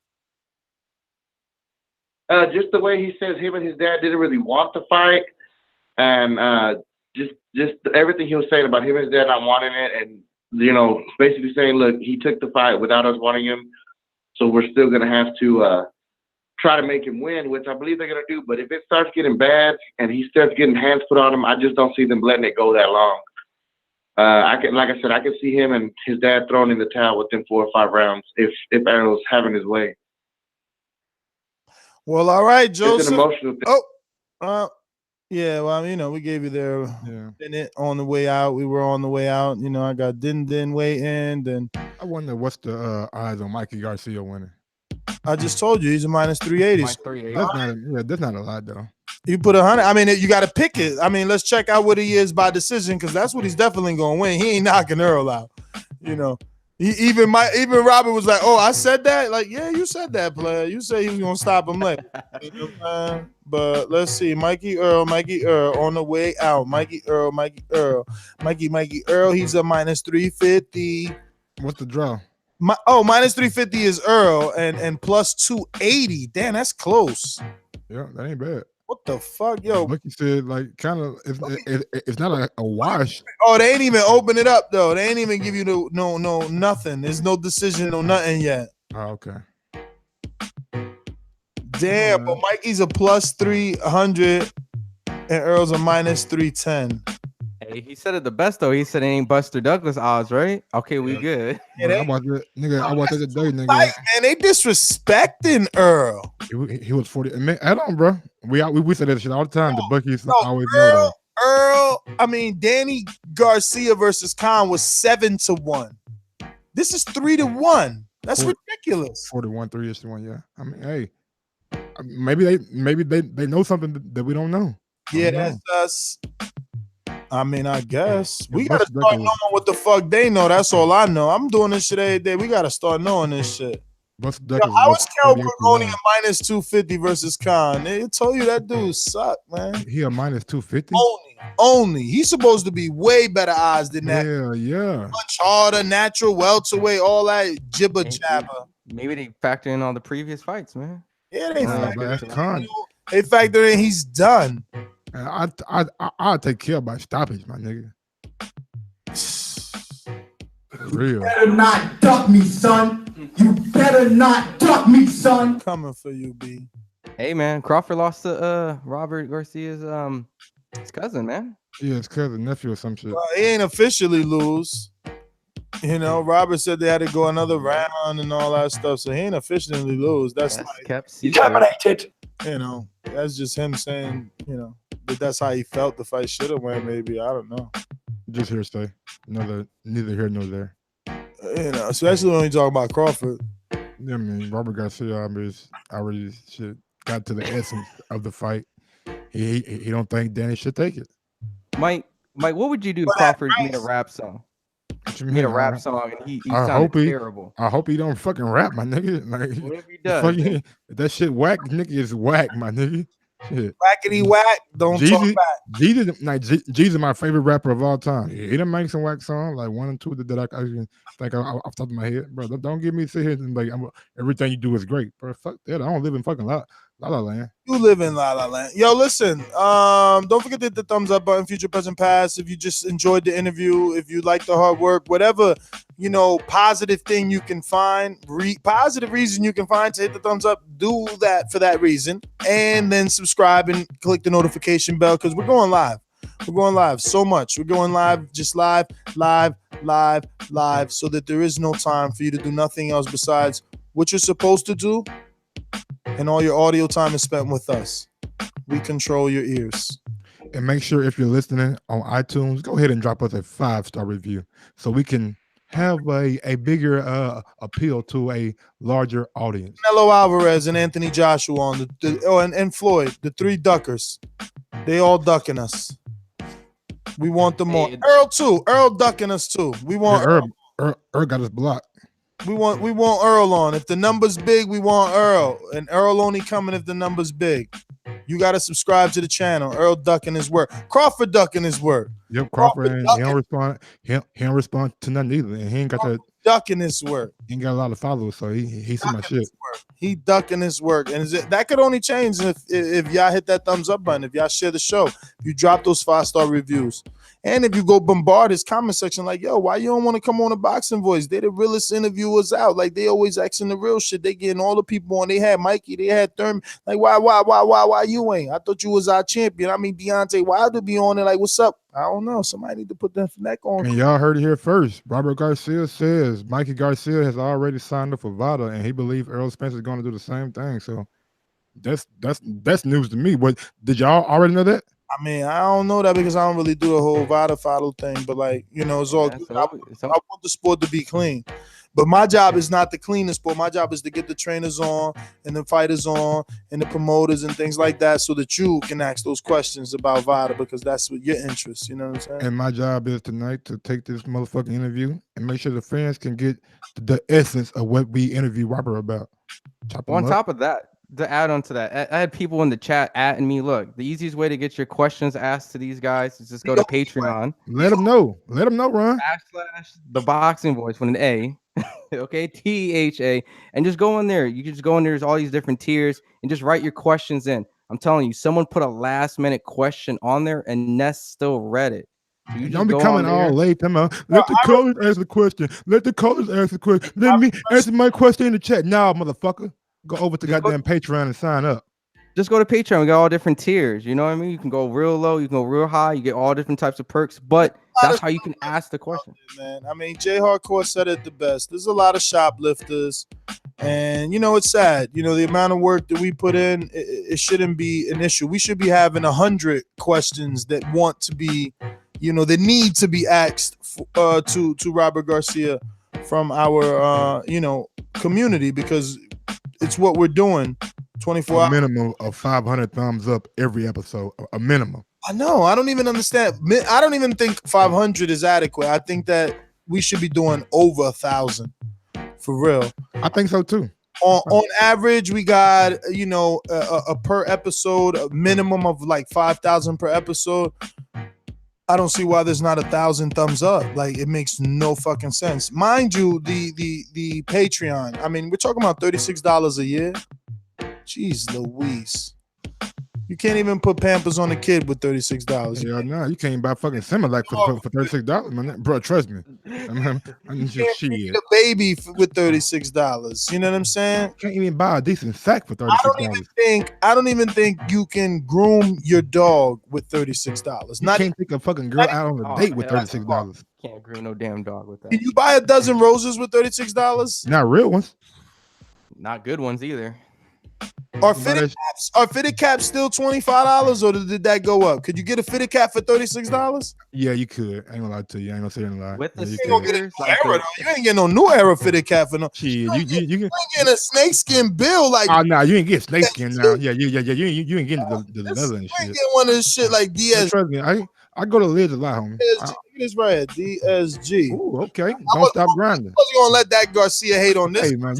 U: Just the way he says him and his dad didn't really want the fight, and just everything he was saying about him and his dad not wanting it, and basically saying, look, he took the fight without us wanting him, so we're still gonna have to try to make him win, which I believe they're gonna do. But if it starts getting bad and he starts getting hands put on him, I just don't see them letting it go that long. I can see him and his dad throwing in the towel within 4 or 5 rounds if Earl's having his way.
F: Well, all right, Joseph.
U: It's an emotional thing.
F: Yeah. Well, we gave you their minute on the way out. We were on the way out. I got Din waiting. Then
K: I wonder what's the odds on Mikey Garcia winning.
F: I just told you he's a -380.
K: That's not a lot though.
F: You put 100. I mean, you got to pick it. I mean, let's check out what he is by decision because that's what he's definitely going to win. He ain't knocking Earl out. Even Robert was like, "Oh, I said that." Like, yeah, you said that, player. You said he was going to stop him late. But let's see, Mikey Earl on the way out. Mikey Earl. Mikey Earl. He's a -350.
K: What's the draw?
F: -350 is Earl and +280. Damn, that's close.
K: Yeah, that ain't bad.
F: What the fuck, yo?
K: Like you said, like kind of, it's not a wash.
F: Oh, they ain't even open it up though. They ain't even give you no nothing. There's no decision, no nothing yet.
K: Oh, okay.
F: Damn, but Mikey's a +300 and Earl's a -310.
G: Hey, he said it the best though. He said it ain't Buster Douglas odds, right? Okay, we good.
K: Man, I watched it, nigga. I watched it today, nigga.
F: Like, man, they disrespecting Earl.
K: He was 40. Man, add on, bro. We say that shit all the time. The Buckies always know
F: Earl,
K: though.
F: Danny Garcia versus Khan was 7-1. This is 3-1. That's ridiculous.
K: 41-3-1. Yeah. I mean, hey, maybe they know something that we don't know.
F: Yeah, that's us. I mean, I guess we gotta start knowing what the fuck they know. That's all I know. I'm doing this shit every day. We gotta start knowing this shit. Yo, how is Kel Burgoni a -250 versus Khan? They told you that dude suck, man.
K: He a -250.
F: Only. He's supposed to be way better odds than that.
K: Yeah.
F: Much harder, natural, welterweight, all that jibber jabber.
G: Maybe they factor in all the previous fights, man.
F: Yeah, they factor
K: Khan.
F: They factor in he's done.
K: I'll take care by stoppage, my nigga. Real.
L: You better not duck me, son. You better not duck me, son.
F: Coming for you, B.
G: Hey man, Crawford lost to Robert Garcia's his cousin, man.
K: Yeah, his cousin, nephew or some shit.
F: Well, he ain't officially lose. You know, Robert said they had to go another round and all that stuff, so he ain't officially lose. That's like,
G: kept
F: terminated. You know, that's just him saying, you know, that that's how he felt the fight should have went. Maybe I don't know.
K: Just hearsay. Neither here nor there.
F: You know, especially when we talk about Crawford.
K: Yeah, I mean, Robert Garcia already shit got to the essence of the fight. He don't think Danny should take it.
G: Mike, what would you do if Crawford made a rap song? Made a rap song and he sounded terrible.
K: I hope he don't fucking rap, my nigga. Like,
G: what if he does?
K: If that shit whack, nigga is whack, my nigga. Shit.
F: Whackity whack, don't talk back.
K: Jeezy my favorite rapper of all time. He done make some whack songs, like 1 and 2 that I can think off the top of my head. Bro, don't give me sit here and like everything you do is great. Bro, fuck that. I don't live in fucking La La Land.
F: You live in La La Land. Yo, listen, don't forget to hit the thumbs up button, future, present, past. If you just enjoyed the interview, if you like the hard work, whatever, you know, positive thing you can find, positive reason you can find to hit the thumbs up, do that for that reason. And then subscribe and click the notification bell because we're going live. We're going live so much. We're going live, just live, so that there is no time for you to do nothing else besides what you're supposed to do. And all your audio time is spent with us. We control your ears.
K: And make sure if you're listening on iTunes, go ahead and drop us a 5-star review so we can have a bigger appeal to a larger audience.
F: Canelo Alvarez and Anthony Joshua on and Floyd, the 3 duckers. They all ducking us. We want them more. Earl too. Earl ducking us too. We want
K: Earl got us blocked.
F: We want Earl on. If the number's big, we want Earl. And Earl only coming if the number's big. You got to subscribe to the channel. Earl ducking his work. Crawford ducking his work.
K: Yep, Crawford he don't respond. He don't respond to nothing either. And he ain't got
F: ducking his work.
K: He ain't got a lot of followers, so he see my shit.
F: He ducking his work. And that could only change if y'all hit that thumbs up button, if y'all share the show, if you drop those 5-star reviews. And if you go bombard his comment section like, yo, why you don't want to come on the Boxing Voice? They the realest interviewers out. Like, they always asking the real shit. They getting all the people on. They had Mikey. They had Thurman. Like, why you ain't? I thought you was our champion. I mean, Deontay Wilder be on it. Like, what's up? I don't know. Somebody need to put that neck on.
K: And y'all heard it here first. Robert Garcia says Mikey Garcia has already signed up for VADA, and he believes Earl Spence is going to do the same thing. So that's news to me. But did y'all already know that?
F: I mean, I don't know that because I don't really do the whole VADA follow thing, but like, you know, it's all good. I want the sport to be clean. But my job is not to clean the sport. My job is to get the trainers on and the fighters on and the promoters and things like that so that you can ask those questions about VADA because that's what your interest, you know what I'm saying?
K: And my job is tonight to take this motherfucking interview and make sure the fans can get the essence of what we interview Robert about.
G: On top of that, to add on to that, I had people in the chat atting me, look, the easiest way to get your questions asked to these guys is just go to Patreon.
K: Let them know, Ron.
G: /ThaBoxingVoice with an A. Okay, THA, and just go in there. You can just go in there. There's all these different tiers and just write your questions in. I'm telling you, someone put a last-minute question on there, and Ness still read it. So you
K: don't be coming all late. Let the callers ask the question. Let the callers ask the question. Let me answer my question in the chat now, motherfucker. Go over to goddamn Patreon and sign up.
G: just go to Patreon. We got all different tiers. You know what I mean? You can go real low, you can go real high. You get all different types of perks, but that's how you can ask the question.
F: Man, I mean, Jay Hardcore said it the best. There's a lot of shoplifters, and it's sad. The amount of work that we put in, it shouldn't be an issue. We should be having 100 questions that want to be, that need to be asked to Robert Garcia from our community, because it's what we're doing 24 hours.
K: Minimum of 500 thumbs up every episode, a minimum.
F: I know. I don't even understand. I don't even think 500 is adequate. I think that we should be doing over 1,000 for real.
K: I think so too.
F: On average, we got a per episode, a minimum of like 5,000 per episode. I don't see why there's not 1,000 thumbs up. Like, it makes no fucking sense. Mind you, the Patreon. I mean, we're talking about $36 a year. Jeez Louise. You can't even put Pampers on a kid with $36.
K: Yeah, no, you can't even buy fucking Similac for $36, man. Bro, trust me. I need your shit.
F: Feed a baby with $36. You know what I'm saying?
K: Can't even buy a decent sack for $36.
F: I don't even think you can groom your dog with $36.
K: You can't take a fucking girl out on a date with $36.
G: Can't groom no damn dog with that.
F: Can you buy a dozen roses with $36?
K: Not real ones.
G: Not good ones either.
F: Are fitted caps still $25, or did that go up? Could you get a fitted cap for $36?
K: Yeah, you could. I ain't gonna lie to you. I ain't gonna say anything lie.
G: With the
K: you
F: ain't gonna get a new era, though. You ain't getting no new era fitted cap for no.
K: Shit, you
F: ain't getting a snakeskin bill like.
K: Oh no, you ain't get snakeskin now. Yeah. You ain't getting the leather and
F: You
K: shit.
F: ain't getting one of this shit like DS.
K: Trust me, I go to Lids a lot, homie.
F: This right here, DSG.
K: Ooh, okay. Don't stop grinding.
F: I was gonna let that Garcia hate on this.
K: Hey man,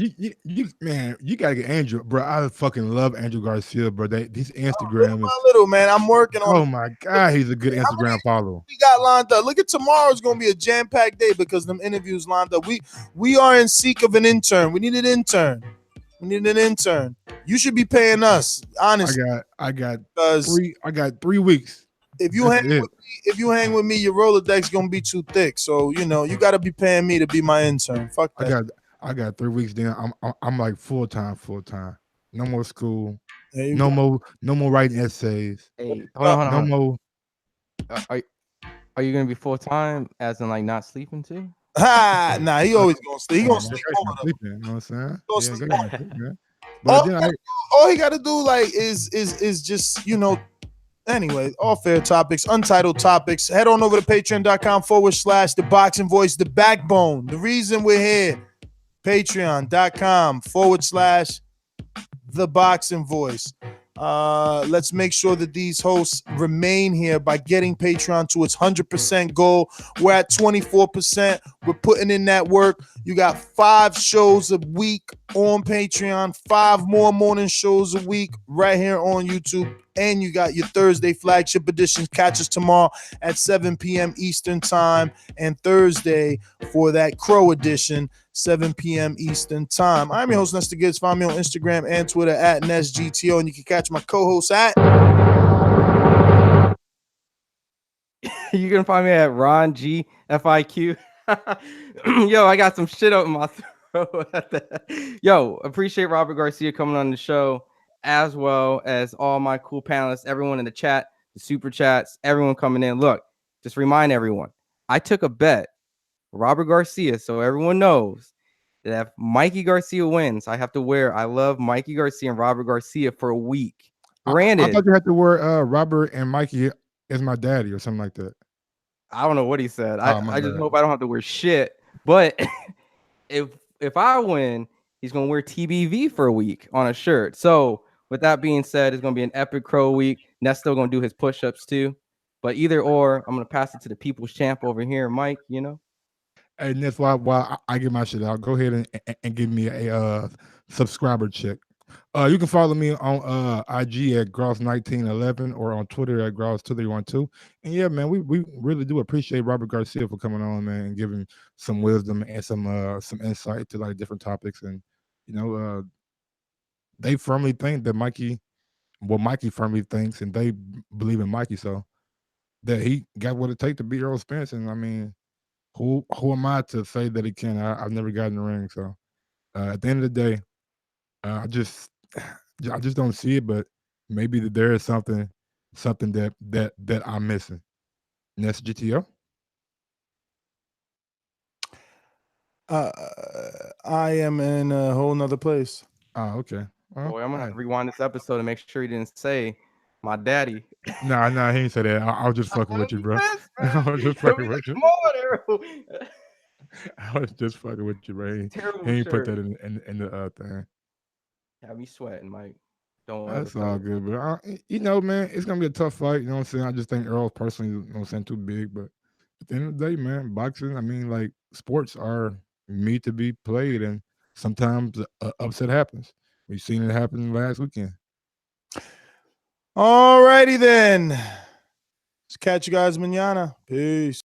K: you gotta get Andrew, bro. I fucking love Andrew Garcia, bro. These Instagram is
F: little man. I'm working on.
K: Oh my god, he's a good Instagram follower.
F: We got lined up. Look at tomorrow's gonna be a jam-packed day because them interviews lined up. We are in seek of an intern. We need an intern. You should be paying us, honestly.
K: I got 3 weeks.
F: If you hang with me, your Rolodex gonna be too thick. So you gotta be paying me to be my intern. Fuck that.
K: I got 3 weeks. Then I'm like full time. No more school.
F: Hey,
K: no more writing essays.
G: Hey, hold on.
K: No more.
G: Are you gonna be full time, as in like not sleeping too?
F: Nah, he always gonna sleep. He gonna sleep over them.
K: You know what I'm saying?
F: Sleep.
K: But
F: all he gotta do is just Anyway, all fair topics, untitled topics. Head on over to patreon.com/ThaBoxingVoice, the backbone. The reason we're here, patreon.com/ThaBoxingVoice. Let's make sure that these hosts remain here by getting Patreon to its 100% goal. We're at 24%. We're putting in that work. You got 5 shows a week on Patreon, 5 more morning shows a week right here on YouTube. And you got your Thursday flagship edition. Catch us tomorrow at 7 p.m. Eastern time, and Thursday for that Crow edition, 7 p.m. Eastern time. I'm your host, Nestor Gibbs. Find me on Instagram and Twitter at NestGTO, and you can catch my co-host at.
G: You can find me at Ron G FIQ. Yo, I got some shit up in my throat. Yo, appreciate Robert Garcia coming on the show, as well as all my cool panelists, everyone in the chat, the super chats, everyone coming in. Look, just remind everyone, I took a bet, Robert Garcia, so everyone knows that if Mikey Garcia wins, I have to wear I love Mikey Garcia and Robert Garcia for a week. Granted,
K: I thought you had to wear Robert and Mikey as my daddy or something like that.
G: I don't know what he said. I just
K: bad.
G: hope I don't have to wear shit. But if I win, he's gonna wear TBV for a week on a shirt. So with that being said, it's gonna be an epic Crow week. Ness still gonna do his push-ups too. But either or, I'm gonna pass it to the people's champ over here, Mike.
K: And that's why I get my shit out. Go ahead and give me a subscriber check. You can follow me on IG at Gross1911 or on Twitter at Gross2312. And yeah, man, we really do appreciate Robert Garcia for coming on, man, and giving some wisdom and some insight to like different topics. And they firmly think that Mikey firmly thinks, and they believe in Mikey, so that he got what it takes to beat Earl Spence. And I mean, who am I to say that he can? I've never gotten the ring, so at the end of the day, I just don't see it. But maybe that there is something that I'm missing. And that's GTO.
F: I am in a whole nother place.
K: Oh, okay. Well,
G: Boy, I'm gonna have to rewind this episode to make sure he didn't say my daddy.
K: Nah, he ain't say that. I was just fucking with you, bro. I was just fucking with you.
G: Come on, Earl.
K: I was just fucking with you, bro.
G: Terrible
K: He ain't put
G: shirt.
K: that in the thing.
G: Have me sweating, Mike. Don't
K: That's
G: ever
K: all good, bro. Man, it's gonna be a tough fight. You know what I'm saying? I just think Earl's personally, you know what I'm saying, too big. But at the end of the day, man, boxing, I mean, like, sports are made to be played, and sometimes upset happens. We've seen it happen last weekend.
F: All righty then. Let's catch you guys mañana. Peace.